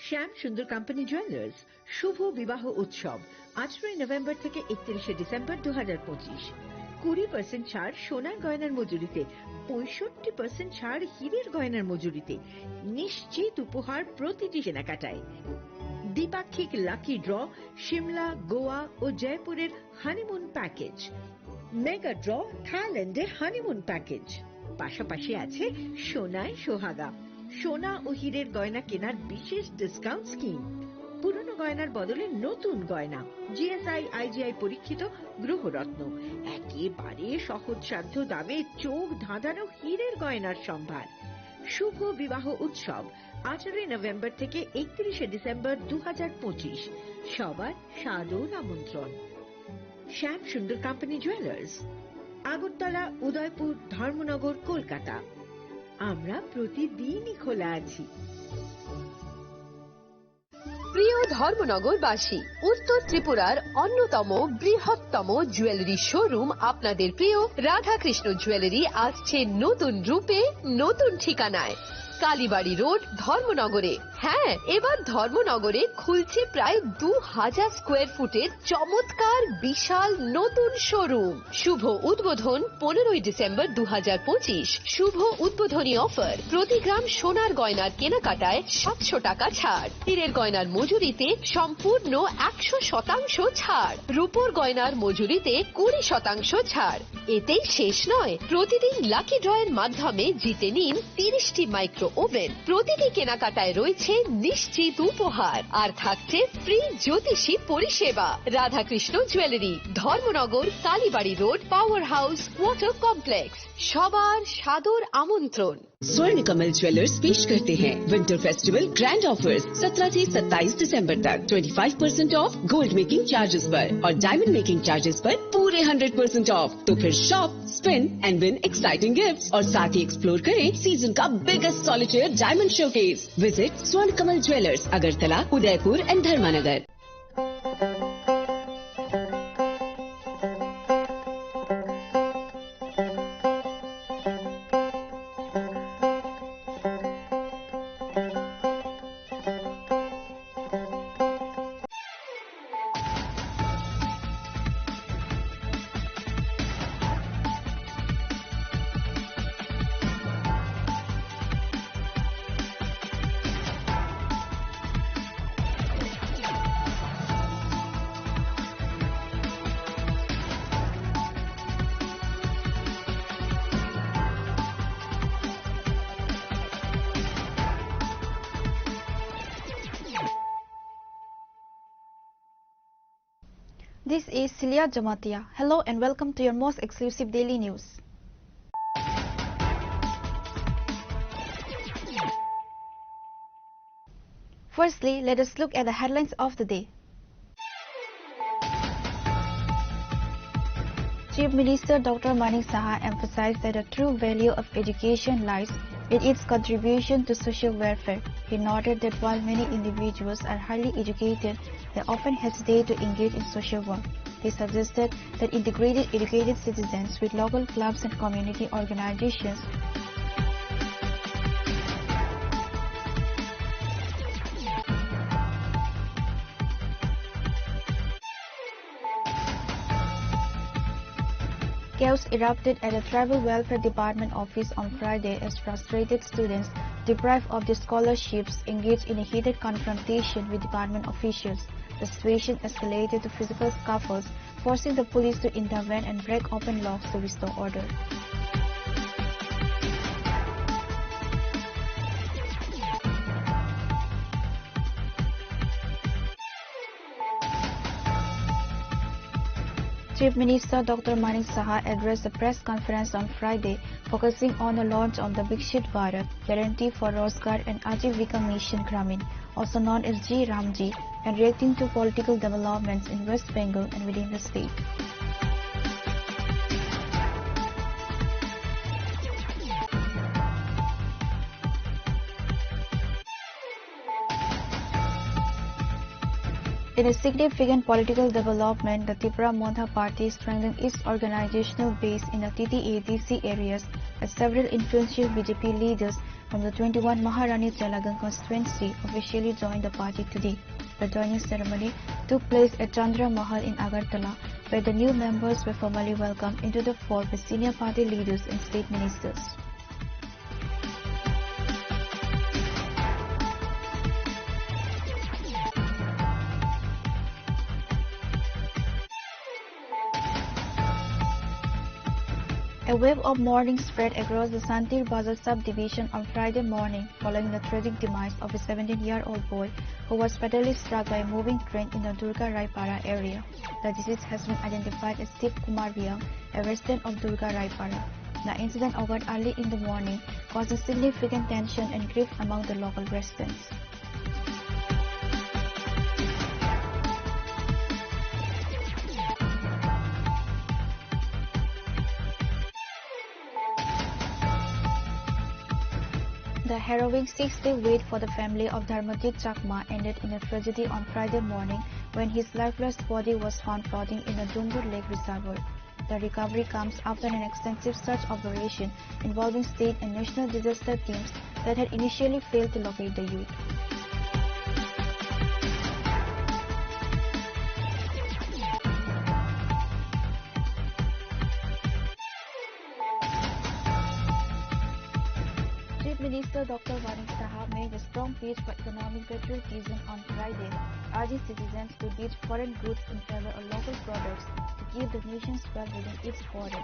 শ্যাম সুন্দর company jewellers শুভ বিবাহ উৎসব 18 নভেম্বর থেকে 31 ডিসেম্বর 2025। 20% ছাড় সোনার গয়নার মজুরিতে, 65% ছাড় হীরের গয়নার মজুরিতে, নিশ্চিত উপহার প্রতিটি কেনাকাটায়। দ্বিপাক্ষিক লাকি ড্র, শিমলা, গোয়া ও জয়পুরের হানিমুন প্যাকেজ, মেগা ড্র থাইল্যান্ডে হানিমুন প্যাকেজ, পাশাপাশি আছে সোনায় সোহাগা, সোনা ও হীরের গয়না কেনার বিশেষ ডিসকাউন্ট স্কিম, পুরনো গয়নার বদলে নতুন গয়না, জিএসআই আইজিআই পরীক্ষিত গ্রহরত্ন, একেবারে সহজসাধ্য দামে চোখ ধাঁধানো হীরের গয়নার সম্ভার। শুভ বিবাহ উৎসব 18 নভেম্বর থেকে 31 ডিসেম্বর 2025। সবার সাদর আমন্ত্রণ। শ্যাম সুন্দর কোম্পানি জুয়েলার্স, আগরতলা, উদয়পুর, ধর্মনগর, কলকাতা। আমরা প্রতিদিনই খোলা আছি। প্রিয় ধর্মনগরবাসী, উত্তর ত্রিপুরার অন্যতম বৃহত্তম জুয়েলারি শোরুম আপনাদের প্রিয় রাধাকৃষ্ণ জুয়েলারি আসছে নতুন রূপে, নতুন ঠিকানায়, কালীবাড়ি রোড, ধর্মনগরে। হ্যাঁ, এবার ধর্মনগরে খুলছে প্রায় 2000 স্কোয়ার ফুটের চমৎকার বিশাল নতুন শোরুম। শুভ উদ্বোধন 15 ডিসেম্বর 2025। শুভ উদ্বোধনী অফার, প্রতি গ্রাম সোনার গয়নার কেনাকাটায় 700 টাকা ছাড়, হীরের গয়নার মজুরিতে সম্পূর্ণ 100% ছাড়, রূপোর গয়নার মজুরিতে 20% ছাড়। এতেই শেষ নয়, প্রতিদিন লাকি ড্রয়ের মাধ্যমে জিতে নিন 30টি মাইক্রো ওভেন। প্রতিটি কেনাকাটায় রয়েছে নিশ্চিত উপহার, আর থাকছে ফ্রি জ্যোতিষী পরিষেবা। Radhakrishna jewellery, Dharmanagar, Kalibari road, power house, water complex. সবার সাদর আমন্ত্রণ। स्वर्ण कमल ज्वेलर्स पेश करते हैं विंटर फेस्टिवल ग्रैंड ऑफर्स 17 से 27 दिसंबर तक 25% ऑफ गोल्ड मेकिंग चार्जेस पर और डायमंड मेकिंग चार्जेस पर पूरे 100% ऑफ। तो फिर shop, spin and win exciting gifts और साथ ही एक्सप्लोर करें सीजन का biggest solitaire diamond showcase. Visit Swarna Kamal jewellers, Agartala, Udaipur and Dharmanagar. This is Celia Jamatia. Hello and welcome to your most exclusive daily news. Firstly, let us look at the headlines of the day. Chief Minister Dr. Manik Saha emphasized that the true value of education lies in its contribution to social welfare. He noted that while many individuals are highly educated, they often hesitate to engage in social work. He suggested that integrated educated citizens with local clubs and community organizations Chaos erupted at the Tribal Welfare Department office on Friday as frustrated students, deprived of their scholarships, engaged in a heated confrontation with department officials. The situation escalated to physical scuffles, forcing the police to intervene and break open locks to restore order. Chief Minister Dr. Manik Saha addressed a press conference on Friday, focusing on the launch of the Viksit Bharat Guarantee for Rozgar and Ajivika Mission Gramin, also known as G Ramji, and reacting to political developments in West Bengal and within the state. In a significant political development, the Tripura Montha Party strengthened its organizational base in the TTADC areas as several influential BJP leaders from the 21 Maharani Telagan constituency officially joined the party today. The joining ceremony took place at Chandra Mahal in Agartala, where the new members were formally welcomed into the fold by senior party leaders and state ministers. A wave of mourning spread across the Santir Bazar subdivision on Friday morning following the tragic demise of a 17-year-old boy who was fatally struck by a moving train in the Durga Raipara area. The deceased has been identified as Steve Kumar Riang, a resident of Durga Raipara. The incident occurred early in the morning, causing significant tension and grief among the local residents. The harrowing 6-day wait for the family of Dharmajit Chakma ended in a tragedy on Friday morning when his lifeless body was found floating in the Dumbur Lake Reservoir. The recovery comes after an extensive search operation involving state and national disaster teams that had initially failed to locate the youth. Chief Minister Dr. Manik Saha made a strong pitch for economic patriotism on Friday, urging citizens to ditch foreign goods in favor of local products to keep the nation's wealth within its border.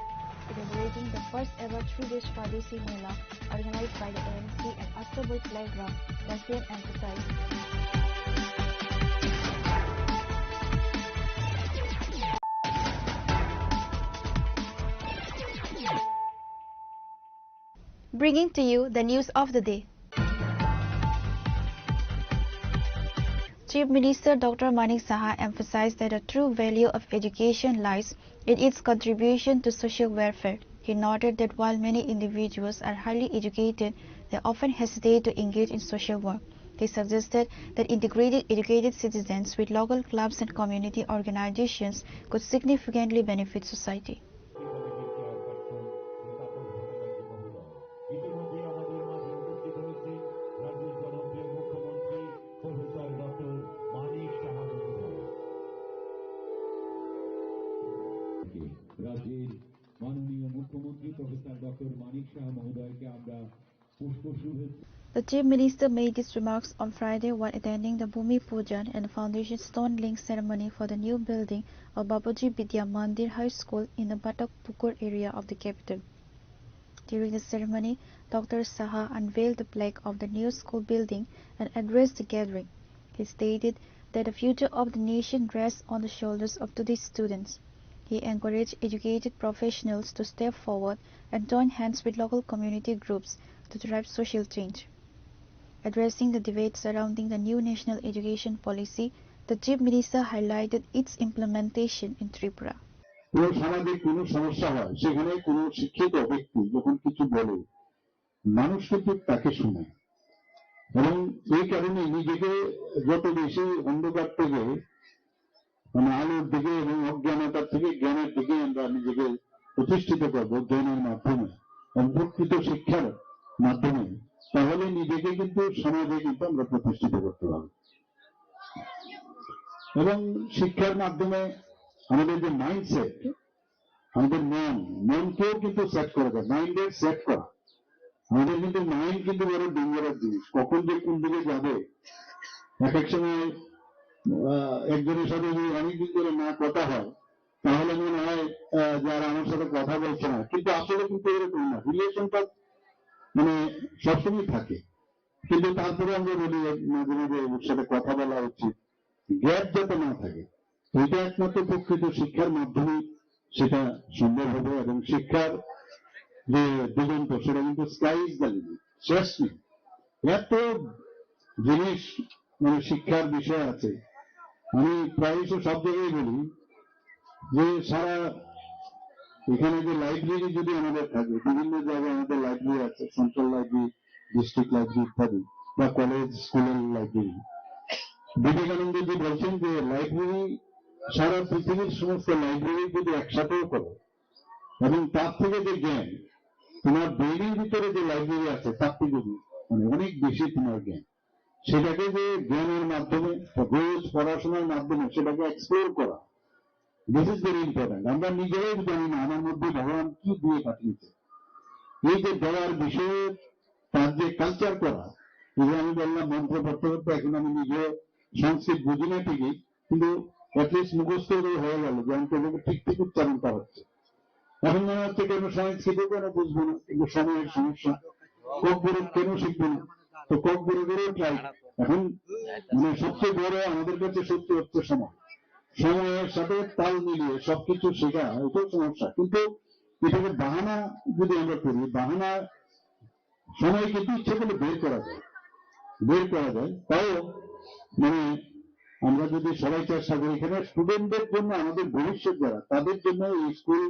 Inaugurating the first ever True Swadesi Mela organized by the ANC at Astabul Playground, the same emphasized. Bringing to you the news of the day. Chief Minister Dr. Manik Saha emphasized that the true value of education lies in its contribution to social welfare. He noted that while many individuals are highly educated, they often hesitate to engage in social work. He suggested that integrating educated citizens with local clubs and community organizations could significantly benefit society. রাজ্যের মাননীয় মুখ্যমন্ত্রী professor doctor Manik Saha মহোদয়কে আমরা পুষ্পশুভেচ্ছা। The Chief Minister made these remarks on Friday while attending the Bhumi Pujan and Foundation Stone Laying ceremony for the new building of Bapuji Vidya Mandir High School in the Batak Pukur area of the capital. During the ceremony, Dr. Saha unveiled the plaque of the new school building and addressed the gathering. He stated that the future of the nation rests on the shoulders of today's students. He encouraged educated professionals to step forward and join hands with local community groups to drive social change. Addressing the debate surrounding the new national education policy, the Chief Minister highlighted its implementation in Tripura. কোনো সামাজিক কোনো সমস্যা হয় সেখানে কোনো শিক্ষিত ব্যক্তি যখন কিছু বলে মানুষ কিন্তু তাকে শুনে এবং এই কারণে নিজেকে যত বেশি অন্ধকার থেকে মানে আলোর দিকে এবং অজ্ঞানতার থেকে জ্ঞানের দিকে আমরা নিজেকে প্রতিষ্ঠিত করবো জ্ঞানের মাধ্যমে এবং প্রকৃত শিক্ষার মাধ্যমে তাহলে নিজেকে কিন্তু সমাজে কিন্তু আমরা প্রতিষ্ঠিত করতে পারবো এবং শিক্ষার মাধ্যমে আমাদের যে মাইন্ডসেট আমাদের মনকেও কিন্তু সেট করা যায় মাইন্ডের সেট করা আমাদের কিন্তু মাইন্ড কিন্তু বড় ডেঞ্জারাস জিনিস কখন যে কোন দিকে যাবে এক এক সময় একজনের সাথে যদি অনেকদিন ধরে না কথা হয় তাহলে মনে হয় যারা আমার সাথে কথা বলছে না কিন্তু আসলে কিন্তু এরকম না রিলেশনটা মানে সবসময় থাকে কিন্তু তারপরে আমরা বলি মাঝে মাঝে ওর সাথে কথা বলা উচিত গ্যাপ যাতে না থাকে এটা একমাত্র প্রকৃত শিক্ষার মাধ্যমে সেটা সম্ভব হবে এবং শিক্ষার যে দিগন্ত সেটা কিন্তু স্কাই ইজ দ্য লিমিট শেষ নেই এত জিনিস মানে শিক্ষার বিষয় আছে আমি প্রায়শই সব জায়গায় বলি যে সারা এখানে যে লাইব্রেরি যদি আমাদের থাকে বিভিন্ন জায়গায় আমাদের লাইব্রেরি আছে সেন্ট্রাল লাইব্রেরি ডিস্ট্রিক্ট লাইব্রেরি ইত্যাদি বা কলেজ স্কুলের লাইব্রেরি বিবেকানন্দজি বলছেন যে লাইব্রেরি সারা পৃথিবীর সমস্ত লাইব্রেরি যদি একসাথেও করো এবং তার থেকে যে জ্ঞান তোমার ব্রেনের ভিতরে যে লাইব্রেরি আছে তার থেকে মানে অনেক বেশি তোমার জ্ঞান, সেটাকে যে জ্ঞানের মাধ্যমে রোজ পড়াশোনার মাধ্যমে সেটাকে এক্সপ্লোর করা, দিস ইজ ভেরি ইম্পর্টেন্ট। আমরা নিজেরাই জানি না আমার মধ্যে ভগবান কি দিয়ে পাঠিয়েছে। এই যে দেওয়ার বিষয়ে তার যে কালচার করা, যে আমি বললাম মন্ত্র পড়তে পড়তে এখন আমি নিজে সংস্কৃত বুঝি না ঠিকই, কিন্তু অ্যাটলিস্ট মুখস্থ হয়ে গেল যে আমি তোমাকে ঠিক ঠিক উচ্চারণ করা হচ্ছে। এখন মনে হচ্ছে কেন সংস্কৃত কেন বুঝবো না, কিন্তু সময়ের সমস্যা, কক বরফ কেন শিখবো না, তো কক বরফেরও ট্রাই। এখন মানে সবচেয়ে বড় আমাদের কাছে সত্যি হচ্ছে সময়, সময়ের সাথে তাল মিলিয়ে সবকিছু শেখা এটাও সমস্যা। কিন্তু এটাকে বাহানা যদি আমরা করি, বাহানা সময় কিন্তু ইচ্ছে করলে বের করা যায়, তাও মানে আমরা যদি সবাই চেষ্টা করি, এখানে স্টুডেন্টদের জন্য আমাদের ভবিষ্যৎ যারা তাদের জন্য এই স্কুল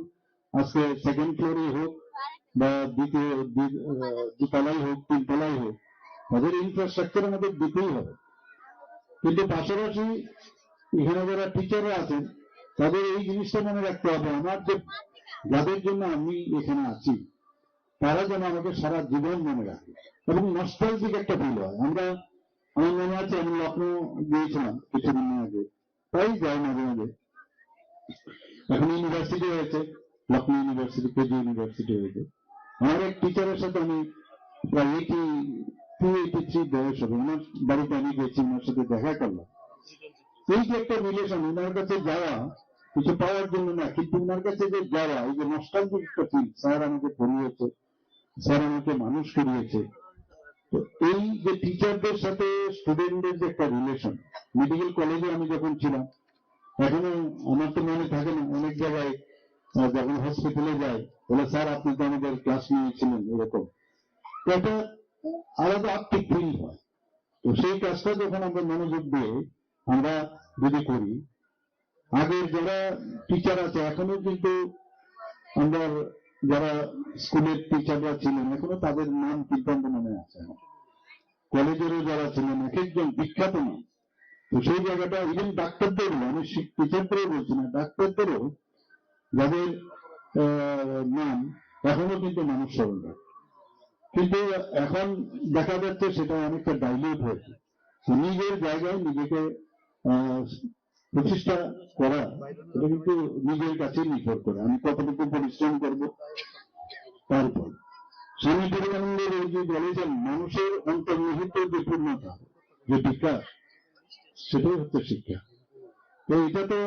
আজকে সেকেন্ড ফ্লোরে হোক বা দ্বিতলাই হোক তিনতলাই হোক, তাদের ইনফ্রাস্ট্রাকচার আমাদের দিতেই হবে। কিন্তু পাশাপাশি এখানে যারা টিচাররা আছেন তাদের এই জিনিসটা মনে রাখতে হবে, আমার যে যাদের জন্য আমি এখানে আছি তারা যেন আমাকে সারা জীবন মনে রাখে এবং নস্টালজিক একটা ফিল হয়। আমার মনে আছে আমি লখনৌ গিয়েছিলাম কিছুদিন আগে, তাই যাই মাঝে মাঝে। এখন ইউনিভার্সিটি হয়েছে, লখনৌ ইউনিভার্সিটি, কেজি ইউনিভার্সিটি হয়েছে। আমার এক টিচারের সাথে আমি প্রায় 82-83 বয়স হবে, ওনার বাড়িতে আমি গেছি, ওনার সাথে দেখা করলাম। এই যে একটা রিলেশন, ওনার কাছে যাওয়া কিছু পাওয়ার জন্য না, কিন্তু ওনার কাছে যে যাওয়া, এই যে নস্টালজিক একটা ফিল, স্যার আমাকে পড়িয়েছে, স্যার আমাকে মানুষ করিয়েছে। তো এই যে টিচারদের সাথে স্টুডেন্টদের যে একটা রিলেশন, মেডিকেল কলেজে আমি যখন ছিলাম, এখনো আমার তো মনে থাকে না, অনেক জায়গায় যখন হসপিটালে যাই বলে স্যার আপনি তো আমাদের ক্লাস নিয়েছিলেন, এরকম একটা আলাদা আত্মিক ফিল হয়। তো সেই কাজটা যখন আমরা মনোযোগ দিয়ে আমরা যদি করি, আগের যারা টিচার আছে এখনো কিন্তু আমরা যারা স্কুলের টিচাররা ছিলেন এখনো তাদের নাম কিন্তু আমাদের মনে আছে, কলেজেরও যারা ছিলেন এক একজন বিখ্যাত নাম। তো সেই জায়গাটা ইভেন ডাক্তারদেরও, আমি টিচারদেরও বলছি না, ডাক্তারদেরও যাদের নাম এখনো কিন্তু মানুষ স্মরণ রাখে। কিন্তু এখন দেখা যাচ্ছে সেটা অনেকটা ডাইলিউট হয়েছে। নিজের জায়গায় নিজেকে প্রতিষ্ঠা করা, এটা কিন্তু নিজের কাছে নির্ভর করে আমি কতটুকু পরিশ্রম করবো তার উপর। স্বামী বিবেকানন্দের যে বলেছেন মানুষের অন্তর্নিহিত যে পূর্ণতা, যে বিকাশ, সেটাই হচ্ছে শিক্ষা। তো এটা তো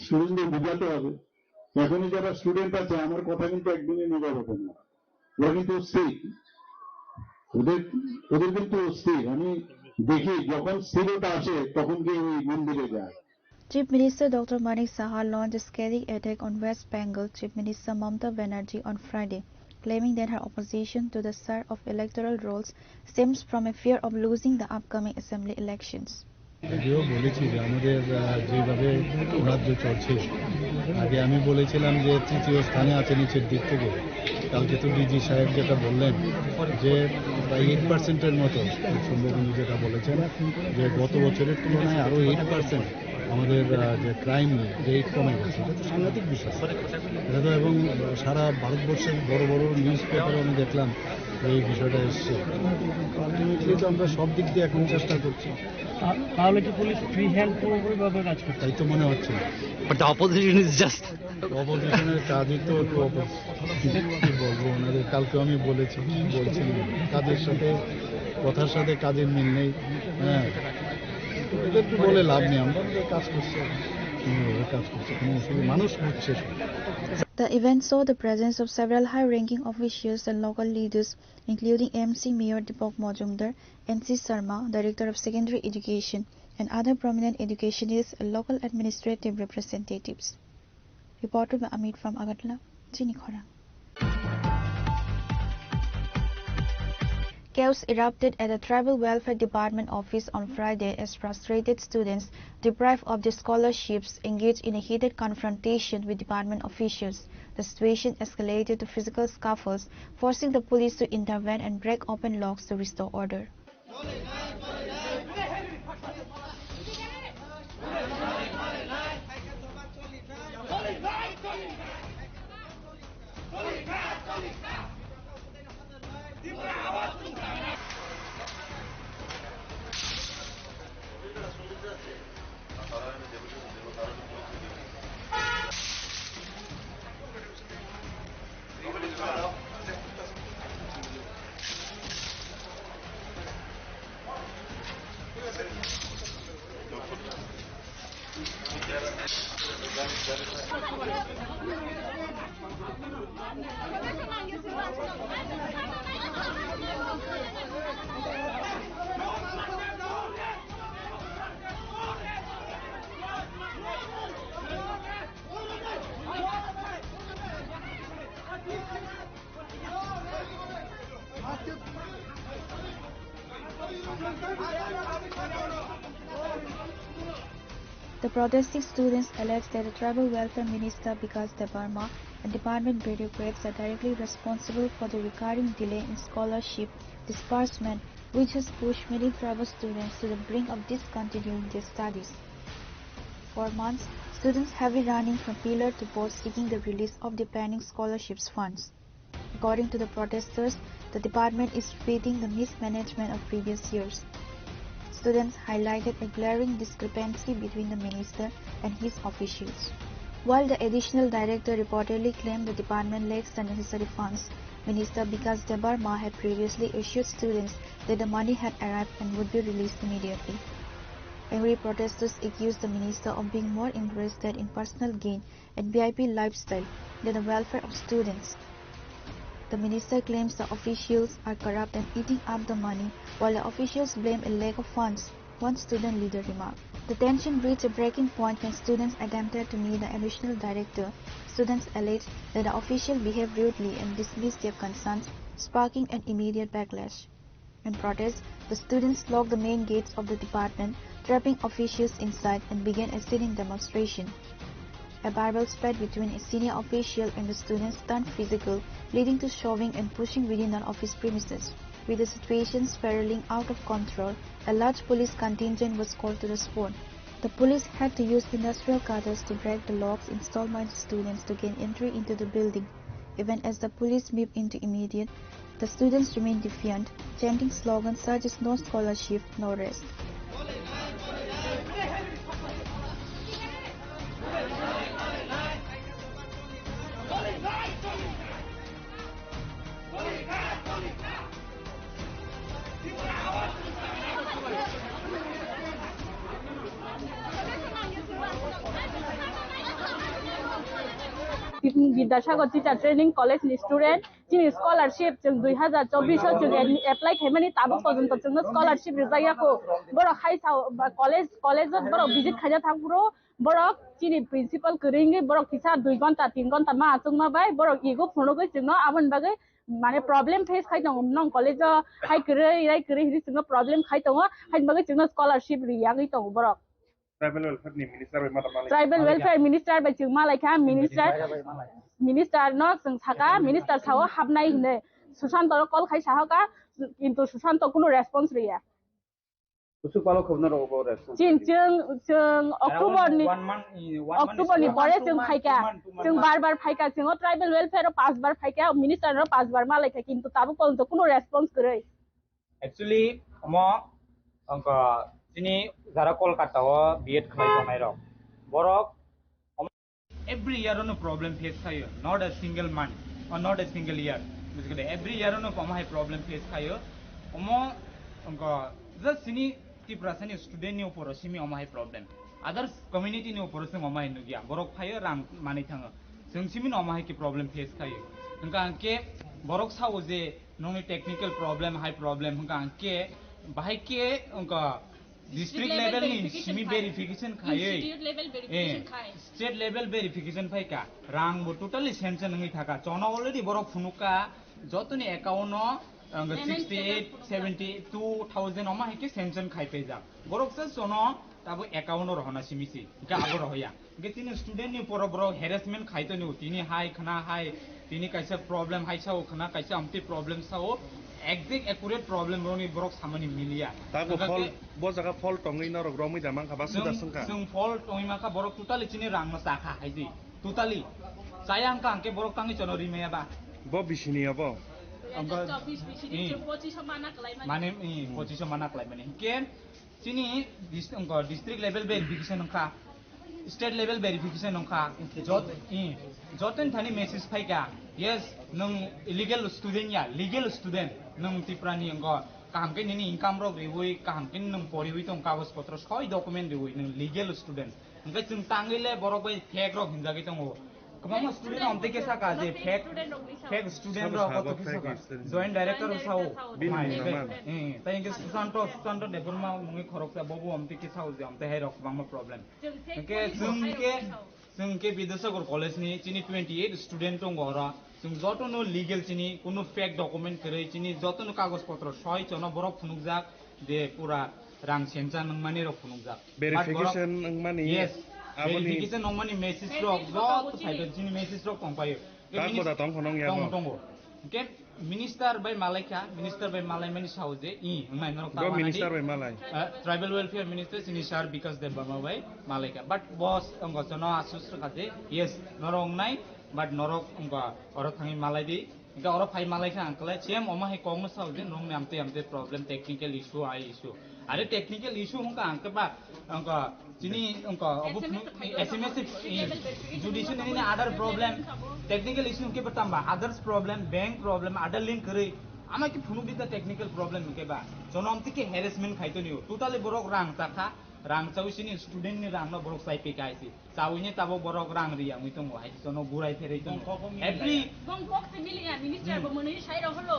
স্টুডেন্টদের বোঝাতে হবে। এখনই যারা স্টুডেন্ট আছে আমার কথা কিন্তু একদিনে নেওয়া হবে না, ওরা কিন্তু স্থির, ওদের কিন্তু স্থির। আমি দেখি যখন স্থিরতা আসে তখন কি ওই মন্দিরে যায়। Chief Minister Dr. Manik Saha launched a scathing attack on West Bengal Chief Minister Mamata Banerjee on Friday, claiming that her opposition to the start of electoral rolls stems from a fear of losing the upcoming assembly elections. যদিও বলেছি যে আমাদের যেভাবে রাজ্য চলছে, আগে আমি বলেছিলাম যে তৃতীয় স্থানে আছে নিচের দিক থেকে। কালকে তো ডিজি সাহেব যেটা বললেন যে প্রায় 8% মতো সম্ভব উনি যেটা বলেছেন যে গত বছরের তুলনায় আরও 8% আমাদের যে ক্রাইম রেট কমে গেছে। এটা তো সাংঘাতিক বিষয়, এটা তো এবং সারা ভারতবর্ষের বড় বড় নিউজ পেপারে আমি দেখলাম এই বিষয়টা এসছে। আলটিমেটলি তো আমরা সব দিক দিয়ে এখন চেষ্টা করছি। তাহলে কি পুলিশ ফ্রি হ্যান্ড পুরোপুরিভাবে কাজ করছে? তাই তো মনে হচ্ছে না। But the opposition is just, অপোজিশনের কাজই তো একটু কি বলবো, ওনাদের কালকে আমি বলছি কাজের সাথে কথার সাথে কাজের মিল নেই। হ্যাঁ, এদেরকে বলে লাভ নেই, আমরা আমাদের কাজ করছি, কোনো অসুবিধা, মানুষ বুঝছে। The event saw the presence of several high-ranking officials and local leaders, including MC Mayor Deepak Majumdar, NC Sharma, Director of Secondary Education, and other prominent educationists and local administrative representatives. Reported by Amit from Agartala, Chini Khorang. Chaos erupted at the Tribal Welfare Department office on Friday as frustrated students, deprived of their scholarships, engaged in a heated confrontation with department officials. The situation escalated to physical scuffles, forcing the police to intervene and break open locks to restore order. The protesting students allege that the Tribal Welfare Minister Vikas Debarma and department bureaucrats are directly responsible for the recurring delay in scholarship disbursement, which has pushed many tribal students to the brink of discontinuing their studies. For months, students have been running from pillar to post seeking the release of their pending scholarships funds. According to the protesters, the department is repeating the mismanagement of previous years. Students highlighted a glaring discrepancy between the minister and his officials. While the additional director reportedly claimed the department lacks the necessary funds, Minister Vikas Debarma had previously assured students that the money had arrived and would be released immediately. Angry protesters accused the minister of being more interested in personal gain and VIP lifestyle than the welfare of students. The minister claims the officials are corrupt and eating up the money, while the officials blame a lack of funds, one student leader remarked. The tension reached a breaking point when students attempted to meet the additional director. Students alleged that the official behaved rudely and dismissed their concerns, sparking an immediate backlash. In protest, the students locked the main gates of the department, trapping officials inside, and began a sitting demonstration. A Bible spat between a senior official and the students turned physical, leading to shoving and pushing within the office premises. With the situation spiraling out of control, a large police contingent was called to the spot. The police had to use industrial cutters to break the locks installed by the students to gain entry into the building. Even as the police moved into immediate, the students remained defiant, chanting slogans such as "No scholarship, no rest." Vidyasagar teacher training college नि student जिनि scholarship जों 2024 जों apply खायमानि Tabo पर्यन्त जोंनो scholarship रिजायाखौ बरो हाइसाव college बरो visit खाजा थांब्रो बरो जिनि principal करिंगे बरो किसा 2 घंटा 3 घंटा मा आचंमा बाय बरो इगो फुनोगै जोंनो आबन बागै माने प्रॉब्लम फेस खाइ दं नं कॉलेज हाइ करे जोंनो प्रॉब्लम खाइ दं हाइ बागै जोंनो स्कॉलरशिप रियागै दं बरो ट्राइबल वेलफेयर मिनिस्टर बाय जों मालायखा मिनिस्टर न जों साका मिनिस्टर साव हाबनाय होने सुशांत कॉल खाइ साहका किंतु सुशांत कोनो रेस्पॉन्स रिया उसु पालो खबना रहो रेस्पॉन्स जों अक्टूबर नि बरे जों फाइका जों बार फाइका जों ट्राइबल वेलफेयर 5 बार फाइका मिनिस्टर न 5 बार मालायखा किंतु ताबो पर्यन्त कोनो रेस्पॉन्स करे एक्चुअली म अंक जिनि जारा कोलकाता बीएड खालाय दंनाय र बरक every year no problem face kayo not a single month or not a single year basically every year no pama problem face kayo omo onko just sini tiprasani student ni upor simi oma problem others community ni upor sing oma nu gya borok phayo ram mani thanga जों semen oma ki problem face kayo hangka anke borok sawo je noni technical problem high problem hangka anke bahai ke onko district level ni simi verification खाये state level verification phi का रांग बो totally sanction नंगी था का चौना already बरो फुनुका जोतनी account 68-72,000 ओमा है कि sanction खाइ पे जा बरो से चौना ताबो account रहना सिमिसी का आगो रहया के तीन student नि पर बरो harassment खाइ तो नि तीनी हाई खना हाई तीनी कैसे problem हाई साओ खना कैसे अमती problem Sao exact accurate problem roni borok samani milia tago fol bo jaga fol tongai na rok romi jamang ka basu da sangka जों fol tongai ma ka borok totally chini rang na sakha haiji totally sayang ka anke borok tangi chono rimeya ba bo bisini abo amba 25 mana klaimani mane 25 mana klaimani ke chini district level verification ka state level verification nongka joten thani message phaika yes nung illegal student ya legal student nung tiprani ngo kaham ke nini income ro rehui kaham ke nung porihui tong kagos potro soi document rehui nung legal student ngai chung tangile borok bai fake ro hinjagi tongo Kemana student om tike saka je fake student ro ko tike saka joint director sao tai ke Susanto Debonma mungi khorok sa bobo om tike sao je om te hai rok bangma problem ke जोंके Vidyasagar college नि चिनी 28 student दङ र जों जतनो legal चिनी कोनो fake document करे चिनी जतनो कागज पत्र सय जन बरक फुनुकजाक दे पूरा रां सेन्जा नंमानि रक फुनुकजाक वेरिफिकेशन नंमानि यस वेरिफिकेशन नंमानि मेसेज रक जत फाइदो चिनी मेसेज रक दंफायो ताकोदा दं खनং या दङ के मिनिस्टर बाय मालाय मानि साउजे इ नाय नरक ता मिनिस्टर बाय मालाय ट्राइबल वेलफेयर मिनिस्टर सिनिसार बिकास देव बर्मा बाय मालायका बट बस अंग जन आसुस खाते यस नरक नाय बट नरक अंग और थांgi मालाय दि इका और फाइ मालायका अंकल सेम अमा हे कॉंग साउजे नों नामते प्रॉब्लम टेक्निकल इशू आई इशू अरे टेक्निकल इशू हुंका अंकबा अंक चिनी अंक अब एसएमएस जुडिशियल ने अदर प्रॉब्लम टेक्निकल इशू के बतांबा others problem bank problem other link करे आमा की फुनु बिता टेक्निकल प्रॉब्लम के बा जनम तिके हैरेसमेंट खाइतो नियो टोटली बरक रां ताखा रां चाउसिनी स्टूडेंट नि रां न बरक साइ पे काइसि चाउइने ताबो बरक रां रिया मुइ तंग हाइ जनो बुराइ फेरै तंग एभ्री बंकक से मिलिया मिनिस्टर बो मनै साइ रहलो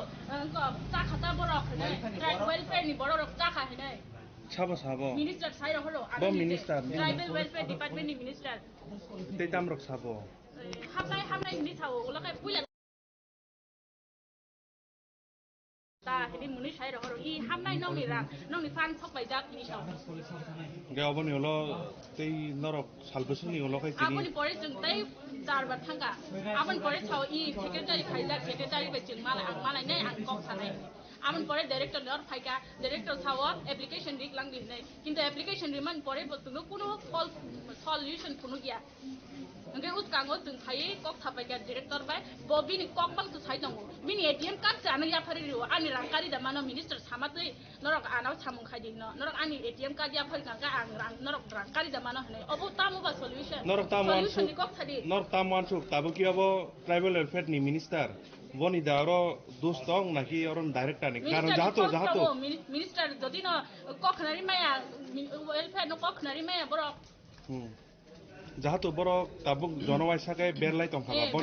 चा खाता बरक ने ट्राइबल वेलफेयर नि बरक चा खा हैनै साबो मिनिस्टर साइ रहलो बो मिनिस्टर ट्राइबल वेलफेयर डिपार्टमेंट नि मिनिस्टर ते तामरक साबो हामनाय नि थाव उलाकाय पुइला ता हेदि मुनि साइ रहलो इ हामनाय नंनि रां नंनि फान थकबाय जाक नि साव गावबनि हलो तै नरक सालबसनि हलो खाय तिनि आबनि परे जों तै चारबार थांगा आबन परे थाव इ सेक्रेटारि खाइजा सेक्रेटारि बे जों मालाय नै आं कक थानाय आमन परे डाइरेक्टर नर फाइका डाइरेक्टर थाव एप्लिकेशन दिक लांग दिनै किन्तु एप्लिकेशन रिमान परे बतुनो कुनो सल्युशन कुनो गया ओंगे उसकांगो जों फाइ कक थापाइका डाइरेक्टर बाय बबिनि कक बांग साइ दङ बिनि एटीएम कार्ड जानो या फरि रिव आनि रांकारि दा मानो मिनिस्टर सामातै नरक आनाव सामुं खाइदिन नरक आनि एटीएम कार्ड या फरि कांगा आं नरक रांकारि दा मानो हनै अबो तामुबा सल्युशन नरक तामवानसु ताबो कि अब ट्राइबल वेलफेयर नि मिनिस्टर बनि दारो दोस्त दं नाकि अरन डाइरेक्टर नि कारण जातो मिनिस्टर जदि न कखनारि माया वेलफेयर न कखनारि माया बर जातो बर ताबो जनवाइसाके बेरलाय तंखाबा बन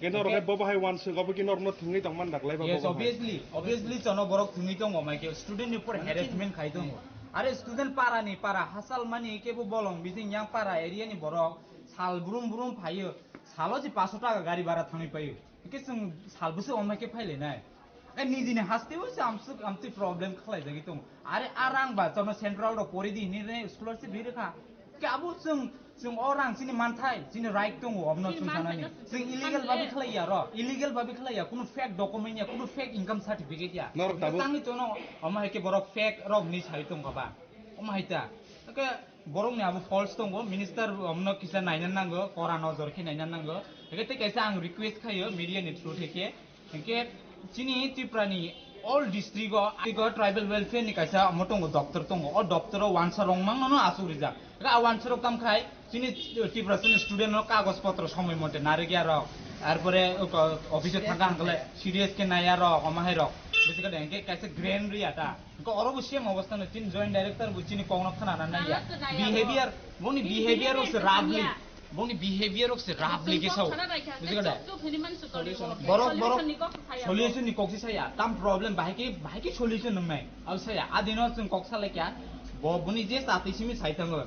केनो रखे बबाहाय वानसु गबो कि नरनो थुंगै तंमान दाखलाय बाबो यस ऑब्वियसली जन बरक थुंगै दङ माइके स्टूडेंट नि ऊपर हैरेसमेंट खाइ दङ अरे स्टूडेंट पारा हासाल मानि केबो बलं बिजिं यां पारा एरिया नि बरक साल बुरुम फायो सालो जि 500 टाका गाड़ी भाड़ा थांनि पायो के जों सालबोसो अमाके फाइलेनाय ए निजिने हास्तेबो आमति प्रॉब्लम खलाय जागि दङ अरे आरां बा जन सेंट्रल रो परि दि नि स्कॉलरशिप बिरखा काबो जों अरां सिनि मानथाय सिनि राइट दङ अबनो सुनसानानि जों इलीगल बाबि खलाया कुनु फेक डकुमेंट या कुनु फेक इनकम सर्टिफिकेट या तांनि जन अमाके बरक फेक रब नि साइ दङ बाबा अमाइता के बरंनि आबो फॉल्स दङ मिनिस्टर अमनो किसा नायना नांगो करा नजर खि नायना नांगो एके कैसा आं रिक्वेस्ट खायो मीडिया नि थ्रु थेके के चिनि त्रिपुरानि ऑल डिस्ट्रिक्ट ट्राइबल वेलफेयर नि कैसा अमतंगो डॉक्टर दङ अ डॉक्टर वानसा रंमां न आसुरिजा गा वानसा रक ताम खाय चिनि त्रिपुरा सिनि स्टूडेंट न कागज पत्र समय मते नारगिया र तारपरे ऑफिसে থাকা হলে সিরিয়াস কে নাইয়া র অমাহাই র बेसिकली देंगे कैसे ग्रेन रियाटा को और वो सेम अवस्था में तीन जॉइंट डायरेक्टर बुचिनी कोंगन खाना ना या बिहेवियर बोनी बिहेवियर ऑफ बिहेवियर ऑफ राफली के साउ बेसिकली बरो सॉल्यूशन निकोक्सी साया तम प्रॉब्लम बाकी सॉल्यूशन नमै अब साया आदिनो जों कक्साले क्या बोनी जे सातिसिमी साइथांगो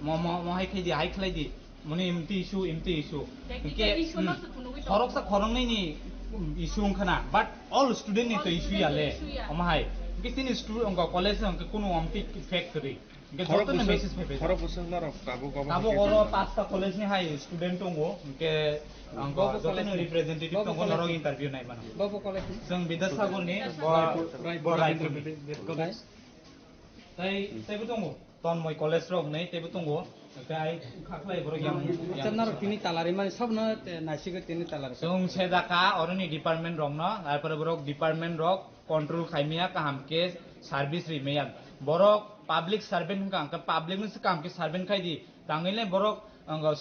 म हाइ खैदि हाइ खलाइदि मने इमति इशू के खरकसा खरंगैनि इशू खना बट ऑल स्टूडेंट नि तो इशू याले अमाहाय किसिनि स्टूडेंट कॉलेज कोनो अमति फैक्टरी के जतन मेसेज फेफे खरक बोसंग नर ताबो गरो पांचटा कॉलेज नि हाय स्टूडेंट दंगो के अंग जतन रिप्रेजेंटेटिव दंगो नरग इंटरव्यू नाय मानो बाबो कॉलेज जों विद्यासागर नि ताइबो दंगो तन्मय कॉलेज रग नै तेबो दंगो गाय खाखलाय बरो याम चन्नार तिनि तालारि माने सब न नासिगो तिनि तालारि जों सेदाका अरनि डिपार्टमेंट रग न तारपर बरक डिपार्टमेंट रग कंट्रोल खाइमिया काहाम के सर्विस रिमेया बरक पब्लिक सर्वेंट का पब्लिक न काम के सर्वेंट खाइदि तांगैले बरक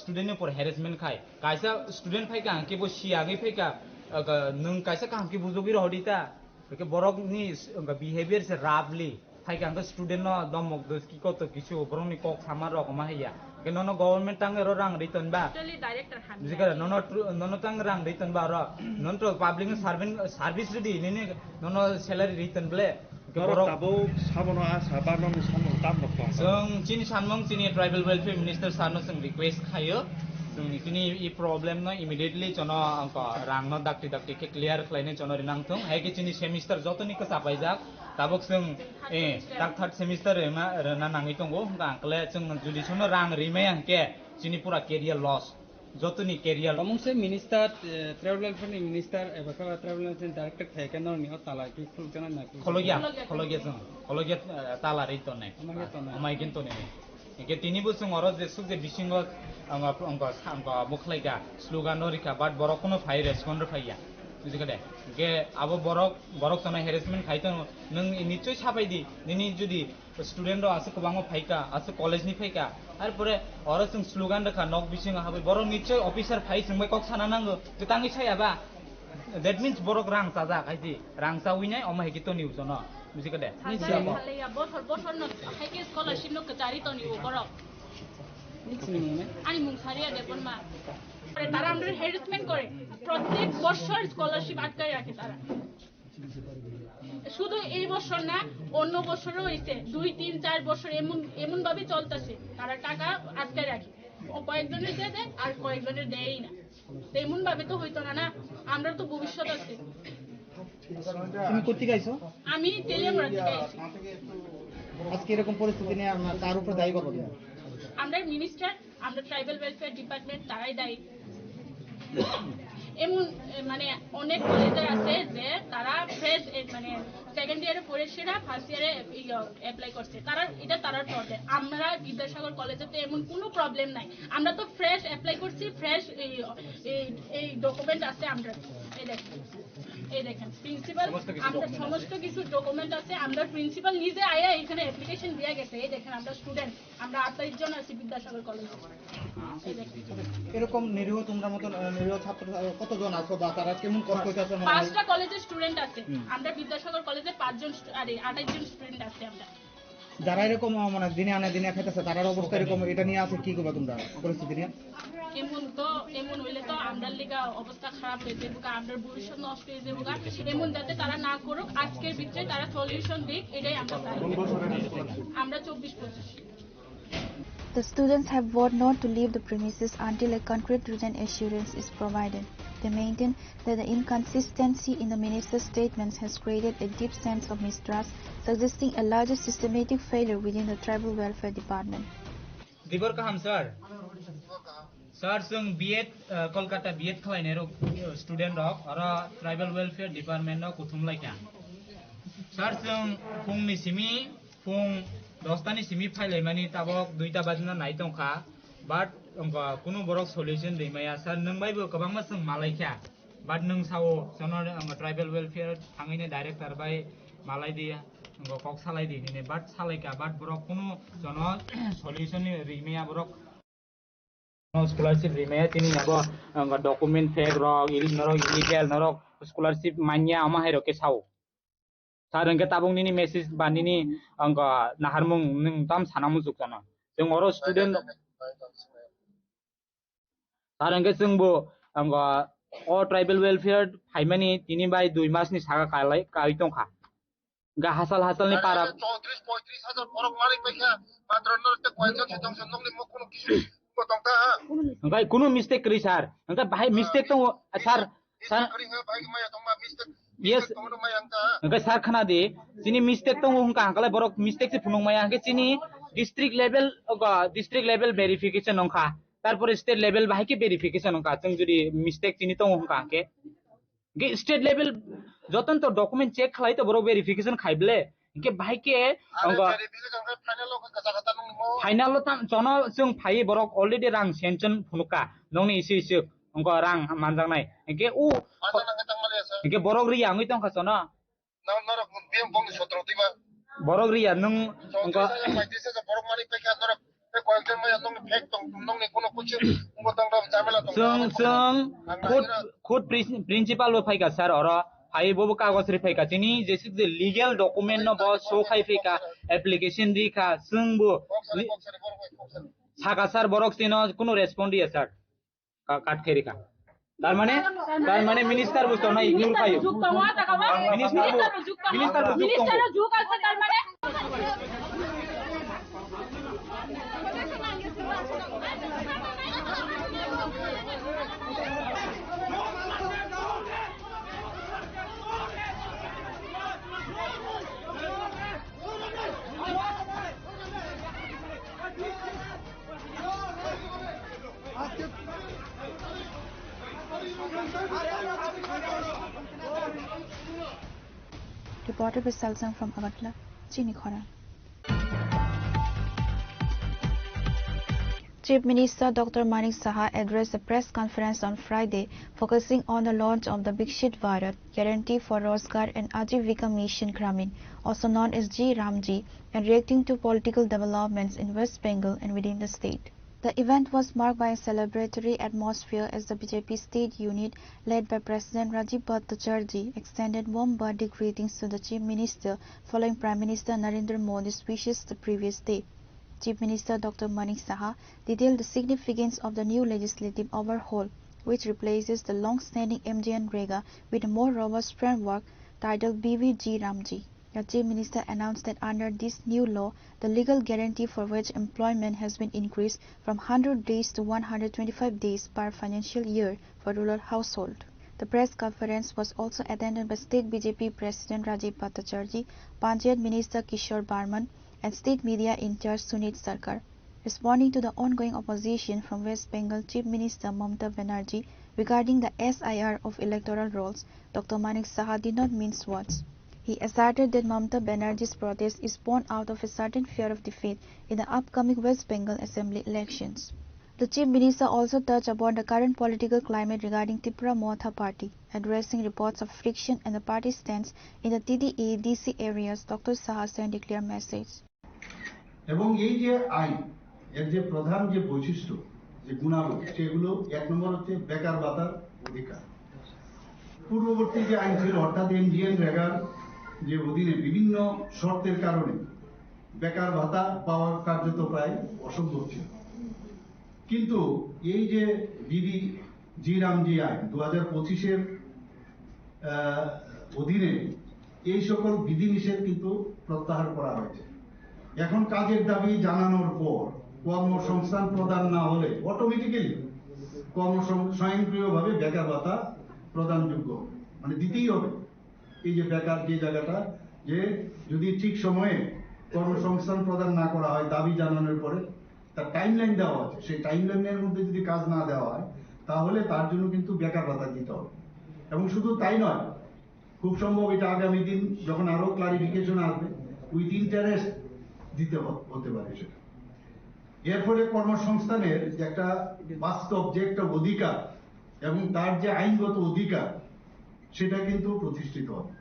स्टूडेंट ऊपर हैरेसमेंट खाय कायसा स्टूडेंट फाइका के बो सियागै फाइका नों कायसा काम के बुजोगि रहदिता के बरक नि बिहेवियर से राफली फाइका स्टूडेंट न दमक दस की कत किछु बरंनि कक सामा रक माहैया ke nono government tang ero rang return ba actually director han jika nono tang rang return ba ro non to public service ready nini nono salary return ble ke borok tabo sabono a sabanon samong tam nok tong sung chini sanmong chini tribal welfare minister sarno sung request khayo sung chini I problem no immediately chono angko rang no dakti ke clear khlaine chono rinang thung hai ke chini semester jotoni ko sapai jak tabok sung tak third semester ma na nangi tongo ka ankle sung juli chono rang rimai angke chini pura career loss jotoni career among se minister travel welfare minister ebaka travel welfare director theke no ni tala ki khulkana na khologia sung khologia tala rito nai amai ginto ne ke tini bu sung oro je suk je bisingo anga mukhlaiga slogan norika but borok kono phai respond phaiya বুঝিকালে গে আবো বরক তনা harassment খাইতো নং নিশ্চয় ছাপাই দি নিনি যদি student আছে কবাঙ্গ ফাইকা আছে college নি ফাইকা আর পরে or जों স্লোগান রাখা নক বিসিং হাবে বড় নিশ্চয় অফিসার ফাই जोंबाय কক সানা নাঙ্গো তো তাঙ্গি ছায়াবা that means Borok Rang চাজা Khaiti Rang চাউইনাই Amai কিতো news ন বুঝিকালে খালাইয়া বছর ন হাইকে স্কলারশিপ ন কচারি তো নিউ বরক আমি মুখারিয়া দেবন মা তারা আমাদের হ্যারাসমেন্ট করে প্রত্যেক বছর স্কলারশিপ আটকায় রাখে তারা শুধু এই বছর না অন্য বছরও হইছে 2 3 4 বছর এমন ভাবে চলতেছে তারা টাকা আটকায় রাখে কয়েকজনের দিয়ে দেয় আর কয়েকজনের দেয়ই না এমন ভাবে তো হইতো না আমরা তো ভবিষ্যৎ আছে তুমি করতে গাইছো আমি তেলিয়ামুড়া থেকে আইছি আজকে এরকম পরিস্থিতি নিয়ে আমরা কার উপর দায়ী করব আমরা মিনিস্টার আমরা ট্রাইবাল ওয়েলফেয়ার ডিপার্টমেন্ট তারাই দায়ী এমন মানে অনেক কলেজের আছে যে তারা ফ্রেশ মানে সেকেন্ড ইয়ারে পড়ে সেরা ফার্স্ট ইয়ারে অ্যাপ্লাই করছে তারা এটা তারার প্রবলেম আমরা বিদ্যাসাগর কলেজে তো এমন কোনো প্রবলেম নাই আমরা তো ফ্রেশ অ্যাপ্লাই করছি ফ্রেশ এই ডকুমেন্ট আছে আমরা এই দেখেন প্রিন্সিপাল আমরা সমস্ত কিছু ডকুমেন্ট আছে আমরা প্রিন্সিপাল নিজে আয়া এখানে অ্যাপ্লিকেশন দিয়ে গেছে এই দেখেন আমরা স্টুডেন্ট আমরা 28 জন আছি বিদ্যাসাগর কলেজে এরকম নিরীহ তোমরা মত নিরীহ ছাত্র কতজন আছো বা তারা কেমন কষ্ট করতেছে 5টা কলেজের স্টুডেন্ট আছে আমরা বিদ্যাসাগর কলেজে 5 জন আরে 28 জন স্টুডেন্ট আছে আমরা যারা এরকম মানে দিনে আনে দিনে খাইতেছে তারার অবস্থা এরকম এটা নিয়ে আছে কি করবে তোমরা পরিস্থিতি নিয়ে এমন হইলে তো আমরার লিগা অবস্থা খারাপ হয়ে যাবে আমরার ভবিষ্যৎ নষ্ট হয়ে যাবে এমন যাতে তারা না করুক আজকের ভিতরে তারা সলিউশন দিক এটাই আমরা চাই আমরা 24-25 The students have vowed not to leave the premises until a concrete written assurance is provided. They maintain that the inconsistency in the minister's statements has created a deep sense of mistrust, suggesting a larger systematic failure within the tribal welfare department. Dibor kaham sir. Sir sung BEd Kolkata BEd khalainero student rok ora tribal welfare department no kuthumlai kya. Sir sung phung ni simi phung 10 simi failai mani tabok 2ta bajna nai tongkha but কোনো বড় solution দেমায়া sir নংবাইবো গোबांमा जों मालायखा बाट नों सावो जोनो tribal welfare थाङैनो director bye मालाय दि कक सालाय दि ने बाट सालायका बाट बरक कोनो जनो सलिउशन रिमेया बरक स्कॉलरशिप रिमेया तिनि नाबो डॉक्यूमेंट फेक रक इलिगल नरक स्कॉलरशिप मान्या अमा हेरके साव सार अंके ताबंगनि मेसेज बानिनि अंग नाहारमुं नों ताम सानामु जुकजना जों अरो स्टूडेंट तारंगे जोंबो आंगो अ ट्राइबल वेलफेयर फाइमानि 3 बाय 2 मासनि सागा काय दंखा गा हासालनि पारा 34-35 हाजार बरक मालिक बायखा मात्र नरते कयजन सिदंसन नंनि मखनो किसु दंता ओंगाय कुनु मिस्टेक करि सर ओंगाय बाहाय मिस्टेक दं सर यस ओंगाय सर खाना दे जिनि मिस्टेक दं ओंका हांकालाय बरक मिस्टेक से फुनंमाया हांके जिनि डिस्ट्रिक्ट लेवल वेरिफिकेशन ओंखा তারপরে স্টেট লেভেল বাহিকে ভেরিফিকেশন কা जों যদি মিস্টেক চিনি তো হুকা কে গে স্টেট লেভেল যতন তো ডকুমেন্ট চেক খালাই তো বড় ভেরিফিকেশন খাইবলে কে বাহিকে ফাইনাল ता जनो जों फाइ बरक अलरेडी रां सेंशन फुनुका नंनि इसे अंग रां मानजांनाय के उ के बरक रिया ngै तंखा जनो नरक बिम बंग 17 दिबा बरक रिया नों अंग बरक मानि पैका नरक কয়েকজন মায়া নং ফেক নং নি কোনো কিছু মতংরা জামেলা তো जों खुद प्रिंसिपल बो फाइका सर और फाइ बो कागज रे फाइका जिनि जेसे जे लीगल डॉक्यूमेंट न बो सो खाइ फाइका एप्लीकेशन दिखा जों बो সাকা স্যার বরক চিন কোনো রেসপন্ড দিয়ে স্যার কাট খেয়ে রেখা তার মানে মিনিস্টার বুঝতো না ইগনোর খাইও মিনিস্টার যুগ আছে তার মানে Reported by Salsang from Agatla, Chinikhora. Chief Minister Dr. Manik Saha addressed a press conference on Friday focusing on the launch of the Viksit Bharat Guarantee for Rozgar and Ajivika Mission Gramin, also known as G Ramji, and reacting to political developments in West Bengal and within the state. The event was marked by a celebratory atmosphere as the BJP state unit led by President Rajiv Bhattacharjee extended warm birthday greetings to the Chief Minister following Prime Minister Narendra Modi's wishes the previous day. Chief Minister Dr. Manik Saha detailed the significance of the new legislative overhaul, which replaces the long-standing MGNREGA with a more robust framework titled BVG Ramji. The Chief Minister announced that under this new law, the legal guarantee for wage employment has been increased from 100 days to 125 days per financial year for rural household. The press conference was also attended by State BJP President Rajiv Bhattacharjee, Panchayat Minister Kishore Barman, and State Media in charge Sunit Sarkar. Responding to the ongoing opposition from West Bengal Chief Minister Mamata Banerjee regarding the SIR of electoral rolls, Dr. Manik Saha did not mince words. He asserted that Mamata Banerjee's protest is born out of a certain fear of defeat in the upcoming West Bengal Assembly elections. The Chief Minister also touched upon the current political climate regarding Tripura Moatha Party. Addressing reports of friction and the party's stance in the TDA DC areas, Dr. Saha sent a clear message. এবং এই যে আইন এর যে প্রধান যে বৈশিষ্ট্য যে গুণাবলী সেগুলো এক নম্বর হচ্ছে বেকার ভাতার অধিকার। পূর্ববর্তী যে আইন ছিল অর্থাৎ MGNREGAর যে অধীনে বিভিন্ন শর্তের কারণে বেকার ভাতা পাওয়ার কার্যত প্রায় অসম্ভব ছিল, কিন্তু এই যে BVG Ramji আইন 2025-এর অধীনে এই সকল বিধিনিষেধ কিন্তু প্রত্যাহার করা হয়েছে। এখন কাজের দাবি জানানোর পর কর্মসংস্থান প্রদান না হলে অটোমেটিক্যালি স্বয়ংক্রিয়ভাবে বেকার ভাতা প্রদানযোগ্য, মানে দিতেই হবে। এই যে বেকার যে জায়গাটা, যে যদি ঠিক সময়ে কর্মসংস্থান প্রদান না করা হয় দাবি জানানোর পরে তার টাইমলাইন দেওয়া আছে, সেই টাইমলাইনের মধ্যে যদি কাজ না দেওয়া হয় তাহলে তার জন্য কিন্তু বেকার ভাতা দিতে হবে। এবং শুধু তাই নয়, খুব সম্ভব এটা আগামী দিন যখন আরো ক্লারিফিকেশন আসবে উইথ ইন্টারেস্ট দিতে হতে পারে সেটা। এর ফলে কর্মসংস্থানের যে একটা বাস্তব যে একটা অধিকার এবং তার যে আইনগত অধিকার সেটা কিন্তু প্রতিষ্ঠিত হবে।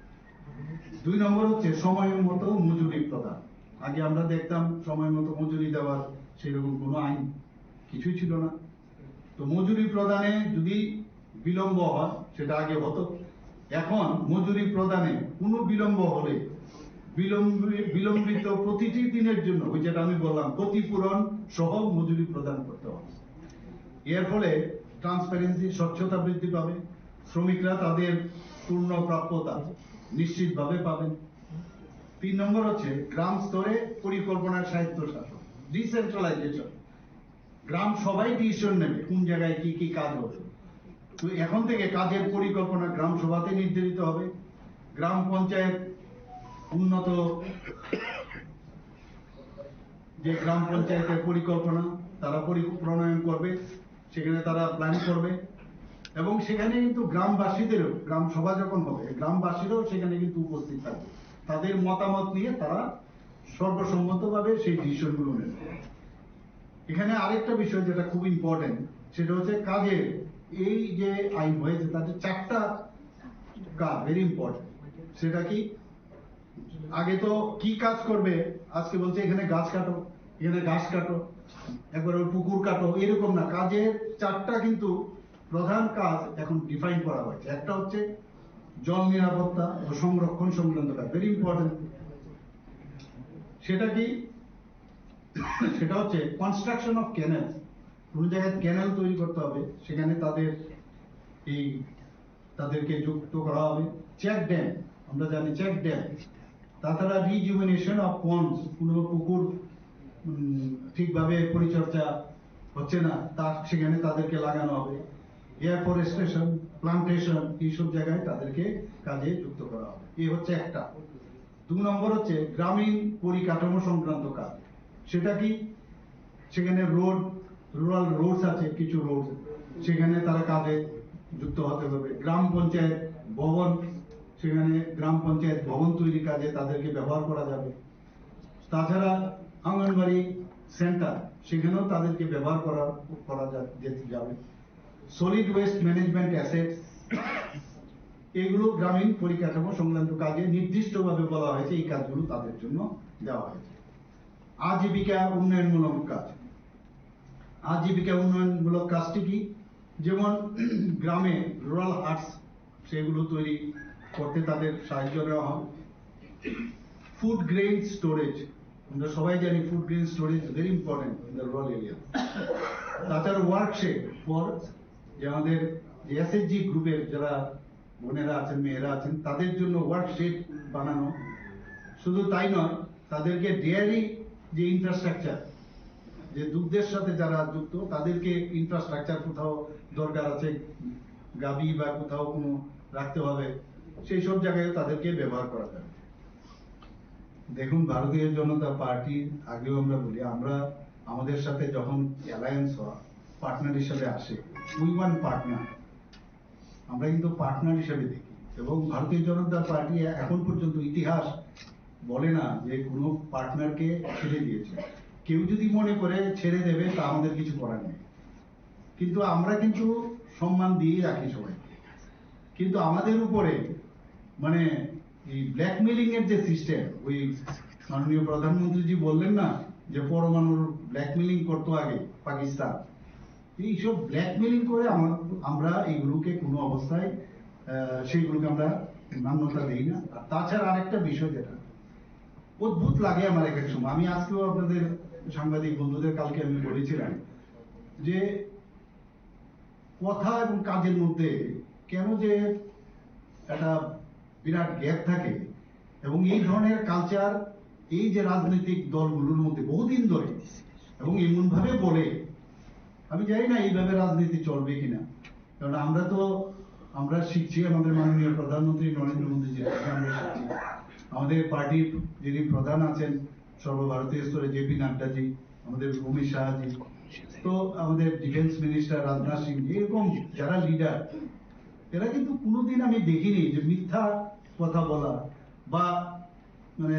2 নম্বর হচ্ছে সময় মতো মজুরি প্রদান। আগে আমরা দেখতাম সময় মতো মজুরি দেওয়ার সেরকম কোনো আইন কিছুই ছিল না। তো মজুরি প্রদানে যদি বিলম্ব হয় সেটা আগে হতো, এখন মজুরি প্রদানে কোনো বিলম্ব হলে বিলম্বিত প্রতিটি দিনের জন্য ওই যেটা আমি বললাম ক্ষতিপূরণ সহ মজুরি প্রদান করতে হবে। এর ফলে ট্রান্সপারেন্সি স্বচ্ছতা বৃদ্ধি পাবে, শ্রমিকরা তাদের পূর্ণ প্রাপ্যতা নিশ্চিতভাবে পাবেন। 3 নম্বর হচ্ছে গ্রাম স্তরে পরিকল্পনার স্বায়ত্তশাসন, ডিসেন্ট্রালাইজেশন। গ্রাম সবাই ডিসিশন নেবে কোন জায়গায় কি কি কাজ হবে। তো এখন থেকে কাজের পরিকল্পনা গ্রাম সভাতে নির্ধারিত হবে। গ্রাম পঞ্চায়েত উন্নত যে গ্রাম পঞ্চায়েতের পরিকল্পনা তারা প্রণয়ন করবে, সেখানে তারা প্ল্যান করবে এবং সেখানে কিন্তু গ্রামবাসীদেরও, গ্রাম সভা যখন হবে গ্রামবাসীরাও সেখানে কিন্তু উপস্থিত থাকবে, তাদের মতামত নিয়ে তারা সর্বসম্মতভাবে সেই ডিসিশনগুলো নেবে। এখানে আরেকটা বিষয় যেটা খুব ইম্পর্টেন্ট সেটা হচ্ছে কাজের এই যে আইন হয়েছে তাদের 4টা কাজ ভেরি ইম্পর্টেন্ট। সেটা কি, আগে তো কি কাজ করবে, আজকে বলছে এখানে গাছ কাটো, এখানে ঘাস কাটো, একবার ওই পুকুর কাটো, এরকম না। কাজের 4টা কিন্তু প্রধান কাজ এখন ডিফাইন করা হয়েছে। একটা হচ্ছে জল নিরাপত্তা ও সংরক্ষণ সংক্রান্ত কাজ, ভেরি ইম্পর্টেন্ট। সেটা কি, সেটা হচ্ছে কনস্ট্রাকশন অফ ক্যানেল। কোন জায়গায় ক্যানেল তৈরি করতে হবে, সেখানে তাদেরকে যুক্ত করা হবে। চেক ড্যাম, আমরা জানি চেক ড্যাম। তাছাড়া রিজুমিনেশন অফ পন্ডস, কোনো পুকুর ঠিকভাবে পরিচর্যা হচ্ছে না, সেখানে তাদেরকে লাগানো হবে। এয়ারফরেস্টেশন, প্লান্টেশন, এইসব জায়গায় তাদেরকে কাজে যুক্ত করা হবে। এই হচ্ছে একটা। 2 নম্বর হচ্ছে গ্রামীণ পরিকাঠামো সংক্রান্ত কাজ। সেটা কি? সেখানে রুরাল রোডস আছে, কিছু রোড, সেখানে তারা কাজে যুক্ত হতে হবে। গ্রাম পঞ্চায়েত ভবন, সেখানে গ্রাম পঞ্চায়েত ভবন তৈরি কাজে তাদেরকে ব্যবহার করা যাবে। তাছাড়া অঙ্গনবাড়ি সেন্টার, সেখানেও তাদেরকে ব্যবহার করা যাবে। সলিড ওয়েস্ট ম্যানেজমেন্ট অ্যাসেটস, এগুলো গ্রামীণ পরিকাঠামো সংক্রান্ত কাজে নির্দিষ্টভাবে বলা হয়েছে, এই কাজগুলো তাদের জন্য দেওয়া হয়েছে। আজীবিকা উন্নয়নমূলক কাজ। আজীবিকা উন্নয়নমূলক কাজটি কি? যেমন গ্রামে রুরাল হাটস, সেগুলো তৈরি করতে তাদের সাহায্য দেওয়া হবে। ফুড গ্রেইন স্টোরেজ, আমরা সবাই জানি food grain storage very important in the rural area. তাছাড়া ওয়ার্কশেপ ফর যে আমাদের এসএসজি গ্রুপের যারা বোনেরা আছেন, মেয়েরা আছেন, তাদের জন্য ওয়ার্কশেপ বানানো। শুধু তাই নয়, তাদেরকে ডেয়ারি যে ইনফ্রাস্ট্রাকচার, যে দুগ্ধের সাথে যারা যুক্ত, তাদেরকে ইনফ্রাস্ট্রাকচার কোথাও দরকার আছে, গাবি বা কোথাও কোনো রাখতে হবে, সেই সব জায়গায় তাদেরকে ব্যবহার করা যাবে। দেখুন, ভারতীয় জনতা পার্টি, আগেও আমরা বলি, আমরা আমাদের সাথে যখন অ্যালায়েন্স হয়, পার্টনার হিসেবে আসে, উই ওয়ান্ট পার্টনার, আমরা কিন্তু পার্টনার হিসেবে দেখি। এবং ভারতীয় জনতা পার্টি এখন পর্যন্ত ইতিহাস বলে না যে কোনো পার্টনারকে ছেড়ে দিয়েছে। কেউ যদি মনে করে ছেড়ে দেবে, তা আমাদের কিছু করার নেই। কিন্তু আমরা কিন্তু সম্মান দিয়ে রাখি সবাইকে। কিন্তু আমাদের উপরে মানে এই ব্ল্যাকমেলিং এর যে সিস্টেম, ওই মাননীয় প্রধানমন্ত্রীজি বললেন না যে পরমাণুর ব্ল্যাকমেলিং করতো আগে পাকিস্তান, এইসব ব্ল্যাকমেলিং করে আমরা এইগুলোকে কোনো অবস্থায় সেইগুলোকে আমরা মান্যতা দিই না। আর তাছাড়া আরেকটা বিষয় যেটা অদ্ভুত লাগে আমার এক এক সময়, আমি আজকেও আপনাদের সাংবাদিক বন্ধুদের কালকে আমি বলেছিলাম যে কথা এবং কাজের মধ্যে কেন যে একটা বিরাট গ্যাপ থাকে। এবং এই ধরনের কালচার এই যে রাজনৈতিক দলগুলোর মধ্যে বহুদিন ধরে, এবং এমন ভাবে বলে, আমি জানি না এইভাবে রাজনীতি চলবে কিনা। কারণ আমরা শিখছি আমাদের মাননীয় প্রধানমন্ত্রী নরেন্দ্র মোদীজি, আমরা শিখছি। আমাদের পার্টির যিনি প্রধান আছেন সর্বভারতীয় স্তরে, জেপি নাড্ডাজি, আমাদের অমিত শাহজি, তো আমাদের ডিফেন্স মিনিস্টার রাজনাথ সিং, এরকম যারা লিডার, এরা কিন্তু কোনোদিন আমি দেখিনি যে মিথ্যা কথা বলা বা মানে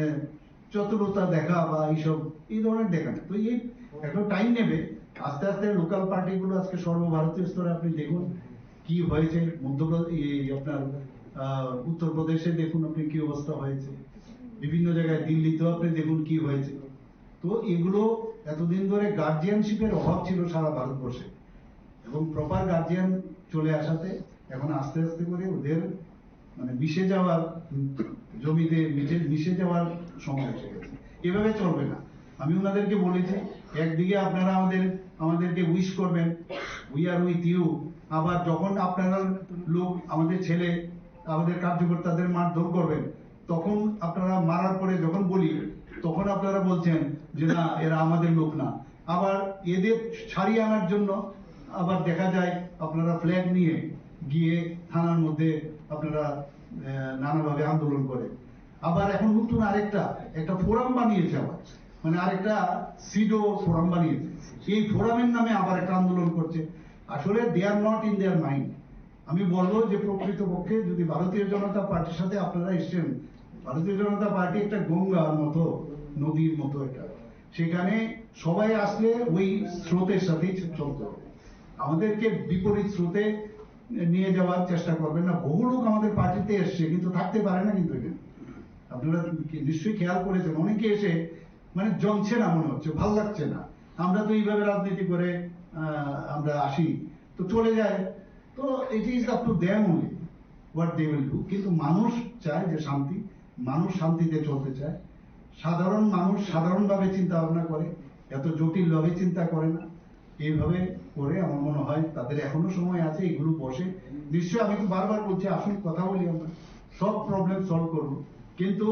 চতুরতা দেখা বা এইসব এই ধরনের দেখা না। তো এই একটা টাইম নেবে, আস্তে আস্তে লোকাল পার্টিগুলো আজকে সর্বভারতীয় স্তরে আপনি দেখুন কি হয়েছে। মধ্যপ্রদেশ, আপনার উত্তরপ্রদেশে দেখুন আপনি কি অবস্থা হয়েছে, বিভিন্ন জায়গায় দিল্লিতেও আপনি দেখুন কি হয়েছে। তো এগুলো এতদিন ধরে গার্জিয়ানশিপের অভাব ছিল সারা ভারতবর্ষে, এবং প্রপার গার্জিয়ান চলে আসাতে এখন আস্তে আস্তে করে ওদের মানে মিশে যাওয়ার, জমিতে মিশে যাওয়ার সময় এসে গেছে। এভাবে চলবে না। আমি ওনাদেরকে বলেছি, একদিকে আপনারা আমাদেরকে উইশ করবেন, উই আর উইথ ইউ, আবার যখন আপনারা লোক, আমাদের ছেলে, আমাদের কার্যকর্তাদের মারধর করবেন, তখন আপনারা মারার পরে যখন বলি, তখন আপনারা বলছেন যে না, এরা আমাদের লোক না। আবার এদের ছাড়িয়ে আনার জন্য আবার দেখা যায় আপনারা ফ্ল্যাগ নিয়ে গিয়ে থানার মধ্যে আপনারা নানাভাবে আন্দোলন করে। আবার এখন নতুন একটা ফোরাম বানিয়েছে, আবার মানে আরেকটা সিডো ফোরাম বানিয়েছে, এই ফোরামের নামে আবার একটা আন্দোলন করছে। আসলে they are not in their mind. আমি বলবো যে প্রকৃতপক্ষে যদি ভারতীয় জনতা পার্টির সাথে আপনারা এসছেন, ভারতীয় জনতা পার্টি একটা গঙ্গার মতো, নদীর মতো এটা, সেখানে সবাই আসলে ওই স্রোতের সাথেই চলতে হবে। আমাদেরকে বিপরীত স্রোতে নিয়ে যাওয়ার চেষ্টা করবেন না। বহু লোক আমাদের পার্টিতে এসছে কিন্তু থাকতে পারে না, কিন্তু এখানে আপনারা নিশ্চয়ই খেয়াল করেছেন, অনেকে এসে মানে জমছে না, মনে হচ্ছে ভাল লাগছে না। আমরা তো এইভাবে রাজনীতি করে আমরা আসি, তো চলে যায়, তো it is up to them only what they will do. কিন্তু মানুষ চায় যে শান্তি, মানুষ শান্তিতে চলতে চায়, সাধারণ মানুষ সাধারণভাবে চিন্তা ভাবনা করে, এত জটিল ভাবে চিন্তা করে না, এইভাবে করে আমার মনে হয় তাদের এখনো সময় আছে, এই গ্রুপ বসে নিশ্চয়ই, আমি তো বারবার বলছি আসুন কথা বলি, আমরা সব প্রবলেম সলভ করব, কিন্তু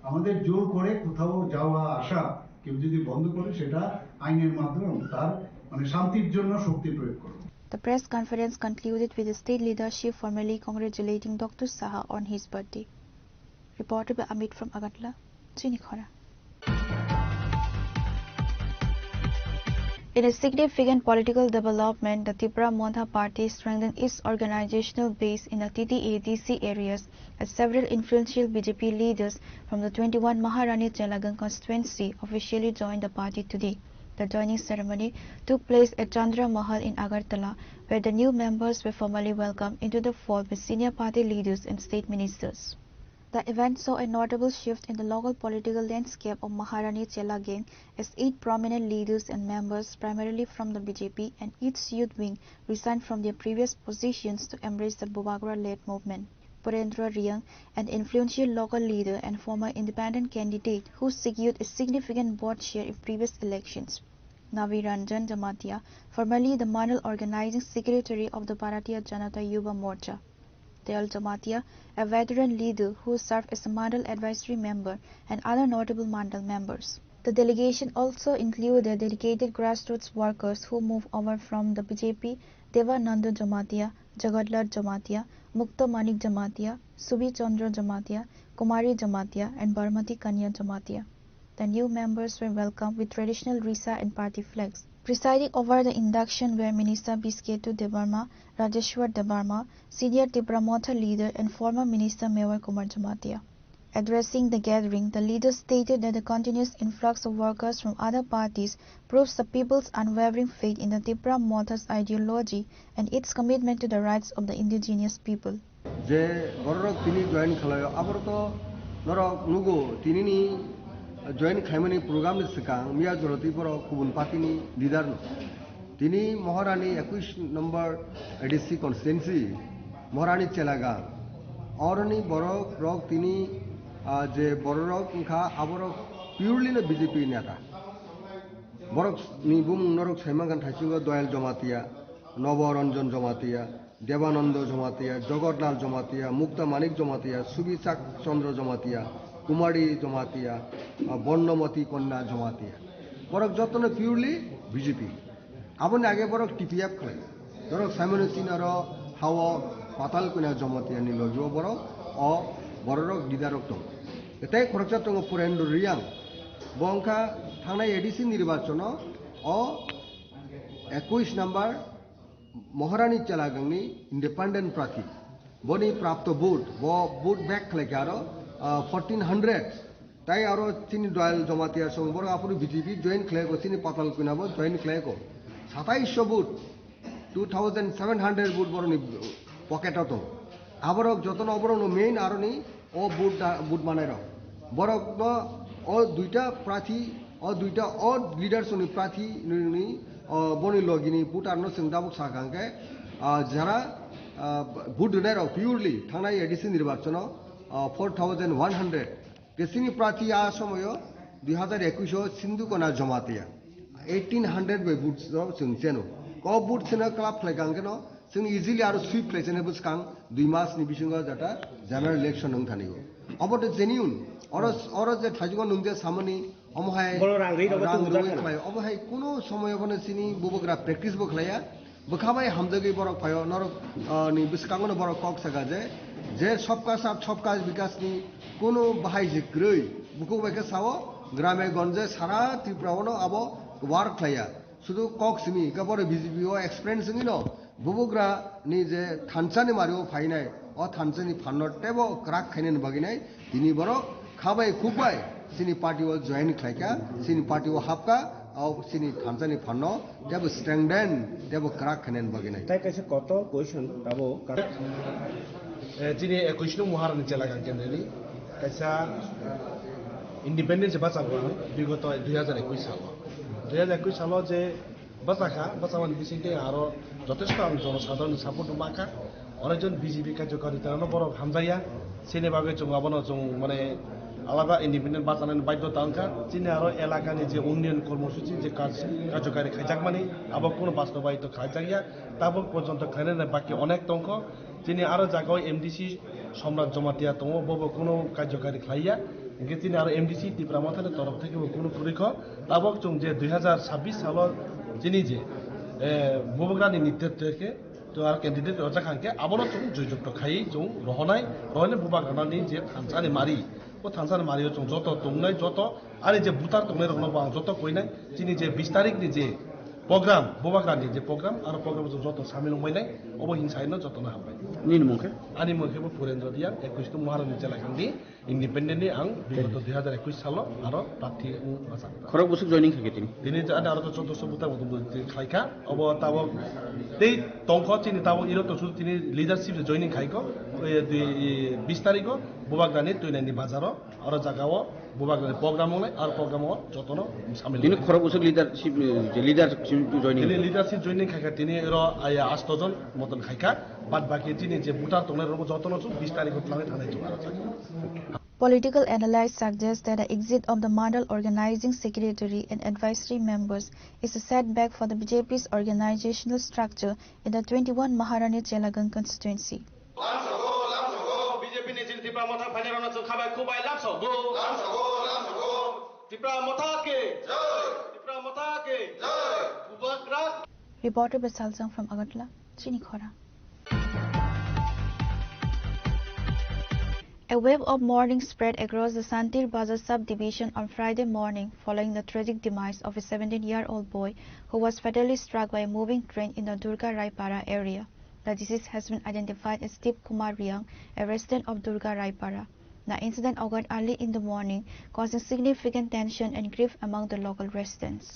আমাদের জোর করে কোথাও যাওয়া আসা কেউ যদি বন্ধ করে সেটা আইনের মাধ্যমে তার মানে শান্তির জন্য শক্তি প্রয়োগ করবে। The press conference concluded with the state leadership formally congratulating Dr. Saha on his birthday. Reported by Amit from Agartala, Chinikhara. In a significant political development, the Tripura Montha Party strengthened its organizational base in the TTADC areas as several influential BJP leaders from the 21 Maharani Chelagan constituency officially joined the party today. The joining ceremony took place at Chandra Mahal in Agartala, where the new members were formally welcomed into the fold by senior party leaders and state ministers. The event saw a notable shift in the local political landscape of Maharani Chela gang as 8 prominent leaders and members, primarily from the BJP and its youth wing, resigned from their previous positions to embrace the Bobagra-led movement. Purendra Riang, an influential local leader and former independent candidate who secured a significant vote share in previous elections. Navi Ranjan Jamatia, formerly the Mandal Organizing Secretary of the Bharatiya Janata Yuva Morcha. Dayal Jamatia, a veteran leader who served as a Mandal advisory member, and other notable Mandal members. The delegation also included dedicated grassroots workers who moved over from the BJP, Devananda Jamatia, Jagadlar Jamatia, Mukta Manik Jamatia, Subi Chandra Jamatia, Kumari Jamatia, and Barmati Kanya Jamatia. The new members were welcomed with traditional risa and party flags. Presiding over the induction were Minister Bisketu Debarma, Rajeshwar Debarma, senior Tripura Montha leader and former Minister Mewar Kumar Jamatia. Addressing the gathering, the leader stated that the continuous influx of workers from other parties proves the people's unwavering faith in the Tripura Montha's ideology and its commitment to the rights of the indigenous people. যে বড়রক তিনি join খালায় আবরত নরক নুগো তিনি নি join খাইমানি programme नि सिगां मिया जरति बर गुबुन पार्टीनि लिडार তিনি মহারানী 21 নম্বর এডিসি কনস্টিটুয়েন্সি মহারানী চেলাগা অরনি বড়ক রক তিনি যে বড়রক খা আবরক পিউরলি না বিজেপি নেতা বড়ক নি বুম নরক সাইমাগান থাইছিঙ্গ দয়াল জমাতিয়া নবরঞ্জন জমাতিয়া দেবানন্দ জমাতিয়া জগৎলাল জমাতিয়া মুক্তা মানিক জমাতিয়া সুবিচাক চন্দ্র জমাতিয়া কুমারী জমাতিয়া বর্ণমতী কন্যা জমাতিয়া বরক যতন পিউরলি বিজেপি আপনি আগে বরক টিপিএফ খাই ধরক সাইমনুদ্দিন আর হাও পাতাল কন্যা জমাতিয়া নিল বরক অ বড়রক লিডারক দं এটাই খরচা দं পুরেন্দ্র রিয়াং বংখা থানায় এডিসি নির্বাচন অ 21 নম্বর মহারানী চেলাগাংনি ইন্ডিপেন্ডেন্ট প্রার্থী বনি প্রাপ্ত ভোট ভোট ব্যাক খাইকে আরো 1400 তাই আরো তিনি দয়াল জমাতিয়ার সঙ্গে বড় আপনি বিজেপি জয়েন খাইকো তিনি পাতাল কইনাবো জয়েন খাইকো 2700 ভোট 2700 ভোট বড় পকেটত আবরক যতন অবরণ মেইন আরনি ও ভোট বানাইর বরক ও দুইটা প্রার্থী ও দুইটা ও লিডারসনি প্রার্থী নি বনি লগিনি পুটারনো সিংদাবক সাগাঙ্গে যারা ভোট দেনার পিউরলি থানায় এডিসি নির্বাচন 4100 কেসিনি প্রার্থী আ সময় 2021 সিন্ধুকোনা জমাতিয়া 1800 বাই ভোট সিংচেনো ক ভোট সিনা ক্লাব ফ্লাইগাঙ্গে ন जों इजिलि आरो सुइप फ्लाइसेने बुसकां 2 मासनि बिसिङाव जाता जेनेरेल इलेक्शन नों थानिगो अबत जेन्युइन अर जे थाजिगो नोंजे सामनि अमहाय रांग्रै अबहाय कोनो समय बने सिनि बुबग्रा प्रेक्टिस बखलाया बखाबाय हामदगै बरक फायो नरक नि बिसकांगनो बरक कक सागा जे सबका साथ सबका विकासनि कोनो बाहाय जिग्रै बुको बायका सावो ग्रामे गंजे सारा त्रिपुरावनो आबो वार्क खाया শুধু কক সিমি কাপড়ে বিজেপি ও এক্সপিরিয়েন্স নি বুবুগ্রা নি যে থানসানি মারিও ফাইনাই ও থানসানি ফান্নর টেবো ক্রাক খাইনেন বাগিনাই তিনি বড় খাবাই খুববাই সিনি পার্টি ও জয়েন খাইকা সিনি পার্টি ও হাপকা ও সিনি থানসানি ফান্ন টেবো স্ট্রেংথেন টেবো ক্রাক খাইনেন বাগিনাই তাই কাছে কত কোয়েশ্চন তাবো যিনি 21 নং মহারানী চেলাগাং কেন্দ্রনি কাইসা ইন্ডিপেন্ডেন্স বাঁচাবো বিগত 2021 সাল 2021 সাল যে বাঁচামান বিসিংতে আরো যথেষ্ট জনসাধারণ সাপোর্ট মাখা অনেকজন বিজেপি কার্যকারিতা বড় হামজাইয়া সেনে বাগে जों আবনো जों মানে আলাদা ইন্ডিপেন্ডেন্ট বাঁচানোর বাধ্যতা আনকা চিনি আরো এলাকানি যে উন্নয়ন কর্মসূচি যে কার্যকারী খাইজাক মানে আবার কোনো বাস্তবায়িত খাইজাকিয়া তাবক পর্যন্ত খাইনে বাকি অনেক তঙ্ক চিনি আরো জায়গায় এমডিসি সম্রাট জমাতিয়া তঙ্গ বব কোনো কার্যকারী খাইয়া ইনকে চিনি আরো এমডিসি ত্রিপুরা মাথানের তরফ থেকে কোনো পরীক্ষা তাবক চং যে 2026 সাল চিনি যে ববগ্রানি নেতৃত্বকে তো আর ক্যান্ডিডেট রজাখানকে আবারও চং জয়যুক্ত খাই চং রহনায় বুবাগ্রানি যে থানসানি মারি ও থানসানি মারিও চং যত তংনাই যত আর যে বুতার তংনাই রকম যত কইনাই চিনি যে 20 তারিখনি যে প্রোগ্রাম বুবাগ্রানি যে প্রোগ্রাম আর প্রোগ্রাম যত সামিল হইনাই অবহিংসাইনো যত না হাবাই আনি মুখে পুরেন্দ্র দিয়া 21 মহারানী জেলাখানি ইন্ডিপেন্ডেন্টলি আং বিগত 2021 সাল আর প্রার্থী খরক বছর জয়নিং থাকে তিনি আর 1400 বুতার মতো খাইকা অব তাবক তেই তংখ চিনি তাবক ইরো তো তিনি লিডারশিপ জয়নিং খাইকো 20 তারিখ বুবাগ্রানি তৈনানি বাজার আর জায়গাও বুবাগ্রানি প্রোগ্রাম হলে আর প্রোগ্রাম যতন সামিল তিনি খরক বছর লিডারশিপ জয়নিং লিডারশিপ জয়নিং খাইকা তিনি এর 8 জন মতন খাইকা বাদ বাকি তিনি যে বুটার তংনের যতন 20 তারিখ লাগে থানায় জমা Political analysts suggest that the exit of the Mandal organizing secretary and advisory members is a setback for the BJP's organizational structure in the 21 Maharani Chelagan constituency. Reporter Basal Sang from Agartala, Chinikhora. A wave of mourning spread across the Santir Bazar subdivision on Friday morning following the tragic demise of a 17-year-old boy who was fatally struck by a moving train in the Durga Raipara area. The deceased has been identified as Deep Kumar Riang, a resident of Durga Raipara. The incident occurred early in the morning, causing significant tension and grief among the local residents.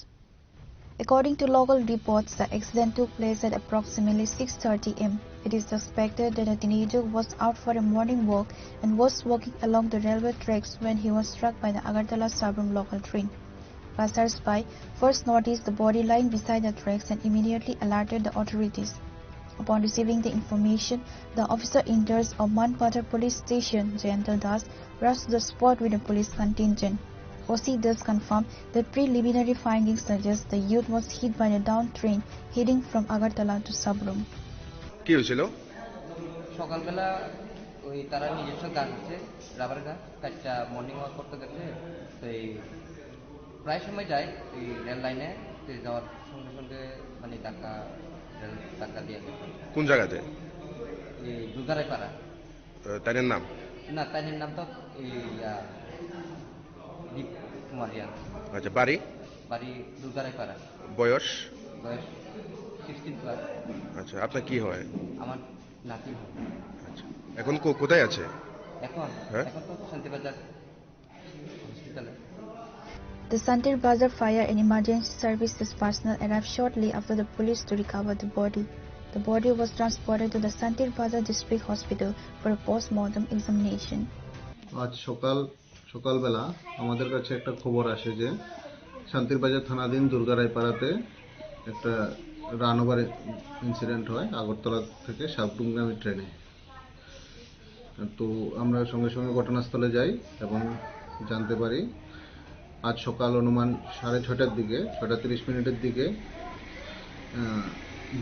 According to local reports, the accident took place at approximately 6:30 am. It is suspected that the teenager was out for a morning walk and was walking along the railway tracks when he was struck by the Agartala Sabrum local train. Passers-by first noticed the body lying beside the tracks and immediately alerted the authorities. Upon receiving the information, the officer in charge of Manpatar police station, Jayantal Das, rushed to the spot with a police contingent. OC thus confirmed that preliminary findings suggest the youth was hit by a down train heading from Agartala to Sabrum. কি হয়েছিল? সকালবেলা ওই তারা নিজস্ব গাছ আছে rubber গাছ একটা মর্নিং ওয়াক করতে গেছে তো এই প্রায় সময় যায় এই রেল লাইনে যাওয়ার সঙ্গে সঙ্গে মানে টাকা দিয়ে গেছে। কোন জায়গাতে? এই দুর্গারাইপাড়া। তাইনের নাম? না তাইনের নাম তো এই দীপ কুমার রিয়াং। আচ্ছা বাড়ি? বাড়ি দুর্গারাইপাড়া। বয়স? 16 প্লাস। আচ্ছা আপনার কি হয়? আমার নাতি হয়। আচ্ছা এখন কোথায় আছে? এখন তো শান্তিবাজার হসপিটালে। The Santir Bazar Fire and Emergency Services personnel arrived shortly after the police to recover the body. The body was transported to the Santir Bazar District Hospital for a post-mortem examination. আজ সকালবেলা আমাদের কাছে একটা খবর আসে যে শান্তির বাজার থানাধীন দুর্গা রায়পাড়াতে একটা রানওভার ইনসিডেন্ট হয় আগরতলা থেকে সাবরুমগামী ট্রেনে। তো আমরা সঙ্গে সঙ্গে ঘটনাস্থলে যাই এবং জানতে পারি আজ সকাল অনুমান 6:30টার দিকে 6:30 দিকে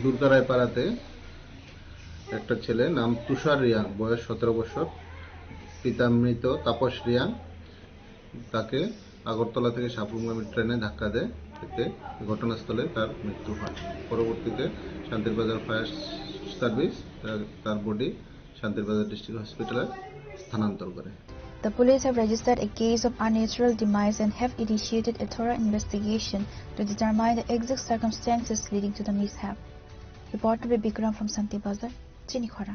দুর্গা রায়পাড়াতে একটা ছেলে নাম তুষার রিয়াং বয়স 17 বছর পিতা মৃত তাপস রিয়াং তাকে আগরতলা থেকে সাবরুমগামী ট্রেনে ধাক্কা দেয় এতে ঘটনাস্থলে তার মৃত্যু হয়। পরবর্তীতে শান্তিরবাজার ফায়ার সার্ভিস তার বডি শান্তিরবাজার ডিস্ট্রিক্ট হসপিটালে স্থানান্তর করে। The police have registered a case of unnatural demise and have initiated a thorough investigation to determine the exact circumstances leading to the mishap. Reported by Bikram from Santir Bazar, Chinikhora.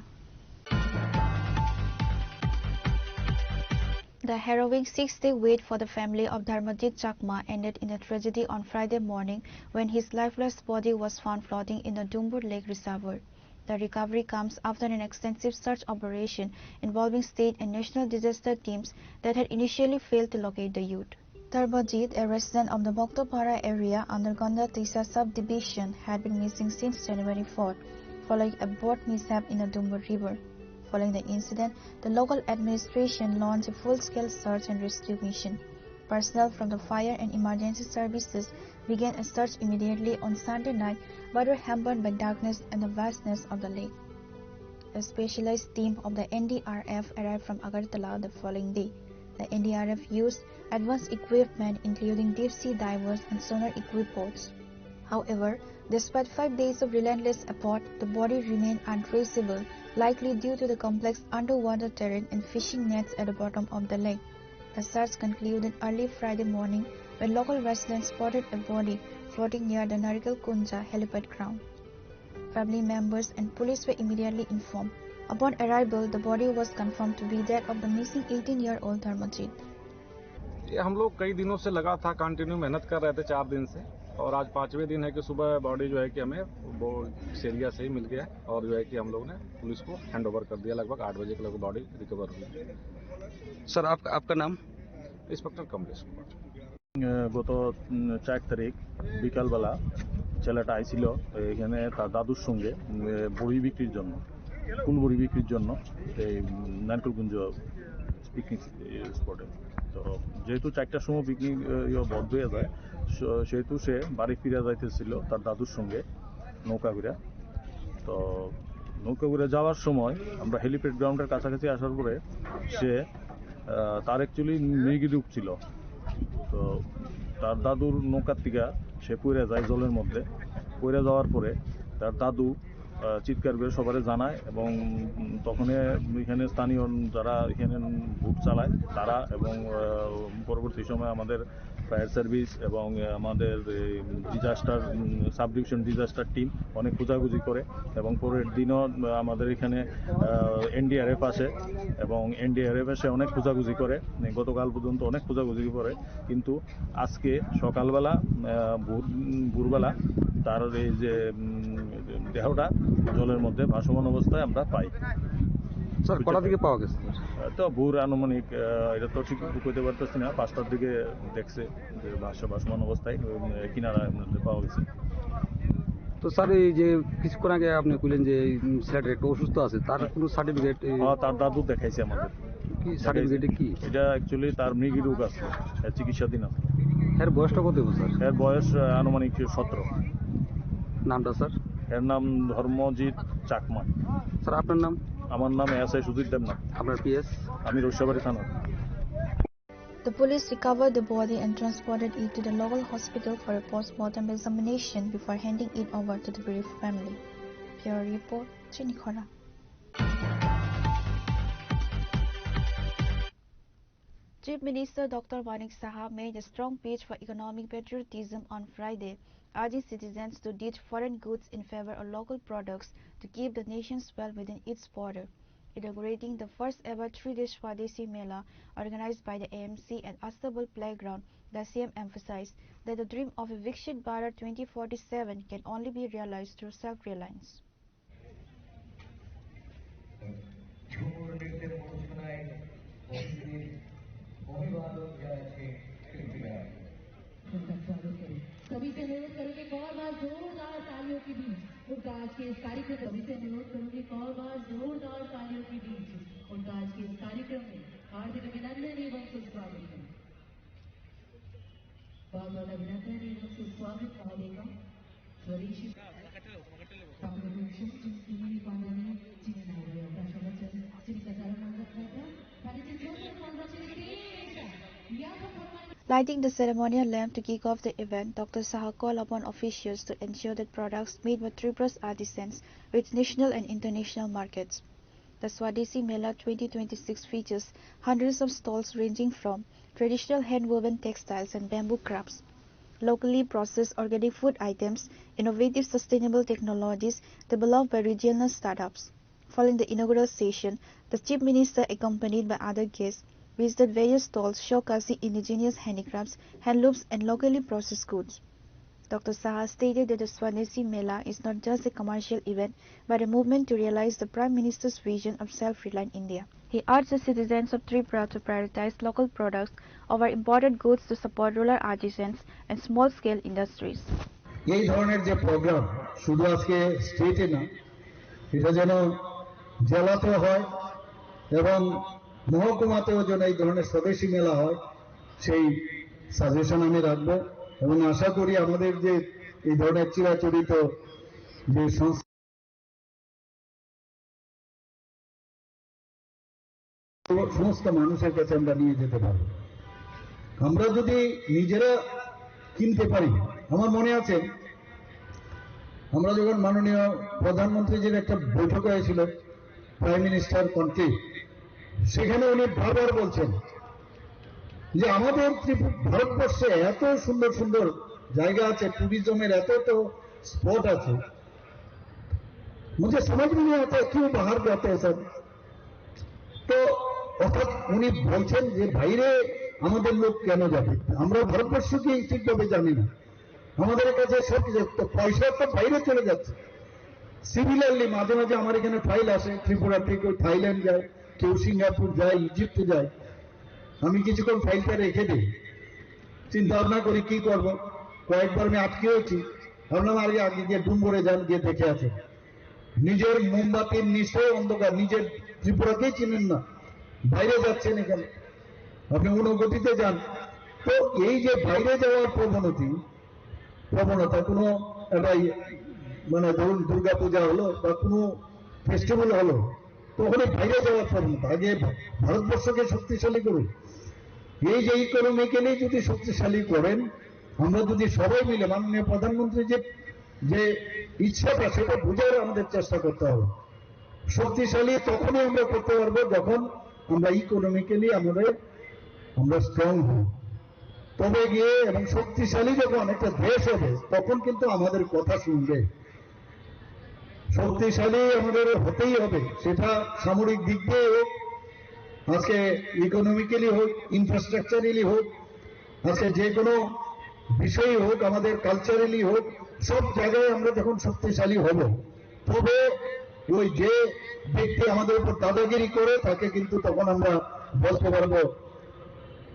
The harrowing 6-day wait for the family of Dharmajit Chakma ended in a tragedy on Friday morning when his lifeless body was found floating in the Dumbur Lake Reservoir. The recovery comes after an extensive search operation involving state and national disaster teams that had initially failed to locate the youth. Dharmajit, a resident of the Boktopara area under Gonda Tisa subdivision, had been missing since January 4th, following a boat mishap in the Dumbur River. Following the incident, the local administration launched a full-scale search and rescue mission. Personnel from the fire and emergency services began a search immediately on Sunday night, but were hampered by darkness and the vastness of the lake. A specialized team of the NDRF arrived from Agartala the following day. The NDRF used advanced equipment including deep-sea divers and sonar-equipped boats. However, despite 5 days of relentless effort, the body remained untraceable, likely due to the complex underwater terrain and fishing nets at the bottom of the lake. The search concluded early Friday morning when local residents spotted a body floating near the Narikal Kunja helipad ground. Family members and police were immediately informed. Upon arrival, the body was confirmed to be that of the missing 18-year-old Dharmajit. हम लोग कई दिनों से लगा था continue मेहनत कर रहे थे 4 दिन से और आज 5वें दिन है कि सुबह बॉडी जो है कि हमें वो इस एरिया से ही मिल गया और जो है कि हम लोग ने पुलिस को हैंड ओवर कर दिया लगभग 8 बजे के लगभग बॉडी रिकवर हुई। सर आपका नाम? इंस्पेक्टर कमलेश कुमार। গত 4 তারিখ বিকালবেলা ছেলেটা আইছিল এখানে তার দাদুর সঙ্গে বড়ি বিক্রির জন্য ফুলবড়ি বিক্রির জন্য এই নারকেলকুঞ্জ পিকনিক স্পটে। তো যেহেতু 4টার সময় পিকনিক বন্ধ হয়ে যায় সেহেতু সে বাড়ি ফিরে যাইতেছিল তার দাদুর সঙ্গে নৌকা ঘুরে। তো নৌকা ঘুরে যাওয়ার সময় আমরা হেলিপ্যাড গ্রাউন্ডের কাছাকাছি আসার পরে সে তার অ্যাকচুয়ালি মৃগী ডুবছিল। তো তার দাদুর নৌকার থেকে সে পড়ে যায় জলের মধ্যে। পড়ে যাওয়ার পরে তার দাদু চিৎকার করে সবারে জানায় এবং তখন এখানে স্থানীয় যারা এখানে বুট চালায় তারা এবং পরবর্তী সময় আমাদের ফায়ার সার্ভিস এবং আমাদের disaster sub division disaster team অনেক খোঁজাখুঁজি করে এবং পরের দিনও আমাদের এখানে এনডিআরএফ আসে এবং এনডিআরএফ এসে অনেক খোঁজাখুঁজি করে। গতকাল পর্যন্ত অনেক খোঁজাখুঁজি করে, কিন্তু আজকে সকালবেলা ভোরবেলা তার এই যে দেহটা জলের মধ্যে ভাসমান অবস্থায় আমরা পাই। স্যার কটার দিকে পাওয়া গেছে? তো ভোর আনুমানিক এটা তো ঠিক কইতে পারতেছি না, 5টার দিকে দেখছে যে ভাসমান অবস্থায় কিনারা পাওয়া গেছে। তো স্যার এই যে কিছুক্ষণ আগে আপনি বললেন যে ছেলেটা একটু অসুস্থ আছে, তার কোনো সার্টিফিকেট? তার দাদু দেখাইছে আমাদের। কি সার্টিফিকেটে কি? এটা অ্যাকচুয়ালি তার মৃগী রোগ আছে, চিকিৎসাধীন আছে। এর বয়সটা কত বছর? এর বয়স আনুমানিক 17। নামটা স্যার? এর নাম ধর্মজিৎ চাকমা। স্যার আপনার নাম? আমার নাম এসআই সুজিত দেবনাথ। আপনার পিএস? আমি রোশাবাড়ি থানা। The police recovered the body and transported it to the local hospital for a post-mortem examination before handing it over to the bereaved family. Bureau Report, Chinikhora. Chief Minister Dr. Manik Saha made a strong pitch for economic patriotism on Friday, urging citizens to ditch foreign goods in favor of local products to keep the nation's well within its border. Inaugurating the first ever 3-day Swadesi Mela organized by the AMC at Astabul Playground, the CM emphasized that the dream of a Vikshit Bharat 2047 can only be realized through self-reliance. सभी से अनुरोध करूंगी एक और बार जोरदार तालियों के बीच उनका आज के इस कार्यक्रम सभी से अनुरोध करूंगी एक और बार जोरदार तालियों के बीच उनका आज के इस कार्यक्रम में हार्दिक अभिनंदन एवं सुस्वागत है। बहुत बहुत अभिनंदन एवं सुस्वागत महोदय का स्वदेशी Lighting the ceremonial lamp to kick off the event, Dr. Saha called upon officials to ensure that products made by Tripura's artisans reach national and international markets. The Swadesi Mela 2026 features hundreds of stalls ranging from traditional hand-woven textiles and bamboo crafts, locally processed organic food items, innovative sustainable technologies developed by regional startups. Following the inaugural session, the Chief Minister, accompanied by other guests, visited various stalls showcasing indigenous handicrafts, handlooms and locally processed goods. Dr. Saha stated that the Swadesi Mela is not just a commercial event but a movement to realize the Prime Minister's vision of self-reliant India. He urged the citizens of Tripura to prioritize local products over imported goods to support rural artisans and small-scale industries. এই ধরনের যে programme শুধু আজকে স্টেটে না, এটা যেন জেলাতে হয় এবং মহকুমাতেও যেন এই ধরনের স্বদেশী মেলা হয়, সেই সাজেশন আমি রাখবো এবং আশা করি আমাদের যে এই ধরনের চিরাচরিত যে সমস্ত মানুষের কাছে আমরা নিয়ে যেতে পারবো। আমরা যদি নিজেরা কিনতে পারি, আমার মনে আছে আমরা যখন মাননীয় প্রধানমন্ত্রীজির একটা বৈঠক হয়েছিল প্রাইম মিনিস্টার কনক্লেভ, সেখানে উনি বারবার বলছেন যে আমাদের ভারতবর্ষে এত সুন্দর সুন্দর জায়গা আছে, ট্যুরিজমের এত তো স্পট আছে, मुझे समझ में नहीं आता क्यों बाहर जाते हैं सब। তো অর্থাৎ উনি বলছেন যে বাইরে আমাদের লোক কেন যাবে, আমরা ভারতবর্ষকে ঠিকভাবে জানি না, আমাদের কাছে সব পয়সা তো বাইরে চলে যাচ্ছে। সিমিলারলি মাঝে মাঝে আমার এখানে ফাইল আসে ত্রিপুরা থেকে, কেউ থাইল্যান্ড যায়, কেউ সিঙ্গাপুর যায়, ইজিপ্টে যায়, আমি কিছুক্ষণ ফাইলটা রেখে দিই, চিন্তা ভাবনা করি কি করব। কয়েকবার আমি আটকেওছি, ভাবলাম আগে গিয়ে ডুম্বরে যান, গিয়ে দেখে আছে নিজের মোমবাতির নিচে অন্ধকার, নিজের ত্রিপুরাকেই চিনেন না, বাইরে যাচ্ছেন এখানে, আপনি অনুগতিতে যান। তো এই যে বাইরে যাওয়ার প্রবণতা কোনো একটা মানে ধরুন দুর্গা পূজা হলো বা কোনো ফেস্টিভ্যাল হলো, তখন বাইরে যাওয়ার প্রবণতা। আগে ভারতবর্ষকে শক্তিশালী করুন, এই যে ইকোনমিক্যালি যদি শক্তিশালী করেন, আমরা যদি সবাই মিলে মাননীয় প্রধানমন্ত্রী যে ইচ্ছাটা সেটা বোঝার আমাদের চেষ্টা করতে হবে। শক্তিশালী তখনই আমরা করতে পারবো যখন আমরা ইকোনমিক্যালি আমরা স্ট্রং হই, তবে গিয়ে এবং শক্তিশালী যখন একটা দেশ হবে তখন কিন্তু আমাদের কথা শুনবে। শক্তিশালী আমাদের হতেই হবে, সেটা সামরিক দিক দিয়ে হোক, আজকে ইকোনমিক্যালি হোক, ইনফ্রাস্ট্রাকচারালি হোক, আজকে যে কোনো বিষয় হোক, আমাদের কালচারালি হোক, সব জায়গায় আমরা যখন শক্তিশালী হব, তবে ওই যে ব্যক্তি আমাদের উপর দাদাগিরি করে তাকে কিন্তু তখন আমরা বলতে পারবো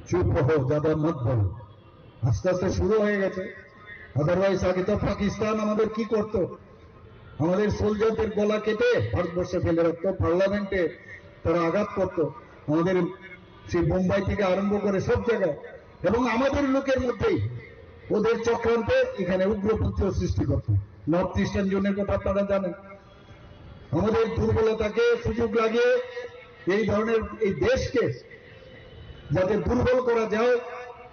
চুপ হো, দাদা মত বলো। আস্তে আস্তে শুরু হয়ে গেছে। আদারওয়াইজ আগে তো পাকিস্তান আমাদের কি করতো, আমাদের সোলজারদের গলা কেটে ভারতবর্ষে ফেলে রাখতো, পার্লামেন্টে তারা আঘাত করত, আমাদের সেই বোম্বাই থেকে আরম্ভ করে সব জায়গায়, এবং আমাদের লোকের মধ্যেই ওদের চক্রান্তে এখানে উগ্রপন্থী সৃষ্টি করত। নর্থ ইস্টার্ন জোনের কথা আপনারা জানেন। আমাদের দুর্বলতাকে সুযোগ লাগিয়ে এই ধরনের এই দেশকে যাতে দুর্বল করা যায়,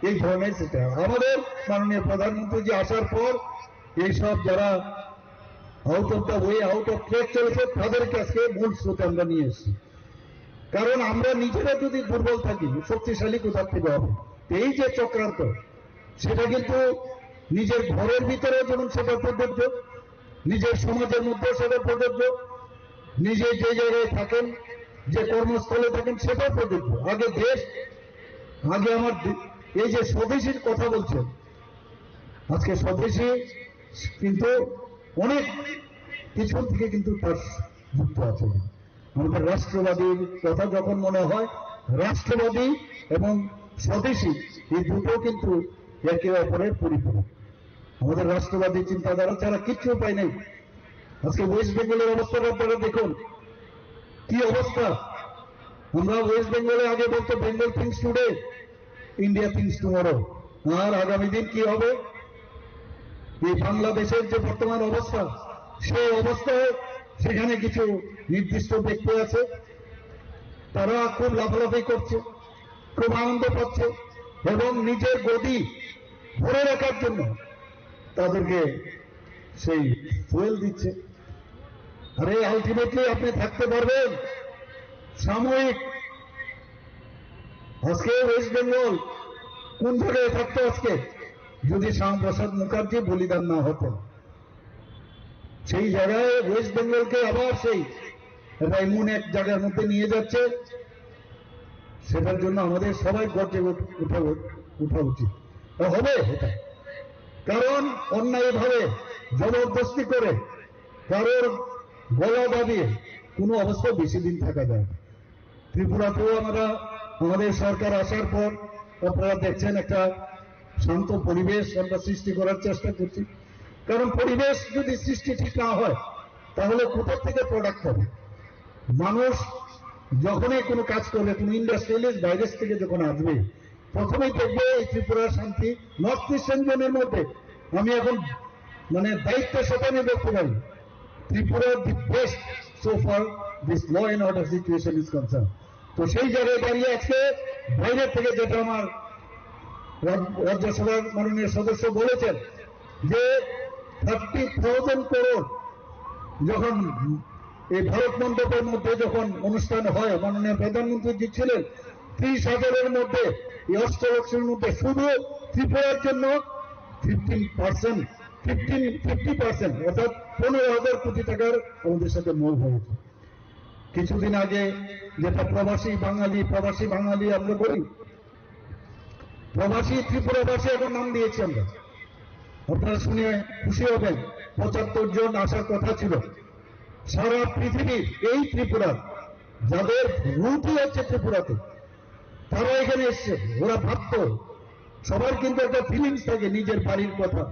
এই ধরনের সেটা আমাদের মাননীয় প্রধানমন্ত্রী আসার পর এইসব যারা out of the way, out of trek চলেছে, তাদেরকে আজকে মূল স্রোতে আমরা নিয়ে এসেছি। কারণ আমরা নিজেরা যদি দুর্বল থাকি, শক্তিশালী কোথা থেকে হবে? এই যে চক্রান্ত, সেটা কিন্তু নিজের ঘরের ভিতরে যেমন সেটা প্রযোজ্য, নিজের সমাজের মধ্যে সেটা প্রযোজ্য, নিজে যে জায়গায় থাকেন, যে কর্মস্থলে থাকেন, সেটাও প্রযোজ্য। আগে দেশ, আগে আমার এই যে স্বদেশীর কথা বলছেন, আজকে স্বদেশী কিন্তু অনেক কিছুর থেকে কিন্তু তার যুক্ত আছে। আমাদের রাষ্ট্রবাদীর কথা যখন মনে হয়, রাষ্ট্রবাদী এবং স্বদেশী এই দুটো কিন্তু একে অপরের পরিপূরক। আমাদের রাষ্ট্রবাদী চিন্তাধারা ছাড়া কিচ্ছু উপায় নেই। আজকে ওয়েস্ট বেঙ্গলের অবস্থাটা আপনারা দেখুন কি অবস্থা। আমরা ওয়েস্ট বেঙ্গলে আগে বলতো Bengal thinks today, India thinks tomorrow. আর আগামী দিন কি হবে? এই বাংলাদেশের যে বর্তমান অবস্থা, সেই অবস্থায় সেখানে কিছু নির্দিষ্ট ব্যক্তি আছে, তারা খুব লাফালাফি করছে, খুব আনন্দ পাচ্ছে, এবং নিজের গদি ধরে রাখার জন্য তাদেরকে সেই ফুয়েল দিচ্ছে। আরে আলটিমেটলি আপনি থাকতে পারবেন সাময়িক। আজকে ওয়েস্ট বেঙ্গল কোন জায়গায় থাকতো আজকে যদি শ্যামাপ্রসাদ মুখার্জি বলিদান না হতেন? সেই জায়গায় ওয়েস্ট বেঙ্গলকে আবার সেই এমন এক জায়গার মধ্যে নিয়ে যাচ্ছে, সেটার জন্য আমাদের সবাই গর্জে উঠা উচিত হবে এটা। কারণ অন্যায়ভাবে জবরদস্তি করে কারোর গলা দাবিয়ে কোনো অবস্থা বেশি দিন থাকা যায়। ত্রিপুরাতেও আমরা আমাদের সরকার আসার পর আপনারা দেখছেন একটা শান্ত পরিবেশ আমরা সৃষ্টি করার চেষ্টা করছি। কারণ পরিবেশ যদি সৃষ্টি ঠিক না হয়, তাহলে কোথা থেকে প্রোডাক্ট হবে? মানুষ যখনই কোনো কাজ করবে, কোনো ইন্ডাস্ট্রিয়ালিস্ট বাইরের থেকে যখন আসবে, প্রথমেই দেখবে এই ত্রিপুরার শান্তি নর্থ ইস্টার্ন জোনের মধ্যে। আমি এখন মানে দায়িত্বের সাথে আমি বলতে পারি, Tripura the best so far this law and order situation is concern. তো সেই জায়গায় দাঁড়িয়ে আজকে বাইরের থেকে যেটা আমার রাজ্যসভার মাননীয় সদস্য বলেছেন যে 30,000 করোড় যখন এই ভারত মণ্ডপের মধ্যে যখন অনুষ্ঠান হয়, মাননীয় প্রধানমন্ত্রী জি ছিলেন, 30,000-এর মধ্যে এই অষ্টলক্ষের মধ্যে শুধু ত্রিপুরার জন্য 50% অর্থাৎ 15,000 কোটি টাকার আমাদের সাথে মূল হয়েছে। কিছুদিন আগে যেটা প্রবাসী বাঙালি আমরা বলি, প্রবাসী ত্রিপুরাবাসী এখন নাম দিয়েছি আমরা। আপনারা শুনে খুশি হবেন, 75 জন আসার কথা ছিল। সারা পৃথিবীর এই ত্রিপুরা যাদের রুটই হচ্ছে ত্রিপুরাতে, তারা এখানে এসছে। ওরা ভাবত, সবার কিন্তু একটা ফিলিংস থাকে নিজের বাড়ির কথা।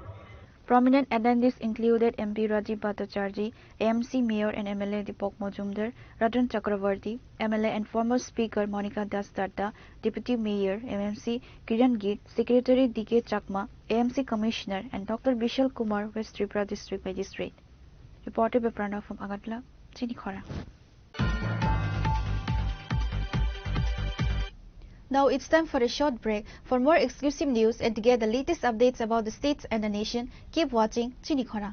Prominent attendees included MP Rajiv Bhattacharjee, AMC Mayor and MLA Deepak Majumdar, Ratan Chakravarti, MLA and former Speaker Monica Das Datta, Deputy Mayor MMC Kiran Git, Secretary D.K. Chakma, AMC Commissioner and Dr. Bishal Kumar, West Tripura District Magistrate. Reported by Pranav from Agartala, Chinikhora. Now it's time for a short break. For more exclusive news and to get the latest updates about the states and the nation, keep watching Chinikhora.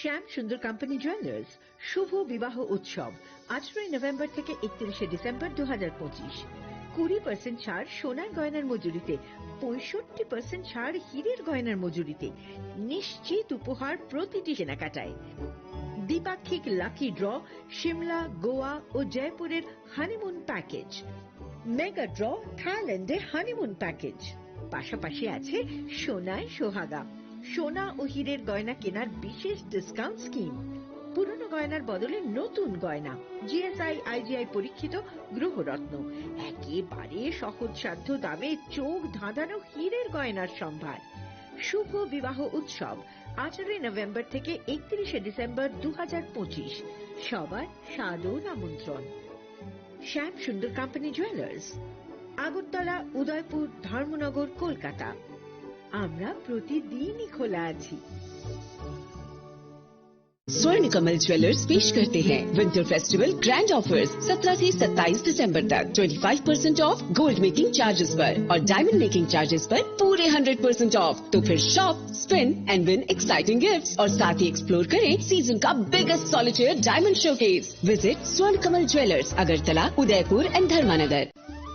শ্যাম সুন্দর company jewellers শুভ বিবাহ উৎসব 18 November থেকে 31 December 2025। 20% ছাড় সোনার গয়নার মজুরিতে, 65% ছাড় হীরের গয়নার মজুরিতে, নিশ্চিত উপহার প্রতিটি কেনাকাটায়। দ্বিপাক্ষিক লাকি ড্র, শিমলা, গোয়া ও জয়পুরের হানিমুন প্যাকেজ, মেগা ড্র থাইল্যান্ডে হানিমুন প্যাকেজ। পাশাপাশি আছে সোনায় সোহাগা, সোনা ও হীরের গয়না কেনার বিশেষ ডিসকাউন্ট স্কিম। পুরনো গয়নার বদলে নতুন গয়না, জিএসআই আইজিআই পরীক্ষিত গ্রহরত্ন, একেবারে সহজসাধ্য দামে চোখ ধাঁধানো হীরের গয়নার সম্ভার। শুভ বিবাহ উৎসব 18 নভেম্বর থেকে 31 ডিসেম্বর 2025। সবার সাদর আমন্ত্রণ। শ্যাম সুন্দর কোম্পানি জুয়েলার্স, আগরতলা, উদয়পুর, ধর্মনগর, কলকাতা। আমরা প্রতিদিনই খোলা আছি। स्वर्ण कमल ज्वेलर्स पेश करते हैं विंटर फेस्टिवल ग्रैंड ऑफर्स 17 से 27 दिसंबर तक 25% ऑफ गोल्ड मेकिंग चार्जेस पर और डायमंड मेकिंग चार्जेस पर पूरे 100% ऑफ। तो फिर shop, spin and win exciting gifts और साथ ही एक्सप्लोर करें सीजन का biggest solitaire diamond showcase. Visit Swarna Kamal jewellers, Agartala, Udaipur and धर्मानगर।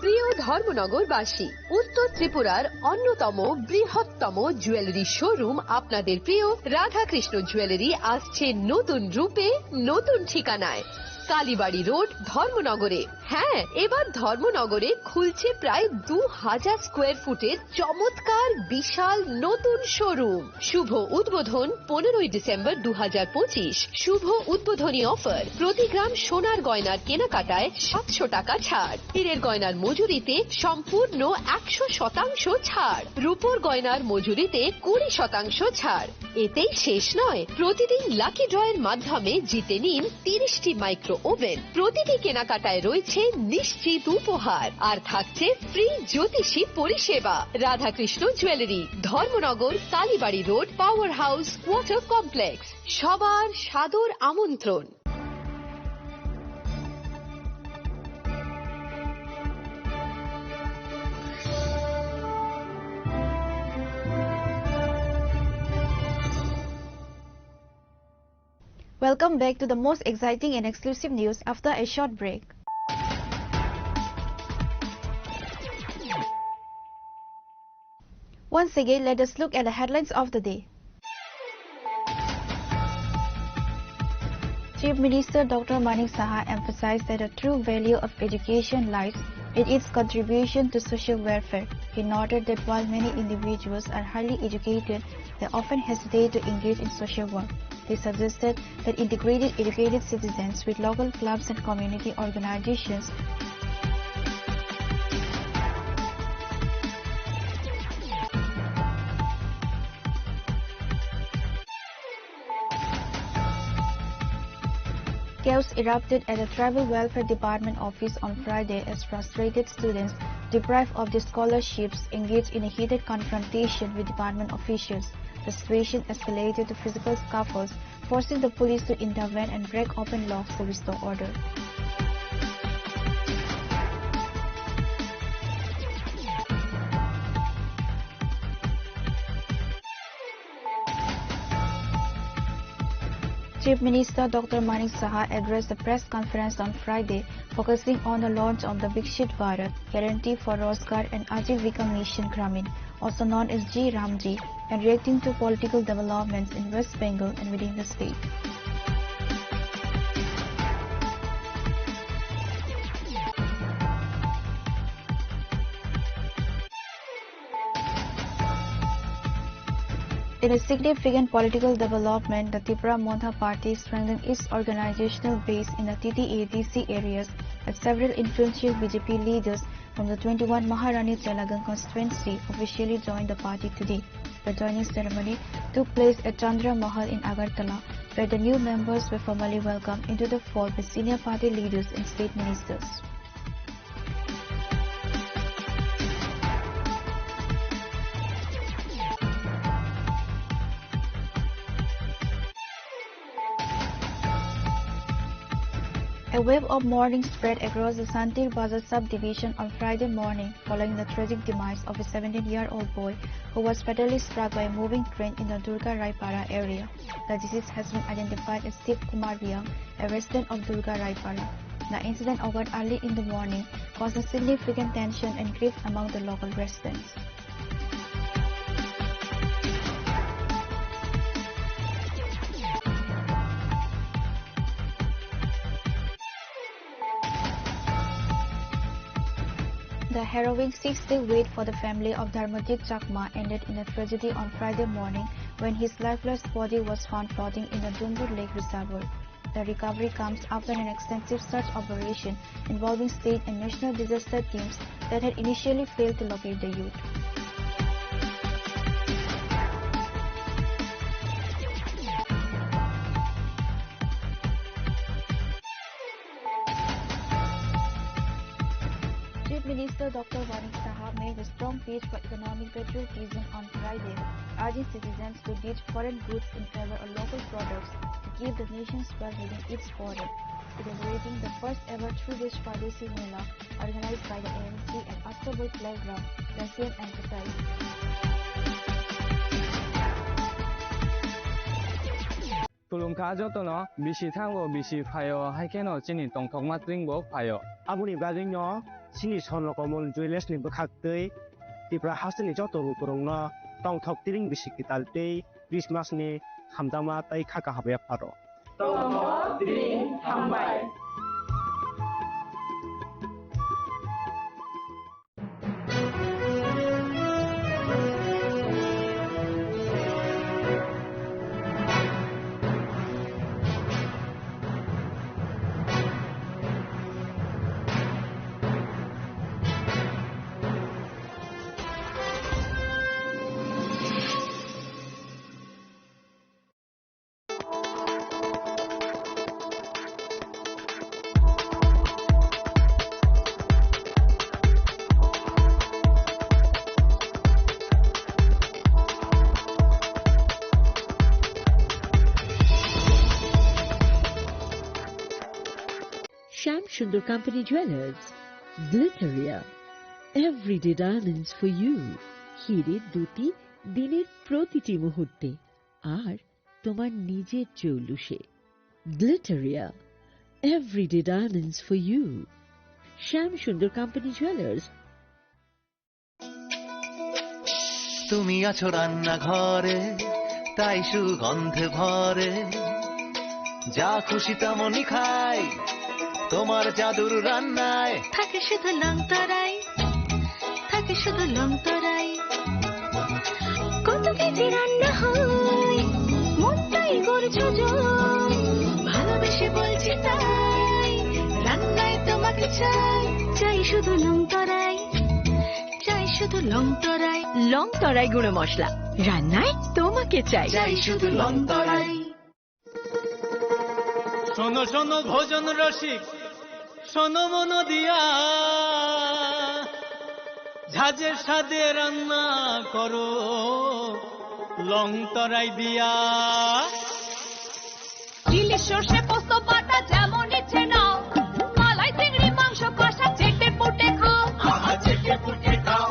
প্রিয় ধর্মনগরবাসী, উত্তর ত্রিপুরার অন্যতম বৃহত্তম জুয়েলারি শোরুম আপনাদের প্রিয় রাধাকৃষ্ণ জুয়েলারি আসছে নতুন রূপে, নতুন ঠিকানায়, কালীবাড়ি রোড, ধর্মনগরে। হ্যাঁ, এবার ধর্মনগরে খুলছে প্রায় 2000 স্কোয়ার ফুটের চমৎকার বিশাল নতুন শোরুম। শুভ উদ্বোধন 15 ডিসেম্বর 2025। শুভ উদ্বোধনী অফার, প্রতি গ্রাম সোনার গয়নার কেনাকাটায় 700 টাকা ছাড়, হীরের গয়নার মজুরিতে সম্পূর্ণ 100% ছাড়, রূপোর গয়নার মজুরিতে 20% ছাড়। এতেই শেষ নয়, প্রতিদিন লাকি ড্রয়ের মাধ্যমে জিতে নিন 30টি মাইক্রো ওভেন। প্রতিটি কেনাকাটায় রয়েছে নিশ্চিত উপহার আর থাকছে ফ্রি জ্যোতিষী পরিষেবা। Radhakrishna jewellery, Dharmanagar, Kalibari road, power house, water complex. সবার সাদর আমন্ত্রণ। Welcome back to the most exciting and exclusive news after a short break. Once again, let us look at the headlines of the day. Chief Minister Dr. Manik Saha emphasized that the true value of education lies in its contribution to social welfare. He noted that while many individuals are highly educated, they often hesitate to engage in social work. They suggested that integrated educated citizens with local clubs and community organizations Chaos erupted at the Tribal Welfare Department office on Friday as frustrated students, deprived of their scholarships, engaged in a heated confrontation with department officials. The situation escalated to physical scuffles, forcing the police to intervene and break open locks to restore order. Chief Minister Dr. Manik Saha addressed the press conference on Friday, focusing on the launch of the Viksit Bharat Guarantee for Rozgar and Ajivika Mission Gramin, also known as G Ramji, and reacting to political developments in West Bengal and within the state. In a significant political development, the Tripura Montha Party strengthened its organizational base in the TTADC areas as several influential BJP leaders from the 21 Maharani Telagan constituency officially joined the party today. The joining ceremony took place at Chandra Mahal in Agartala, where the new members were formally welcomed into the fold by senior party leaders and state ministers. A wave of mourning spread across the Santir Bazar subdivision on Friday morning following the tragic demise of a 17-year-old boy who was fatally struck by a moving train in the Durga Raipara area. The deceased has been identified as Steve Kumar Riang, a resident of Durga Raipara. The incident occurred early in the morning, causing significant tension and grief among the local residents. The harrowing 6-day wait for the family of Dharmajit Chakma ended in a tragedy on Friday morning when his lifeless body was found floating in the Dumbur Lake Reservoir. The recovery comes after an extensive search operation involving state and national disaster teams that had initially failed to locate the youth. Chief Minister Dr. Manik Saha made a strong pitch for economic patriotism on Friday, urging citizens to ditch foreign goods in favor of local products to keep the nation's wealth within its border. Inaugurating the first ever 3-day Swadesi Mela organized by the ANC at Astabul Playground, the CM emphasized. Tulungka jotono bisi thango bisi phayo haikeno chini tongthok matringbo phayo abuni bagingno chini sonlo komol juiles ni bkhaktei tipra hasni joto kurungno tongthok tiring bisi kitaltei Christmas ni hamdama tai khaka habe pharo tongthok tiring hambai Sham Sundar Company Jewelers, Glitteria, everyday diamonds for you. হিরের দুটি দিনের প্রতিটি মুহূর্তে আর তোমার নিজের জৌলুসে। Glitteria, everyday diamonds for you. Sham Sundar Company Jewelers. তুমি আছো রান্না ঘরে তাই সুগন্ধে ভরে যা খুশি তেমনই খাই তোমার জাদুর রান্নায় থাকে শুধু লংতরাই থাকে শুধু লংতরাই কত কেজি রান্না হয় মনটাই গড়ছো তোমাকে চাই চাই শুধু লংতরাই চাই শুধু লংতরাই লং তরাই গুঁড়ো মশলা রান্নায় তোমাকে চাই চাই শুধু লংতরাই শোনো শোনো ভোজন রসিক শোনো মন দিয়া ঝাঁঝের স্বাদে রান্না করো লং তরাই দিয়া ইলিশ সর্ষে পোস্ত বাটা যেমন ইচ্ছে নাও মালাই চিংড়ি মাংস কষা চেটে পুটে খাও চেটে পুটে খাও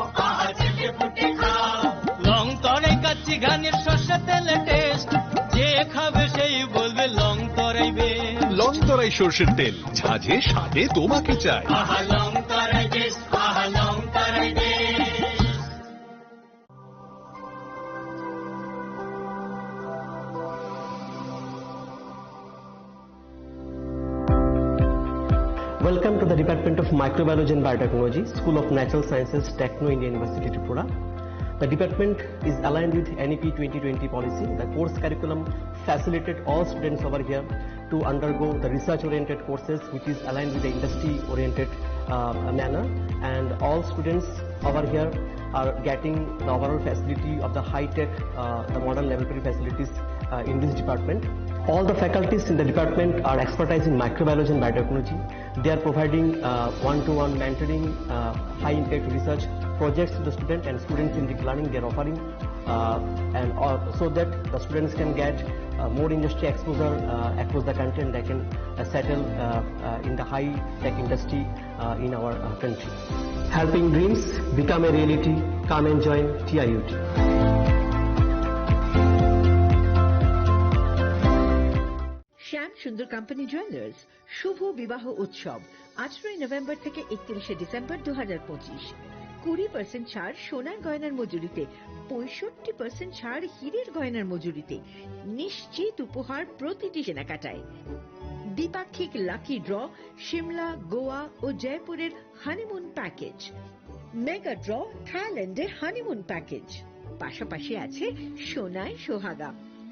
চেটে পুটে খাও লং তরাই কাচ্চি ঘানির সর্ষে তেলে টেস্ট যে খাবে সেই বলবে লং তরাইবে লং তরাই সর্ষের তেল ঝাঁঝে স্বাদে তোমাকে চাই লং তরাই বেশ লং তরাই বেশ Welcome to the Department of Microbiology and Biotechnology, School of Natural Sciences, Techno India University, Tripura. The department is aligned with NEP 2020 policy. The course curriculum facilitated all students over here to undergo the research-oriented courses, which is aligned with the industry-oriented manner. And all students over here are getting the overall facility of the high-tech, the modern laboratory facilities in this department. All the faculties in the department are expertise in microbiology and biotechnology. They are providing one-to-one mentoring, high-impact research projects to the student and students in the learning they are offering, so that the students can get more industry exposure across the country and they can settle in the high-tech industry in our country. Helping dreams become a reality. Come and join TIUT. শ্যাম সুন্দর company jewellers শুভ বিবাহ উৎসব 18 November থেকে 31 December 2025। 20% ছাড় সোনার গয়নার মজুরিতে, 65% ছাড় হীরের গয়নার মজুরিতে, নিশ্চিত উপহার প্রতিটি কেনাকাটায়। দ্বিপাক্ষিক লাকি ড্র, শিমলা, গোয়া ও জয়পুরের হানিমুন প্যাকেজ, মেগা ড্র, থাইল্যান্ডে হানিমুন প্যাকেজ। পাশাপাশি আছে সোনায় সোহাগা,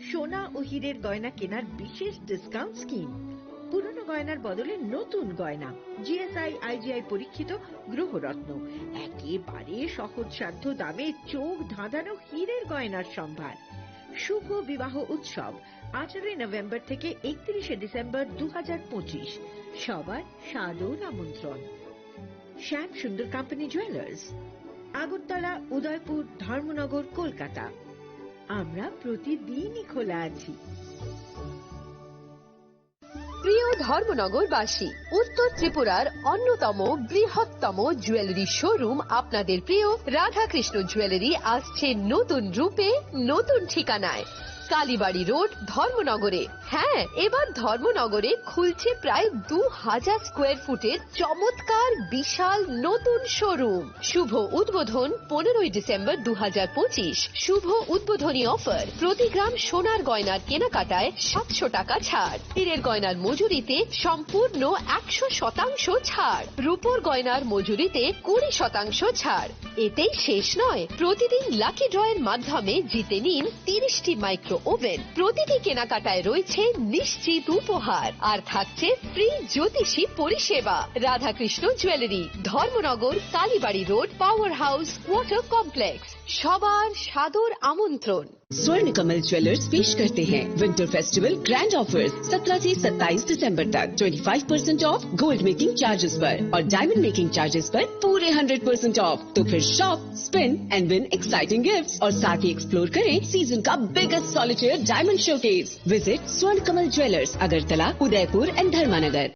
সোনা ও হীরের গয়না কেনার বিশেষ ডিসকাউন্ট স্কিম। পুরনো গয়নার বদলে নতুন গয়না, জিএসআই আইজিআই পরীক্ষিত গ্রহরত্ন, একেবারে সহজসাধ্য দামে চোখ ধাঁধানো হীরের গয়নার সম্ভার। শুভ বিবাহ উৎসব 18 নভেম্বর থেকে 31 ডিসেম্বর 2025। সবার সাদর আমন্ত্রণ। শ্যাম সুন্দর কোম্পানি জুয়েলার্স, আগরতলা, উদয়পুর, ধর্মনগর, কলকাতা। আমরা প্রতিদিনই খোলা আছি। প্রিয় ধর্মনগরবাসী, উত্তর ত্রিপুরার অন্যতম বৃহত্তম জুয়েলারি শোরুম আপনাদের প্রিয় রাধাকৃষ্ণ জুয়েলারি আসছে নতুন রূপে, নতুন ঠিকানায়। কালীবাড়ি রোড, ধর্মনগরে। হ্যাঁ, এবার ধর্মনগরে খুলছে প্রায় 2000 স্কোয়ার ফুটের চমৎকার বিশাল নতুন শোরুম। শুভ উদ্বোধন 15 ডিসেম্বর 2025। শুভ উদ্বোধনী অফার, প্রতি গ্রাম সোনার গয়নার কেনাকাটায় 700 টাকা ছাড়, হীরের গয়নার মজুরিতে সম্পূর্ণ 100% ছাড়, রূপোর গয়নার মজুরিতে 20% ছাড়। এতেই শেষ নয়, প্রতিদিন লাকি ড্রয়ের মাধ্যমে জিতে নিন 30টি মাইক্রো ওভেন। প্রতিটি কেনাকাটায় রয়েছে নিশ্চিত উপহার, আর থাকছে ফ্রি জ্যোতিষী পরিষেবা। Radhakrishna jewellery, Dharmanagar, Kalibari road, power house, water complex. সবার সাদর আমন্ত্রণ। स्वर्ण कमल ज्वेलर्स पेश करते हैं विंटर फेस्टिवल ग्रैंड ऑफर्स 17 से 27 दिसंबर तक 25% ऑफ गोल्ड मेकिंग चार्जेस पर और डायमंड मेकिंग चार्जेस पर पूरे 100% ऑफ। तो फिर shop, spin and win exciting gifts और साथ ही एक्सप्लोर करें सीजन का biggest solitaire diamond showcase. Visit Swarna Kamal jewellers, Agartala, Udaipur and Dharmanagar.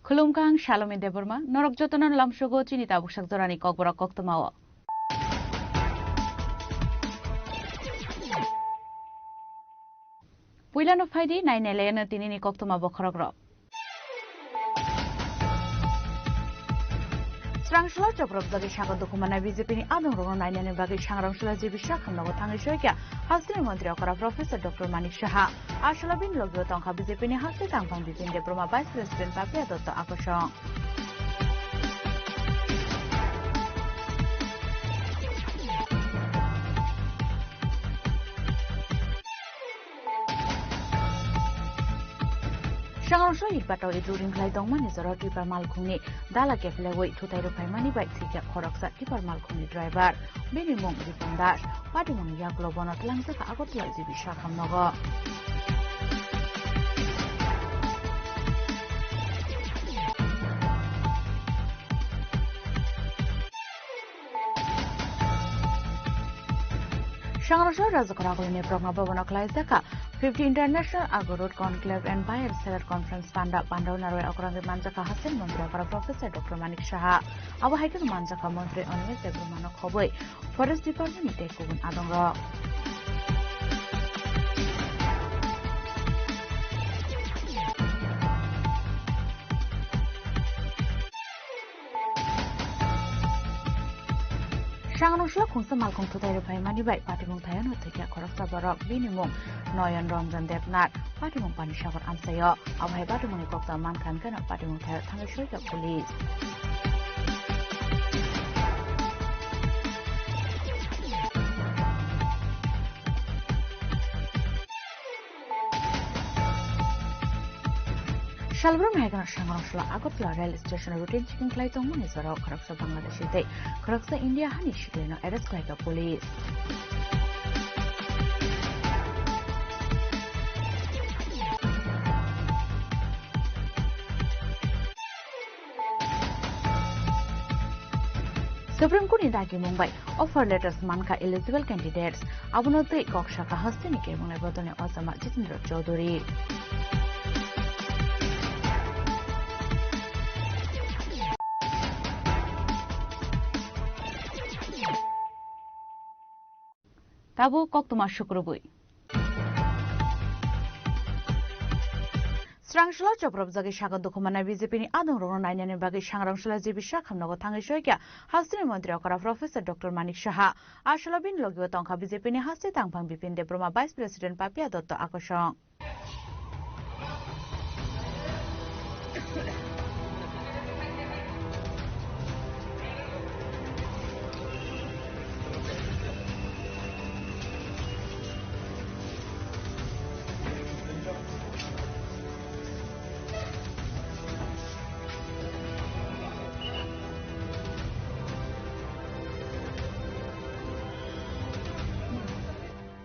Khulumkang Shalom Deborma, Norok Jotonan Lamshogo Chinita Bushak Zorani Kokbora Koktomawa. Puilan of Heidi, 9 Elena Tinini Koktoma Bokrogro. Strangshla Jobrov Zagi Shago Dokumana Visipini Adam Ron 9 and Bagi Shangrangshla Zibishak and Notangishoya, Hastin Montreal Professor Dr. Manik Shaha, Ashalabin Logoton Habizipini Hasti Tampang between the Broma Vice President Papia Dr. Akoshan. Shangrangshla Ipato Idruring Klaidongman is a roti per Malkuni, Dala Kefleway to Taido Paimani by Tika Koroksa Tipper Malkuni driver, Minimum Ripondash, Patimon Yaglobonot Langsaka Agotla Zibishakam Nogo. Shangrangshla Razakoragone Brahma Bhavana Klaizaka, 50 International Agorot Conclave and Buyer Seller Conference Panda Pandonaro Akorangi Manjaka Hassan Montreal Professor Dr. Manik Shaha, our Haikan Manjaka Montre on Vesemano Koboi, Forest Department Tekun Adonga. Shangrangshla Kunsa Malkong to the Paimani by Patimong Tayano take a Koroksa Barok, Binimum, Noyan Ramjan Depnat, Patimong Panishavar Amsayo, our Patimong Kokta Mankan, Patimong Tayo Tangashoya Police. Shalbram Hagan Shangrangshla Agotla Rail Station routine chicken Klaitong Munizaro, Koroksa Bangladesh Day, Koroksa India Hani Shiklino, arrest like a police. Supreme Court in Daki Mumbai offer letters Manka eligible candidates. Abunote Kokshaka Hastini Kevon Abotone Osama Jitindra Chaudhuri. Tabu Koktuma Shukrubui. Strangshla Jobrov Zagi Shagan Dokumana Visipini Adam Ron 9 and Bagi Shangrangshla Zibishakam Nogotangishoya, Hastin Montreal Professor Dr. Manik Shaha, Ashalabin Logotonka Visipini Hasti Tampang between the Broma Vice President Papia Dr. Akoshan.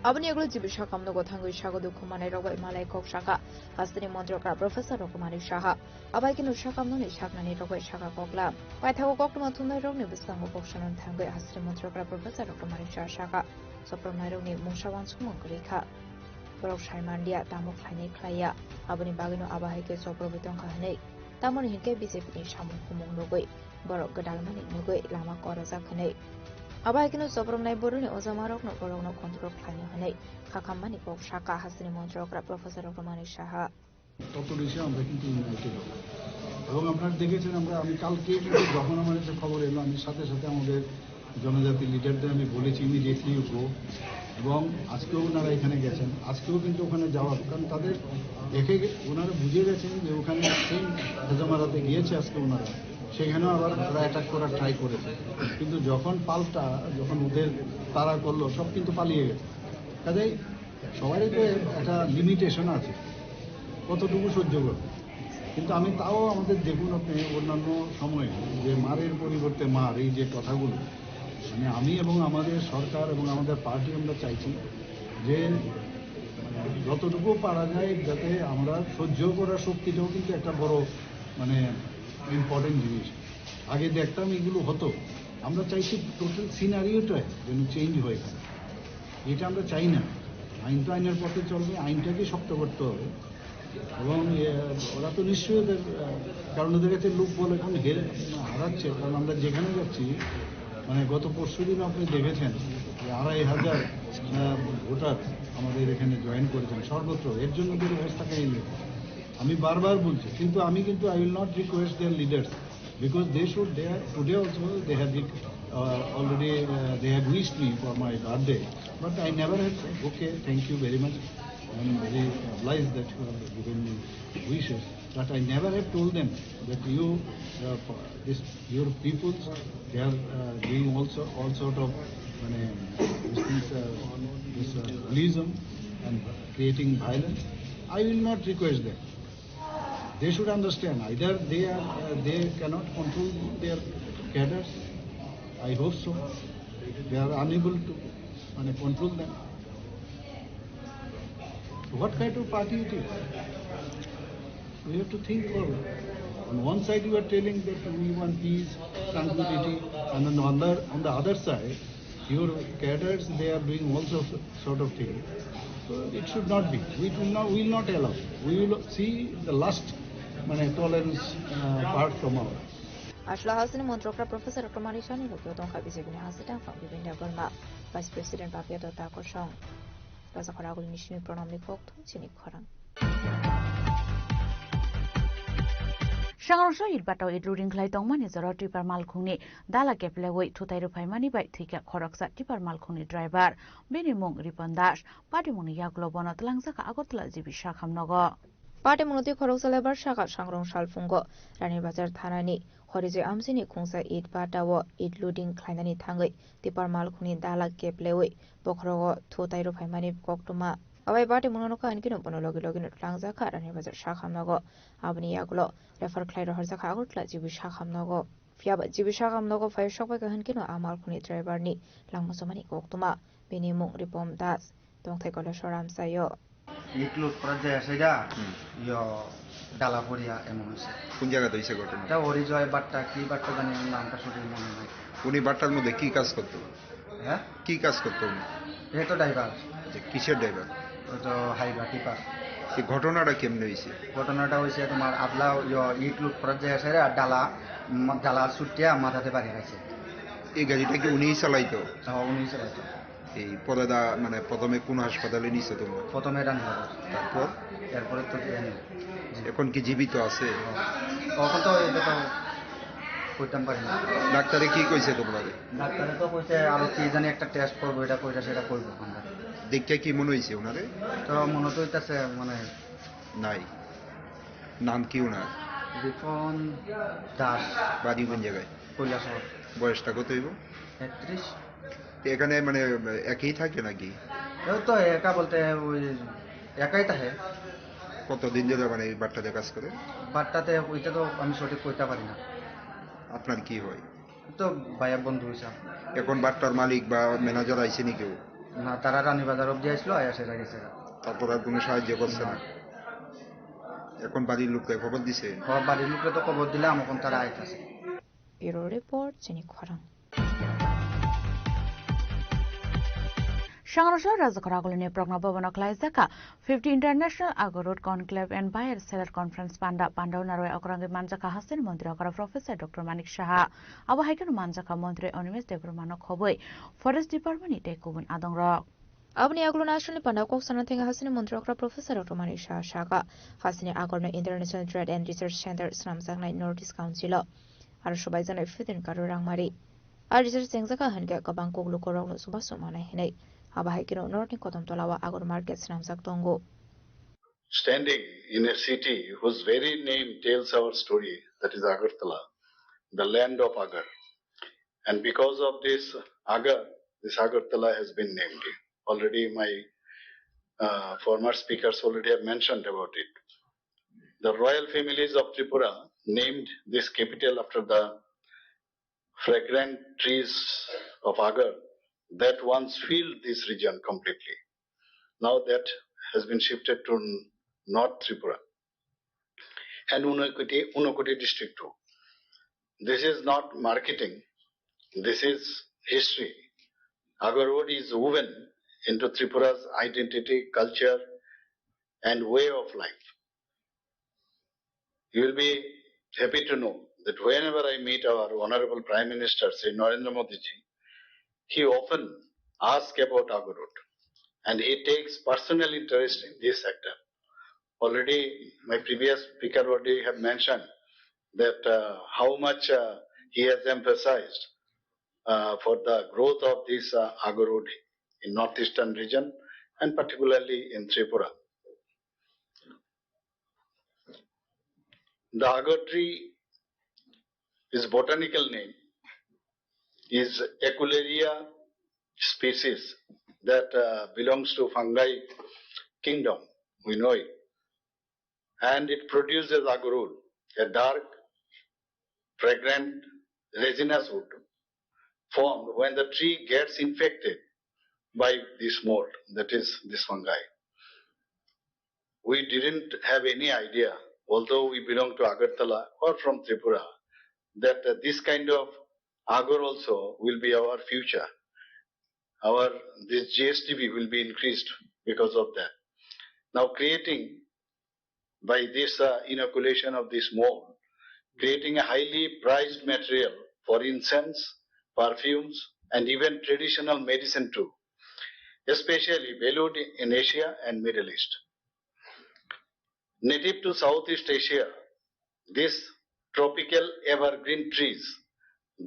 Abaniaglo Jibishakam no Gotangu Shago Dukumane Roba Malay Kok Shaka, Hastini Montreal Professor Rokumani Shaha, Abakin Shakam no Shaknani Roba Shaka Kokla, Waitao Kokma Tunaroni Bisango Kokshan and Tango, Hastini Montreal Professor Rokumani Shaka, Sopramaroni Mushawan Sumokurika, Borok Shaimandia, Tamok Hane Klaya, Abani Bagino Abahike Soprobiton Kahane, Tamon Hike Bisipini Shamu Kumung Nogoi, Borok Gadalmani Nogoi, Lama Korazakane. Abakino Sobrom Naiboruni Ozamarok no Borogno control Kanyahane, Kakamani Kok Shaka Hasini Montreal Professor Rokumani Shaha. তত বেশি আমরা কিন্তু United হব এবং আপনারা দেখেছেন আমি কালকে কিন্তু যখন আমার কাছে খবর এলো আমি সাথে সাথে আমাদের জনজাতি লিডারদের আমি বলেছি ইমিডিয়েটলি গো এবং আজকেও ওনারা এখানে গেছেন আজকেও কিন্তু ওখানে যাওয়ার কারণ তাদের দেখে ওনারা বুঝে গেছেন যে ওখানে সেম হেজামারাতে গিয়েছে আজকে ওনারা সেখানেও আবার ওরা অ্যাটাক করার ট্রাই করেছে কিন্তু যখন পাল্টা যখন ওদের তারা করলো সব কিন্তু পালিয়ে গেছে কাজেই সবারই তো একটা লিমিটেশন আছে কতটুকু সহ্য করবে কিন্তু আমি তাও আমাদের দেখুন আপনি অন্যান্য সময়ে যে মারের পরিবর্তে মার এই যে কথাগুলো মানে আমি এবং আমাদের সরকার এবং আমাদের পার্টি আমরা চাইছি যে যতটুকু পারা যায় যাতে আমরা সহ্য করার শক্তিটাও কিন্তু একটা বড় মানে ইম্পর্টেন্ট জিনিস আগে দেখতাম এগুলো হতো আমরা চাইছি টোটাল সিনারিওটাই যেন চেঞ্জ হয়ে গেল এটা আমরা চাই না আইন তো আইনের পথে চলবে আইনটাকে শক্ত করতে হবে এবং ওরা তো নিশ্চয়ই ওদের কারণ ওদের কাছে লোক বলে এখন হারাচ্ছে। কারণ আমরা যেখানে যাচ্ছি মানে গত পরশুদিন আপনি দেখেছেন যে 2,500 ভোটার আমাদের এখানে জয়েন করেছেন সর্বত্র। এর জন্য ওদের ব্যবস্থা কাহিনী নেই। আমি বারবার বলছি, কিন্তু I will not request their leaders because they should today also they have already they have wished me for my birthday, but I never had said, okay, thank you very much, I'm very obliged that you have given me wishes, but I never have told them that your peoples, they are doing also all sort of these things, this bullyism and creating violence. I will not request them. They should understand either they cannot control their cadres. I hope so. They are unable to control them. What kind of party it is? We have to think forward. On one side you are telling that we want peace, tranquility, and on the other side, your cadres, they are doing all sort of things. So it should not be. We will not allow. We will see the last tolerance part from our. Ashla Hasani Montrokra Professor Dr. Manishani Lukiotong Kabizigni Hasita from Bibinda Burma, Vice President Papia Dota Koshong, Razakaragul Nishmi Pronomi Koktu, Chinik Korang. Shangrosho Ilbato Idruring Klaitongman is a Rotiper Malkuni, Dala Kepleway, Tutairu Paimani by Tika Koroksa Tipper Malkuni driver, Benimung Ripondash, Patimuni Yaglobonat Langsaka Agotla Zibishakam Nogo. Patimunuti Koroksa Shaka Shangrong Shalfungo, Rani Bazar Tanani, Horize Amsini Kungsa Id Batawo, Id Luding Klainani Tangi, Tipper Malkuni Dala Kepleway, Bokrogo, Tutairu Paimani Koktuma. Away Patimunoka and Kino Bonologin Langsaka, Rani Bazar Shakam Nogo, Abni Yaglo, refer Clyde Horsaka Agotla Zibishakam Nogo. Fiaba Zibishakam Nogo Fire Shopaka Hankino Amalkuni driver ni Langmusomani Koktuma, Benimung Ripom Das, don't take all the Shoram Sayo. ইটলুট পর্যায়ে সেটা ডালাপুরিয়া এমন হয়েছে। কোন জায়গাতে হয়েছে ঘটনা? এটা হরিজয় বাট্টা কি বাট্টা জানি নামটা সঠিক মনে নাই। উনি বাট্টার মধ্যে কি কাজ করতো? হ্যাঁ কি কাজ করতো উনি? এই তো ড্রাইভার। কিসের ড্রাইভার? ওই তো হাইবা টিপার। এই ঘটনাটা কেমনে হয়েছে? ঘটনাটা হয়েছে তোমার আদলা ইটলুট পর্যায়ে সেরে আর ডালা ছুটিয়া মাথাতে বাড়ি গেছে। এই গাড়িটা কি উনিই চালাইতো? হ্যাঁ উনিই চালাইতো। এই পরেদা প্রথমে কোন হাসপাতালে নিছো তোমরা? প্রথমে রানীবাজার, তারপর এরপরে তো এখন কি জীবিত আছে? তখন তো এটা তো কইতাম পারি না। ডাক্তারে কি কইছে তোমরা? ডাক্তারে তো কইছে আরো কি জানি একটা টেস্ট করবো, এটা কইরা সেটা করবো। আমরা দেখতে কি মনে হয়েছে ওনারে? তো মনে তো হইতাছে নাই। নাম কি ওনার? রিপন দাস। বাড়ি কোন জায়গায়? কৈলাসহর। বয়সটা কত হইব? 31। এখানে একই থাকে নাকি? তো একা বলতে ওই একাই থাকে। কতদিন ধরে এই বাট্টাতে কাজ করে? বাট্টাতে ওইটা তো আমি সঠিক কইতে পারি না। আপনার কি হয়? তো ভাইয়া বন্ধু হইছে। এখন বাট্টার মালিক বা ম্যানেজার আইছে নি কেউ? না, তারা রানীবাজার অব্দি আসলো, আয়া সেটা গেছে। তারপর আর কোনো সাহায্য করছে না? এখন বাড়ির লোককে খবর দিছে? বাড়ির লোককে তো খবর দিলাম, এখন তারা আইতাছে। ব্যুরো রিপোর্ট চিনি খরাং। Shangrosho Razakaragulini Prognabovana Klaizaka, 50 International Agorod Conclave and Buyer Seller Conference Panda Pandau Okrangi Manjaka Hasan Mondriakara Professor Dr. Manik Shaha, Aba Haikan Manjaka Mondre Onimis Debrumano Koboi, Forest Department Tekubun Adong Rock. Abni Aglo National Pandakok Sanathing Hasan Mondriakara Professor Dr. Manik Shaha, Hasani Agorno International Trade and Research Center Sramsangna Nordic Council, Arshobazan Fithin Karurang Mari. Our research Sangzaka Hanga Kabangko Lukorong Subasumana Hene. Standing in a city whose very name tells our story, that is Agartala, the land of Agar. And because of this Agar, this Agartala has been named. Already my former speakers already have mentioned about it. The royal families of Tripura named this capital after the fragrant trees of Agar that once filled this region completely. Now that has been shifted to North Tripura and Unakoti district too. This is not marketing, this is history. Agar Road is woven into Tripura's identity, culture and way of life. You will be happy to know that whenever I meet our Honorable Prime Minister, Sri Narendra Modi ji, he often asks about Agar Road and he takes personal interest in this sector. Already my previous speaker already have mentioned that how much he has emphasized for the growth of this Agar Road in northeastern region and particularly in Tripura. The agar tree, its botanical name is Echuleria species that belongs to fungi kingdom. We know it, and it produces agarwood, a dark, fragrant, resinous wood formed when the tree gets infected by this mold, that is this fungi. We didn't have any idea, although we belong to Agartala or from Tripura, that this kind of agar also will be our future. This GSTB will be increased because of that. Now creating, by this inoculation of this mold, creating a highly prized material for incense, perfumes, and even traditional medicine too, especially valued in Asia and Middle East. Native to Southeast Asia, this tropical evergreen trees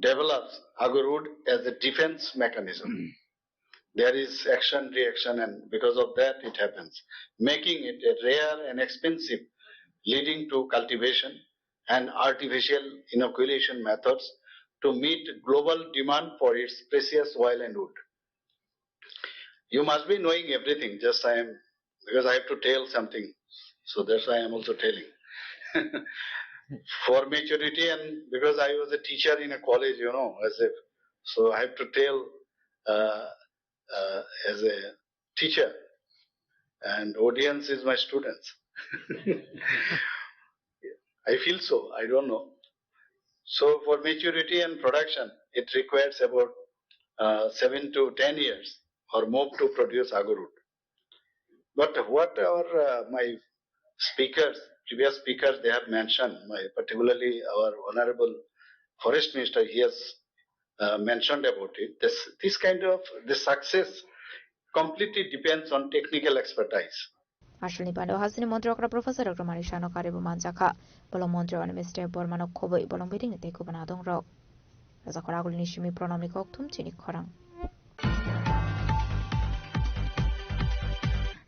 develops agarwood as a defense mechanism. There is action, reaction, and because of that it happens, making it a rare and expensive, leading to cultivation and artificial inoculation methods to meet global demand for its precious oil and wood. You must be knowing everything, just because I have to tell something, so that's why I am also telling. For maturity, and because I was a teacher in a college, so I have to tell as a teacher, and audience is my students. I feel so, I don't know. So for maturity and production, it requires about 7 to 10 years or more to produce agarwood. But what my speakers, previous speakers, they have mentioned, particularly our Honorable Forest Minister, he has mentioned about it. This kind of success completely depends on technical expertise. Ashley Bando has in Montroca Professor Dr. Marishano Karibu Manzaka, Bolong Montro and Mr. Bormano Kobo, Bolong Bidding the Tekubanadong Rock. As a Koragul Nishimi Pronomic Tum Chini Korang.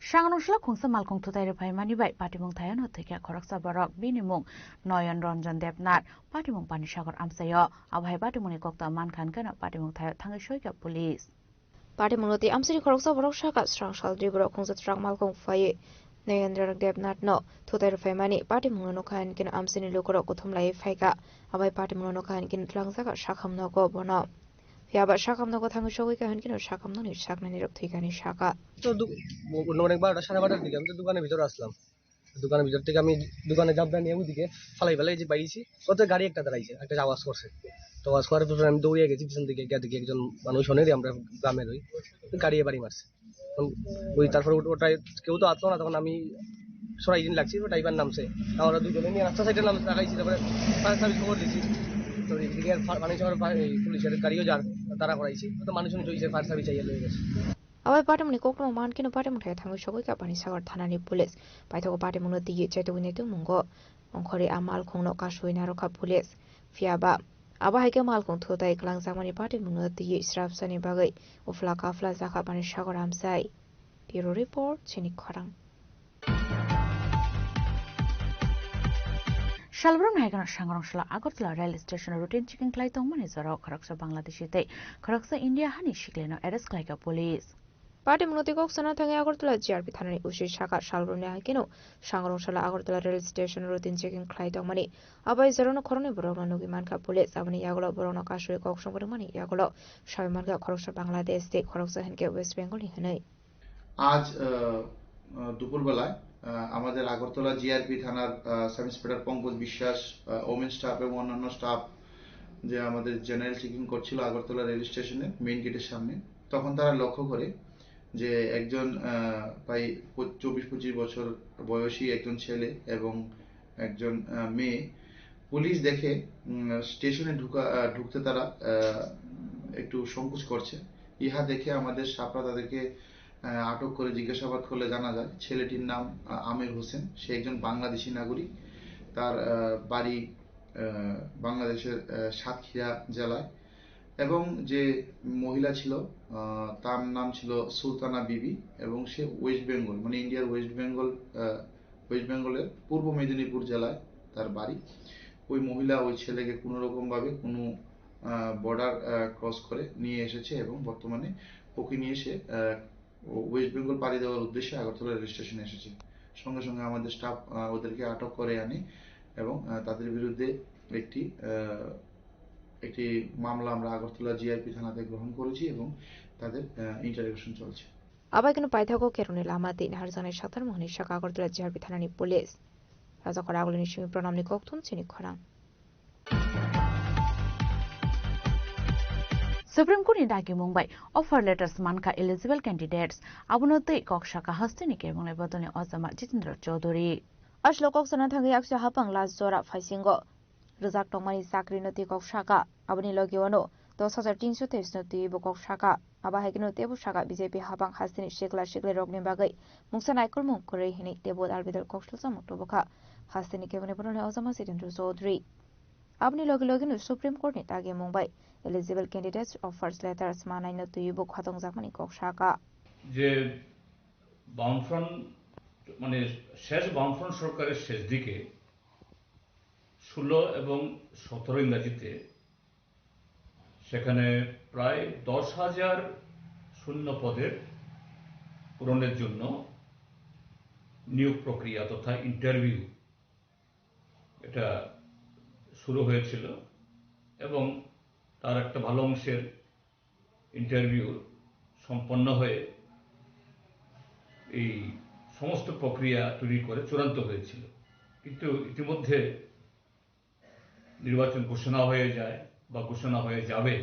Shanganusla Kungsa Malkung to the Paimani by Patimung Tayano take a Koraksa Barok, Binimung, Noyan Ronjan Debnat, Patimung Panishakor Amsayo, Awai Patimuni Kokta Mankan, Patimung Tayo Tangashoika Police. Patimunoti Amsiri Koroksa Borokshaka strong shall dribble Kungsa Strang Malkung Faye, Noyan Debnat no, to the Paimani, Patimunokan can Amsini Lukuro Kutumla Faika, Awai Patimunokan can Tlangsaka Shakam no go bono. Fiaba Shakam no Tangashoika and Kino Shakam no Shakman of Tigani Shaka. অনেকবার 12:30 দিকে আমি তো দোকানের ভিতরে আসলাম দোকানের ভিতর থেকে আমি দোকানে জাবটা নিয়ে ওইদিকে ফালাই ফেলাই যে বাইছি কত গাড়ি একটা দাঁড়াইছে একটা আওয়াজ করছে তো আওয়াজ করার পর আমি দৌড়িয়ে গেছি পিছন দিকে গিয়ে দেখি একজন মানুষ অনেরই আমরা গ্রামের ওই গাড়ি বাড়ি মারছে ওই তারপর ওটাই কেউ তো আসলো না তখন আমি সরাই দিন লাগছি ড্রাইভার নামছে আমরা দুজনে নিয়ে রাস্তা সাইডে নামতে লাগাইছি তারপরে ফায়ার সার্ভিস খবর দিয়েছি তো এদিকে মানুষের পুলিশের গাড়িও যার তারা করাইছি তো মানুষজন চইছে ফায়ার সার্ভিস চাইয়ে লয়ে গেছে Away Patamuni Kokno Mankino Patamute Tango Shoka Panisar Tanani Police, Paito Patamuno di Chetuinetu Mungo, Onkori Amal Kono Kashu Naroka Police, Fiaba, Abahike Malkon to the Klangsamani Patamuno di Strapsani Bagay, Uflaka Flazaka Panishagoram Sai. Bureau Report, Chini Korang. Shalbron Hagan Shangrongshla Agotla rail station routine chicken Clayton Manizaro, Karaksa Bangladesh, Karaksa India Hani Shikleno, Eres Klika Police. Patimunoti Sanatang Agortla Jarpitani Ushi Shaka Shalbrone Hakino, Shangroshala Agortla rail station routine chicken Clayton money. Abai Zerono Corona Borona Manka Police, Avani Yagolo, Borona Kashu, Coxon money, Yagolo, Shavimarga, Korosha Bangladesh, State Koroksa and get West Bengal Hene. আজ দুপুরবেলায় আমাদের Agartala GRP থানার sub inspector Pankaj বিশ্বাস women staff এবং অন্যান্য staff যে আমাদের general checking করছিল আগরতলা রেল স্টেশনে মেইন গেটের সামনে তখন তারা লক্ষ্য করে যে একজন প্রায় 24-25 বছর বয়সী একজন ছেলে এবং একজন মেয়ে পুলিশ দেখে স্টেশনে ঢুকতে তারা একটু সংকোচ করছে। ইহা দেখে আমাদের সাপরা তাদেরকে আটক করে জিজ্ঞাসাবাদ করলে জানা যায় ছেলেটির নাম আমির হোসেন। সে একজন বাংলাদেশি নাগরিক। তার বাড়ি বাংলাদেশের সাতক্ষীরা জেলায়। এবং যে মহিলা ছিল তার নাম ছিল সুলতানা বিবি এবং সে ওয়েস্ট বেঙ্গল মানে ইন্ডিয়ার ওয়েস্ট বেঙ্গলের পূর্ব মেদিনীপুর জেলায় তার বাড়ি। ওই মহিলা ওই ছেলেকে কোনো রকম ভাবে কোনো বর্ডার ক্রস করে নিয়ে এসেছে এবং বর্তমানে ওকে নিয়ে এসে ওয়েস্ট বেঙ্গল পাড়ি দেওয়ার উদ্দেশ্যে আগরতলা রেল স্টেশনে এসেছে। সঙ্গে সঙ্গে আমাদের স্টাফ ওদেরকে আটক করে আনে এবং তাদের বিরুদ্ধে একটি মামলা আমরা আগরতলা জিআরপি থানাতে গ্রহণ করেছি এবং তাদের ইন্টারোগেশন চলছে। Abaikin paithago keruni lamati harjane satar mohni shaka agortala jiarbi thanani police raja kora agulini shimi pranamni koktun chini khora Supreme Court indaki Mumbai offer letters manka eligible candidates abunoti kokshaka hastini ke mungai bodoni Ozama Jitendra Chaudhary ashlo koksana thangi aksha hapang las jora phaisingo rizak tongmani sakri noti kokshaka abuni logiwano 10323 noti bo kokshaka aba hekino tebu shaka BJP habang hastini shekla rogni bagai mungsa naikol mung kore hini tebu albidal kokshlo samukto boka hastini ke mungai bodoni Ozama Jitendra Chaudhary abuni logi Supreme Court ni tagi Mumbai eligible candidates offers letters manai noti bo khatong jakmani kokshaka যে বামফ্রন্ট মানে শেষ বামফ্রন্ট সরকারের শেষ দিকে 16 এবং 17 ইংরেজিতে সেখানে প্রায় 10,000 শূন্য পদের পূরণের জন্য নিয়োগ প্রক্রিয়া তথা ইন্টারভিউ এটা শুরু হয়েছিল এবং তার একটা ভালো অংশের ইন্টারভিউ সম্পন্ন হয়ে এই সমস্ত প্রক্রিয়া তৈরি করে চূড়ান্ত হয়েছিল। কিন্তু ইতিমধ্যে নির্বাচন ঘোষণা হয়ে যায় বা ঘোষণা হয়ে যাবে,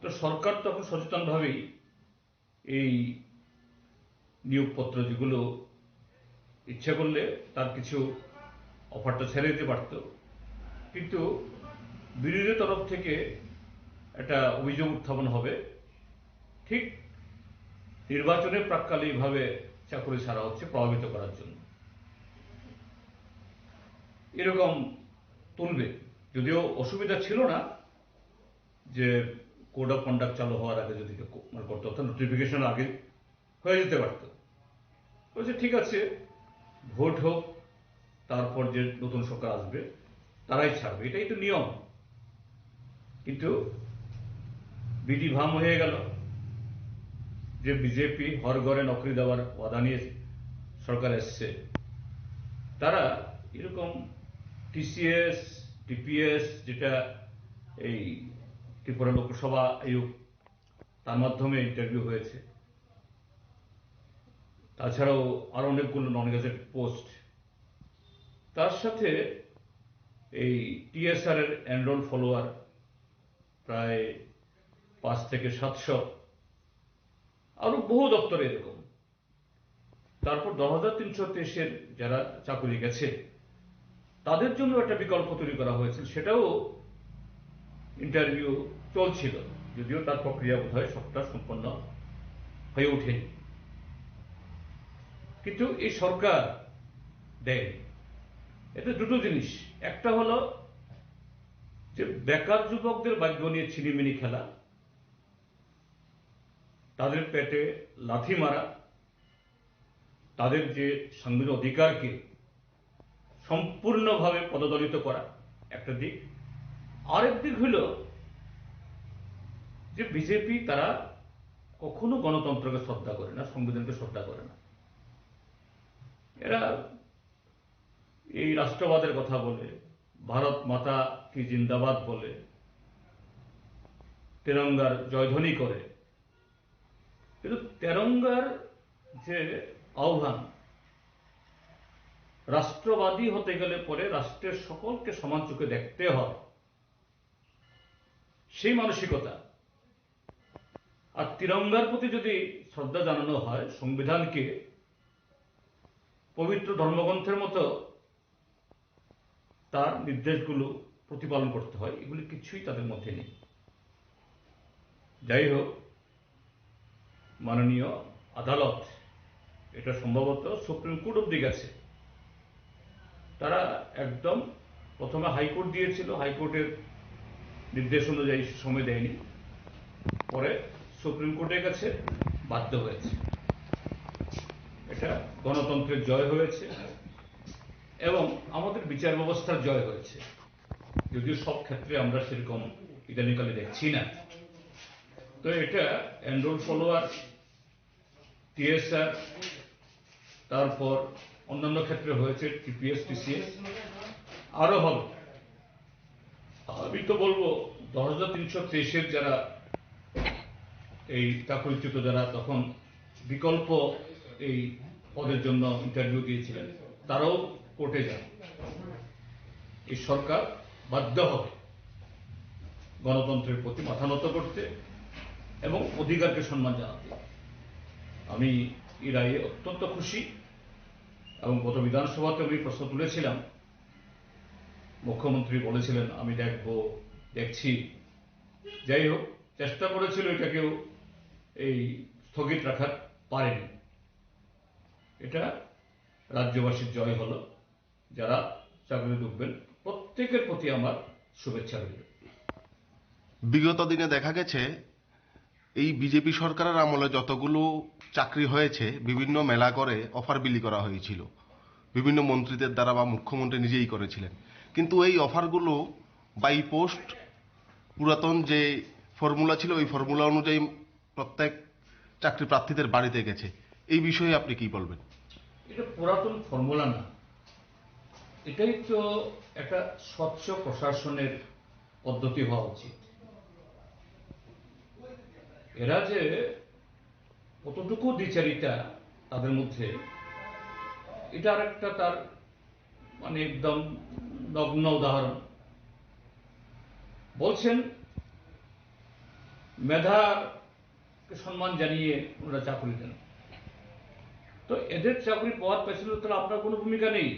তো সরকার তখন সচেতনভাবেই এই নিয়োগপত্র যেগুলো ইচ্ছা করলে তার কিছু অফারটা ছেড়ে দিতে পারত, কিন্তু বিরোধী তরফ থেকে একটা অভিযোগ উত্থাপন হবে ঠিক নির্বাচনের প্রাক্কালীনভাবে চাকরি ছাড়া হচ্ছে প্রভাবিত করার জন্য, এরকম তুলবে। যদিও অসুবিধা ছিল না যে কোড অফ কন্ডাক্ট চালু হওয়ার আগে যদি করতে অর্থাৎ নোটিফিকেশন আগে হয়ে যেতে পারত। বলছে ঠিক আছে, ভোট হোক, তারপর যে নতুন সরকার আসবে তারাই ছাড়বে, এটাই তো নিয়ম। কিন্তু বিধি ভাম হয়ে গেল যে বিজেপি হর ঘরে নকরি দেওয়ার ওয়াদা নিয়ে সরকার এসছে, তারা এরকম টিসিএস টিপিএস যেটা এই ত্রিপুরা লোকসভা আয়োগ তার মাধ্যমে ইন্টারভিউ হয়েছে, তাছাড়াও আরো অনেকগুলো নন গেজেটেড পোস্ট, তার সাথে এই টিএসআর এর এনরোল ফলোয়ার প্রায় 5 থেকে 700, আরো বহু দপ্তরে এরকম। তারপর 10,323 যারা চাকরি গেছে তাদের জন্য একটা বিকল্প তৈরি করা হয়েছিল, সেটাও ইন্টারভিউ চলছিল, যদিও তার প্রক্রিয়া বোধহয় সবটা সম্পন্ন হয়ে ওঠেনি। কিন্তু এই সরকার দেয় এতে দুটো জিনিস, একটা হলো যে বেকার যুবকদের ভাগ্য নিয়ে ছিনিমিনি খেলা, তাদের পেটে লাথি মারা, তাদের যে সাংবিধানিক অধিকারকে সম্পূর্ণভাবে পদদলিত করা একটা দিক। আরেক দিক হল যে বিজেপি তারা কখনো গণতন্ত্রকে শ্রদ্ধা করে না, সংবিধানকে শ্রদ্ধা করে না। এরা এই রাষ্ট্রবাদের কথা বলে, ভারত মাতা কি জিন্দাবাদ বলে, তেরঙ্গার জয়ধ্বনি করে, কিন্তু তেরঙ্গার যে আহ্বান, রাষ্ট্রবাদী হতে গেলে পরে রাষ্ট্রের সকলকে সমান চোখে দেখতে হয়, সেই মানসিকতা। আর তিরঙ্গার প্রতি যদি শ্রদ্ধা জানানো হয়, সংবিধানকে পবিত্র ধর্মগ্রন্থের মতো তার নির্দেশগুলো প্রতিপালন করতে হয়, এগুলি কিছুই তাদের মধ্যে নেই। যাই হোক, মাননীয় আদালত, এটা সম্ভবত সুপ্রিম কোর্ট অব্দি গেছে, তারা একদম প্রথমে হাইকোর্ট দিয়েছিল, হাইকোর্টের নির্দেশ অনুযায়ী সময় দেয়নি, পরে সুপ্রিম কোর্টের কাছে বাধ্য হয়েছে। এটা গণতন্ত্রের জয় হয়েছে এবং আমাদের বিচার ব্যবস্থার জয় হয়েছে, যদিও সব ক্ষেত্রে আমরা সেরকম ইদানিকালে দেখছি না। তো এটা এনরোল ফলোয়ার, টিএসআর, তারপর অন্যান্য ক্ষেত্রে হয়েছে টিপিএস, টিসিএস, আরো হবে। আমি তো বলবো 10,323-এর যারা এই চাকরিচ্যুত, যারা তখন বিকল্প এই পদের জন্য ইন্টারভিউ দিয়েছিলেন, তারাও কোর্টে যান। এই সরকার বাধ্য হবে গণতন্ত্রের প্রতি মাথা নত করতে এবং অধিকারকে সম্মান জানাতে। আমি এই রায়ে অত্যন্ত খুশি এবং গত বিধানসভাতে আমি প্রশ্ন তুলেছিলাম, মুখ্যমন্ত্রী বলেছিলেন আমি দেখছি। যাই হোক, চেষ্টা করেছিল এটাকেও এই স্থগিত রাখার, পারেনি। এটা রাজ্যবাসীর জয় হলো। যারা চাকরি ঢুকবেন প্রত্যেকের প্রতি আমার শুভেচ্ছা রইল। বিগত দিনে দেখা গেছে এই বিজেপি সরকারের আমলে যতগুলো চাকরি হয়েছে বিভিন্ন মেলা করে অফার বিলি করা হয়েছিল, বিভিন্ন মন্ত্রীদের দ্বারা বা মুখ্যমন্ত্রী নিজেই করেছিলেন। কিন্তু এই অফারগুলো বাই পোস্ট পুরাতন যে ফর্মুলা ছিল ওই ফর্মুলা অনুযায়ী প্রত্যেক চাকরি প্রার্থীদের বাড়িতে গেছে। এই বিষয়ে আপনি কি বলবেন? এটা পুরাতন ফর্মুলা না, এটাই তো একটা স্বচ্ছ প্রশাসনের পদ্ধতি হওয়া উচিত। এরা যে কতটুকু দ্বিচারিতা তাদের মধ্যে, এটা আর একটা তার মানে একদম নগ্ন উদাহরণ। বলছেন মেধাকে সম্মান জানিয়ে ওরা চাকরি দেন, তো এদের চাকরি পাওয়ার পেছনে তাহলে আপনার কোনো ভূমিকা নেই।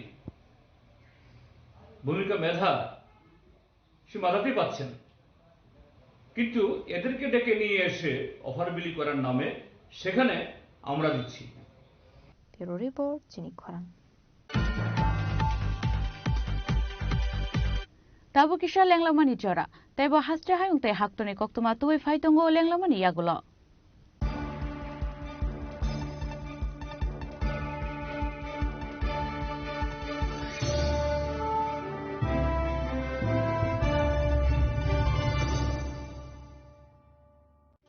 ভূমিকা মেধা, সে মেধাতেই পাচ্ছেন, কিন্তু এদেরকে ডেকে নিয়ে এসে অফার বিলি করার নামে সেখানে আমরা দিচ্ছি। Bureau report, Chinik Kharang. Tabu kisha lenglamani jora. Taibo hastre hayung tai haktone koktuma tuwe faitongo lenglamani yagulo.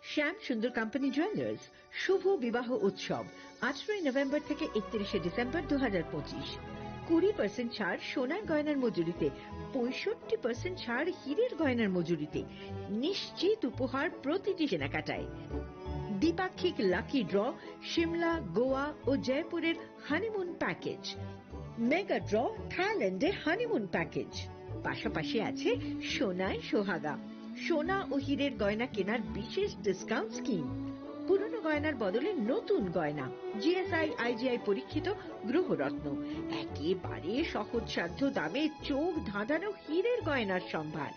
শ্যাম সুন্দর কোম্পানি জুয়েলার্স শুভ বিবাহ উৎসব 18 নভেম্বর থেকে 31 ডিসেম্বর 2025। 20% ছাড় সোনার গয়নার মজুরিতে, 65% ছাড় হীরের গয়নার মজুরিতে, নিশ্চিত উপহার প্রতিটি কেনাকাটায়। দ্বিপাক্ষিক লাকি ড্র, শিমলা, গোয়া ও জয়পুরের হানিমুন প্যাকেজ, মেগা ড্র থাইল্যান্ডে হানিমুন প্যাকেজ। পাশাপাশি আছে সোনায় সোহাগা, সোনা ও হীরের গয়না কেনার বিশেষ ডিসকাউন্ট স্কিম। পুরনো গয়নার বদলে নতুন গয়না, জিএসআই আইজিআই পরীক্ষিত গ্রহরত্ন, একেবারে সহজসাধ্য দামে চোখ ধাঁধানো হীরের গয়নার সম্ভার।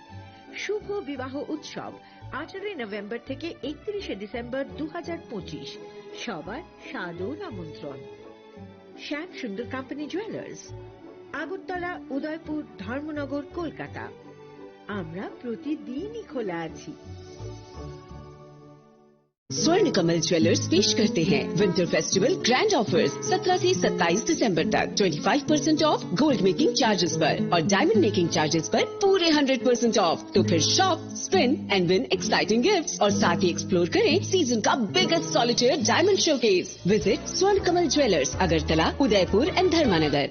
শুভ বিবাহ উৎসব 18 নভেম্বর থেকে 31 ডিসেম্বর 2025। সবার সাদর আমন্ত্রণ। শ্যাম সুন্দর কোম্পানি জুয়েলার্স, আগরতলা, উদয়পুর, ধর্মনগর, কলকাতা। আমরা প্রতিদিনই খোলা আছি। स्वर्ण कमल ज्वेलर्स पेश करते हैं विंटर फेस्टिवल ग्रैंड ऑफर्स 17 से 27 दिसंबर तक 25% ऑफ गोल्ड मेकिंग चार्जेस पर और डायमंड मेकिंग चार्जेस पर पूरे 100% ऑफ। तो फिर shop, spin and win exciting gifts और साथ ही एक्सप्लोर करें सीजन का biggest solitaire diamond showcase. Visit Swarna Kamal jewellers, Agartala, Udaipur and धर्मानगर।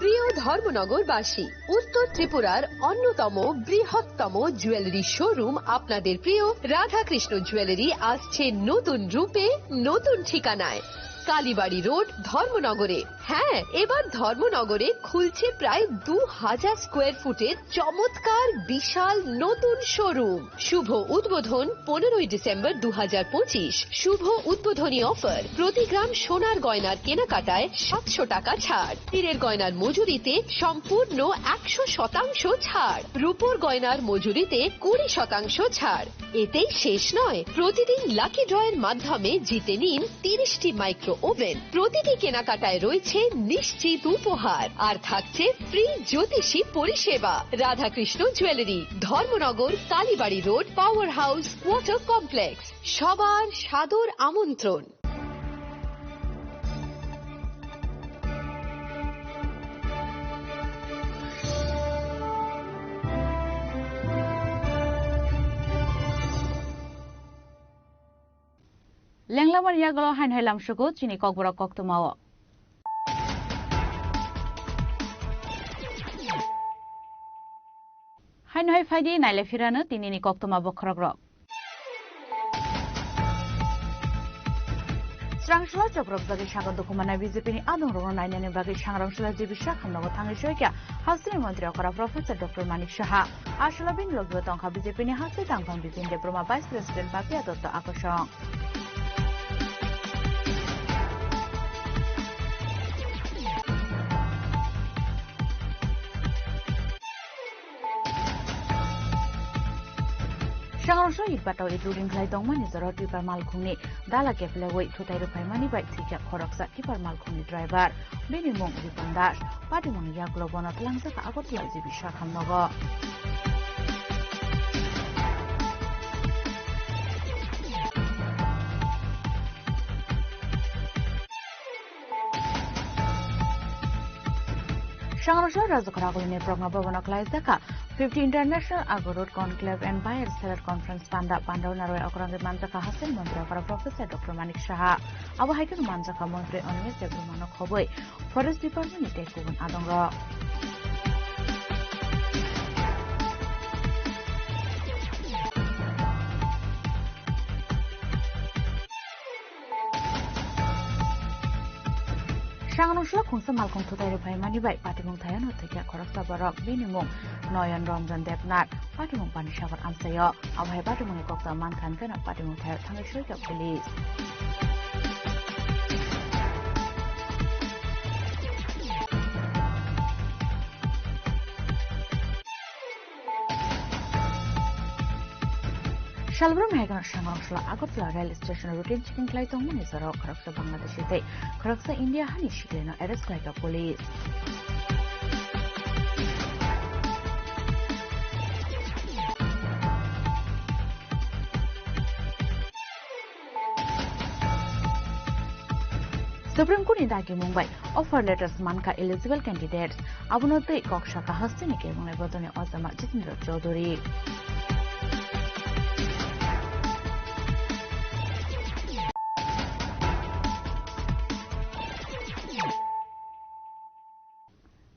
প্রিয় ধর্মনগরবাসী, উত্তর ত্রিপুরার অন্যতম বৃহত্তম জুয়েলারি শোরুম আপনাদের প্রিয় রাধাকৃষ্ণ জুয়েলারি আসছে নতুন রূপে, নতুন ঠিকানায়। কালীবাড়ি রোড, ধর্মনগরে। হ্যাঁ, এবার ধর্মনগরে খুলছে প্রায় 2000 স্কোয়ার ফুটের চমৎকার বিশাল নতুন শোরুম। শুভ উদ্বোধন 15ই ডিসেম্বর 2025। শুভ উদ্বোধনী অফার, প্রতি গ্রাম সোনার গয়নার কেনাকাটায় 700 টাকা ছাড়, হীরের গয়নার মজুরিতে সম্পূর্ণ 100% ছাড়, রূপোর গয়নার মজুরিতে 20% ছাড়। এতেই শেষ নয়, প্রতিদিন লাকি ড্রয়ের মাধ্যমে জিতে নিন 30টি মাইক্রো ওভেন। প্রতিটি কেনাকাটায় রয়েছে নিশ্চিত উপহার, আর থাকছে ফ্রি জ্যোতিষী পরিষেবা। Radhakrishna jewellery, Dharmanagar, Kalibari road, power house, water complex. সবার সাদর আমন্ত্রণ। লেংলামার ইয়াগল হাইন হাইলাম সুগো চিনি ককবরা কক্তমাও হাইন হাই ফাইদি নাইলে ফিরানো তিনিনি কক্তমা বখরগ্রক স্রাংশলা চক্রক বাগै সাগর দুকুমানাय বিজেপিनि आदं रंग नायनायनि बागै सांग्रांशला जिबिसा खामनांगौ थाङै सयका हाउसनि मन्त्री अकरा प्रफेसर डॉक्टर मानिक साहा आशला बिन लोगो तंखा बिजेपिनि हाउसनि तांफां बिपिन देब्रमा भाइस प्रेसिडेन्ट पापिया दत्त आकर्षण सांग्रांशला इटबाटाव इटरुदिं खालाय दंमानि जराव टिपार मालखुंनि दाला केफलेवै थुथाय रुफायमानि बाय थिका खरकसा टिपार मालखुंनि ड्राइभार बेनि मुं रिपन दास पाटिमंनि यागल बना तलांजाका आगरतला जिबिसा खामनगो सांग्रांशला राजकरागुलिनि प्रज्ञा भवन क्लाइजाका 50 international agro road conclave and buyer seller conference पांडा पांडव नारोय अकरांगे मानजाका हासिल मंत्री अकरा प्रोफेसर डॉक्टर मानिक साहा अब हाइकन मानजाका मंत्री अनिल देब्रमानो खबै फरेस्ट डिपार्टमेंटनि टेकुबन आदंग सांग्रांशला खुंसा मालखुं थुथाय रुफायमानि बाय पाटिमुं थायानो थैया खरकसा बरक बिनिमुं नयन रंजन देबनाथ पाटिमुं पानिसागर आमसायो अबहाय पाटिमुंनि कक्ता मानखानगोन पाटिमुं थाया थाङै सयका पुलिस शालब्रम हाइगन सांग्रांशला Agartala rail station routine checking खालायदोंमोन जेराव खरकसा बांलादेशि खरकसा इंडिया हानि सिग्लेनो एरेस्ट खालायगा पुलिस सुप्रीम कोर्ट नि दागी मुंबई ऑफर लेटर्स मानका एलिजिबल कैंडिडेट्स अबनोतै कक्षाका हस्तिनि केमुंगै बदने अजमा जितेन्द्र चौधरी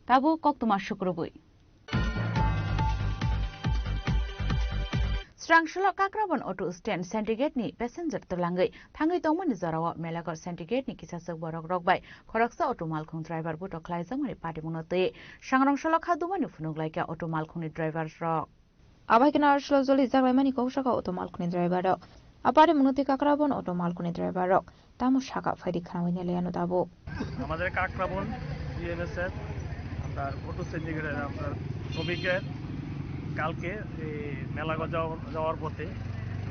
ताबो कक्तमा शुक्रबुई स्रांशला काक्राबन अटो स्टैंड सेंटिगेटनि पैसेंजर तलांगै थाङै दंमोन जराव मेलागर सेंटिगेटनि किसासक बरक रकबाय खरकसा अटो मालखुं ड्राइवर बुट खलायजमनि पाटिमुनतै सांग्रांशला खादुमानि फुनुगलायका अटो मालखुंनि ड्राइवर रक आबायकना आरसला जलि जागलायमानि कौशका अटो मालखुंनि ड्राइवर रक आपारे मुनति काक्राबन अटो मालखुंनि ड्राइवर रक तामु शाका फायदि खानावैने लेयानो दाबो আমাদের কাকরাবন ইএনএসএফ আমরা অটো সিন্ডিকেটের আপনার শ্রমিকের কালকে মেলাগড় যাওয়ার পথে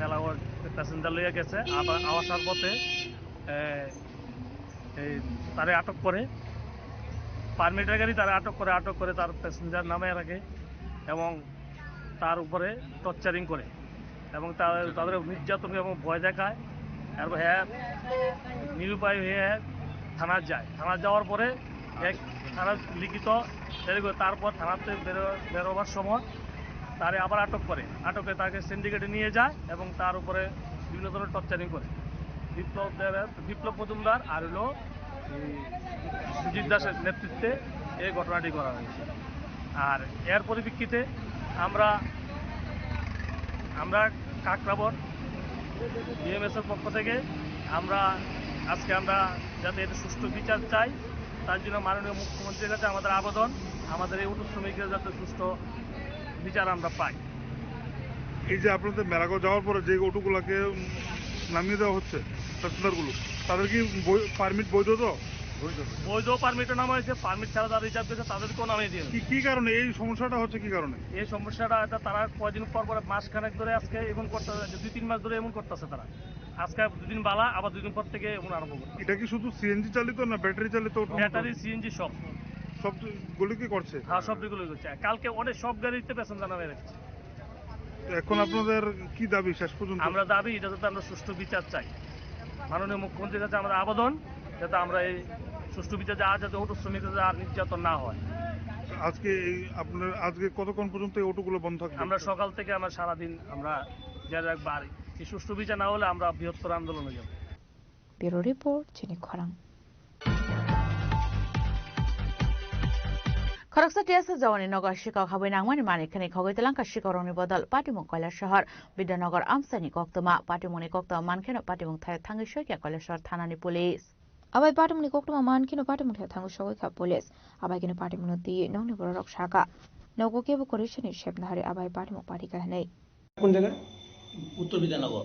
মেলাগড় প্যাসেঞ্জার লইয়া গেছে আবার আসার পথে তারে আটক করে পারমিটের গাড়ি তারা আটক করে তার প্যাসেঞ্জার নামে রাখে এবং তার উপরে টর্চারিং করে এবং তাদের নির্যাতন এবং ভয় দেখায় আর হ্যাঁ নিরুপায় হয়ে থানা যায় থানা যাওয়ার পরে এক থানা লিখিত তারপর থানাতে বেরোবার সময় তারে আবার আটক করে তাকে সিন্ডিকেটে নিয়ে যায় এবং তার উপরে বিভিন্ন ধরনের টর্চারিং করে বিপ্লব মজুমদার আর হলো সুজিত দাসের নেতৃত্বে এই ঘটনাটি করা হয়েছে আর এর পরিপ্রেক্ষিতে আমরা কাকরাবন ডিএমএসের পক্ষ থেকে আমরা আজকে আমরা যাতে এর সুষ্ঠু বিচার চাই, তার জন্য মাননীয় মুখ্যমন্ত্রীর কাছে আমাদের আবেদন, আমাদের এই অটো শ্রমিকদের যাতে সুষ্ঠু বিচার আমরা পাই। এই যে আপনাদের মেলাগড় যাওয়ার পরে যে অটোগুলোকে নামিয়ে দেওয়া হচ্ছে প্যাসেঞ্জারগুলো, তাদের কি পারমিট বৈধ? তো বৈধ পারমিটও নামা হয়েছে, পারমিট ছাড়া যারা রিজার্ভ দিয়েছে তাদেরকেও নামিয়ে দিয়ে কি কারণে এই সমস্যাটা হচ্ছে? কি কারণে এই সমস্যাটা? এটা তারা কয়দিন পর মাস খানেক ধরে আজকে এমন করতেছে, 2-3 মাস ধরে এমন করতেছে তারা। আজকে 2 দিন বালা, আবার 2 দিন পর থেকে এমন আরম্ভ করছে। এটা কি শুধু সিএনজি চালিত না ব্যাটারি চালিত? ব্যাটারি, সিএনজি সবগুলো কি করছে? হ্যাঁ, সবগুলো করছে। কালকে অনেক সব গাড়িতে প্যাসেঞ্জার নামে রেখেছে। এখন আপনাদের কি দাবি শেষ পর্যন্ত? আমরা দাবি এটা যাতে আমরা সুষ্ঠু বিচার চাই। মাননীয় মুখ্যমন্ত্রীর কাছে আমাদের আবেদন যাতে আমরা এই সুষ্ঠু বিচার যাতে অটো শ্রমিকদের আর নির্যাতন না হয়। আজকে কতক্ষণ পর্যন্ত এই অটোগুলো বন্ধ থাকবে? আমরা সকাল থেকে আমরা সারাদিন আমরা জারি রাখবো। আর এই সুষ্ঠু বিচার না হলে আমরা বৃহত্তর আন্দোলনে যাব। Bureau report, Chinik খরাং। খরকসা টিয়াসা জওয়ানি নগর শিকক হাবৈ নাংমানি মানিখানি খগৈতলাংকা শিকরংনি বদল পাটিমুং কৈলাসহর বিদ্যানগর আমসানি কক্তমা পাটিমুনি কক্তমা মানখেনো পাটিমুং থাঙ্গি সৈকিয়া কৈলাসহর থানানি পুলিশ আবাই পাটিমুনি কক্তমা মানখেনো পাটিমুং থাঙ্গি সৈকিয়া পুলিশ আবাই কিনো পাটিমুনি দি নংনি বড় শাখা নগো কেবো করেছেন শেপনাহারে আবাই পাটিমুং পাটিকা হেনে। কোন জায়গা? উত্তর বিধাননগর।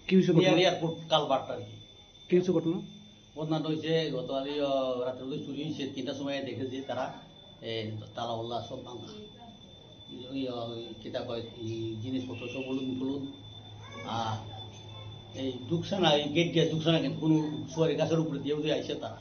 কি হয়েছে? এয়ারপোর্ট কালবারটা আর কি। কি হয়েছে ঘটনা? ঘটনাটা হয়েছে গতকালই রাত্রে চুরি হয়েছে। 3টার সময় দেখেছে তারা তালা সব ভাঙা, কেটা কয় জিনিসপত্র সব ফুলুন। আর এই দুকসানা, এই গেট দিয়ে দুকসানা কোনো সোয়ারি গাছের উপরে দিয়ে আইসে তারা।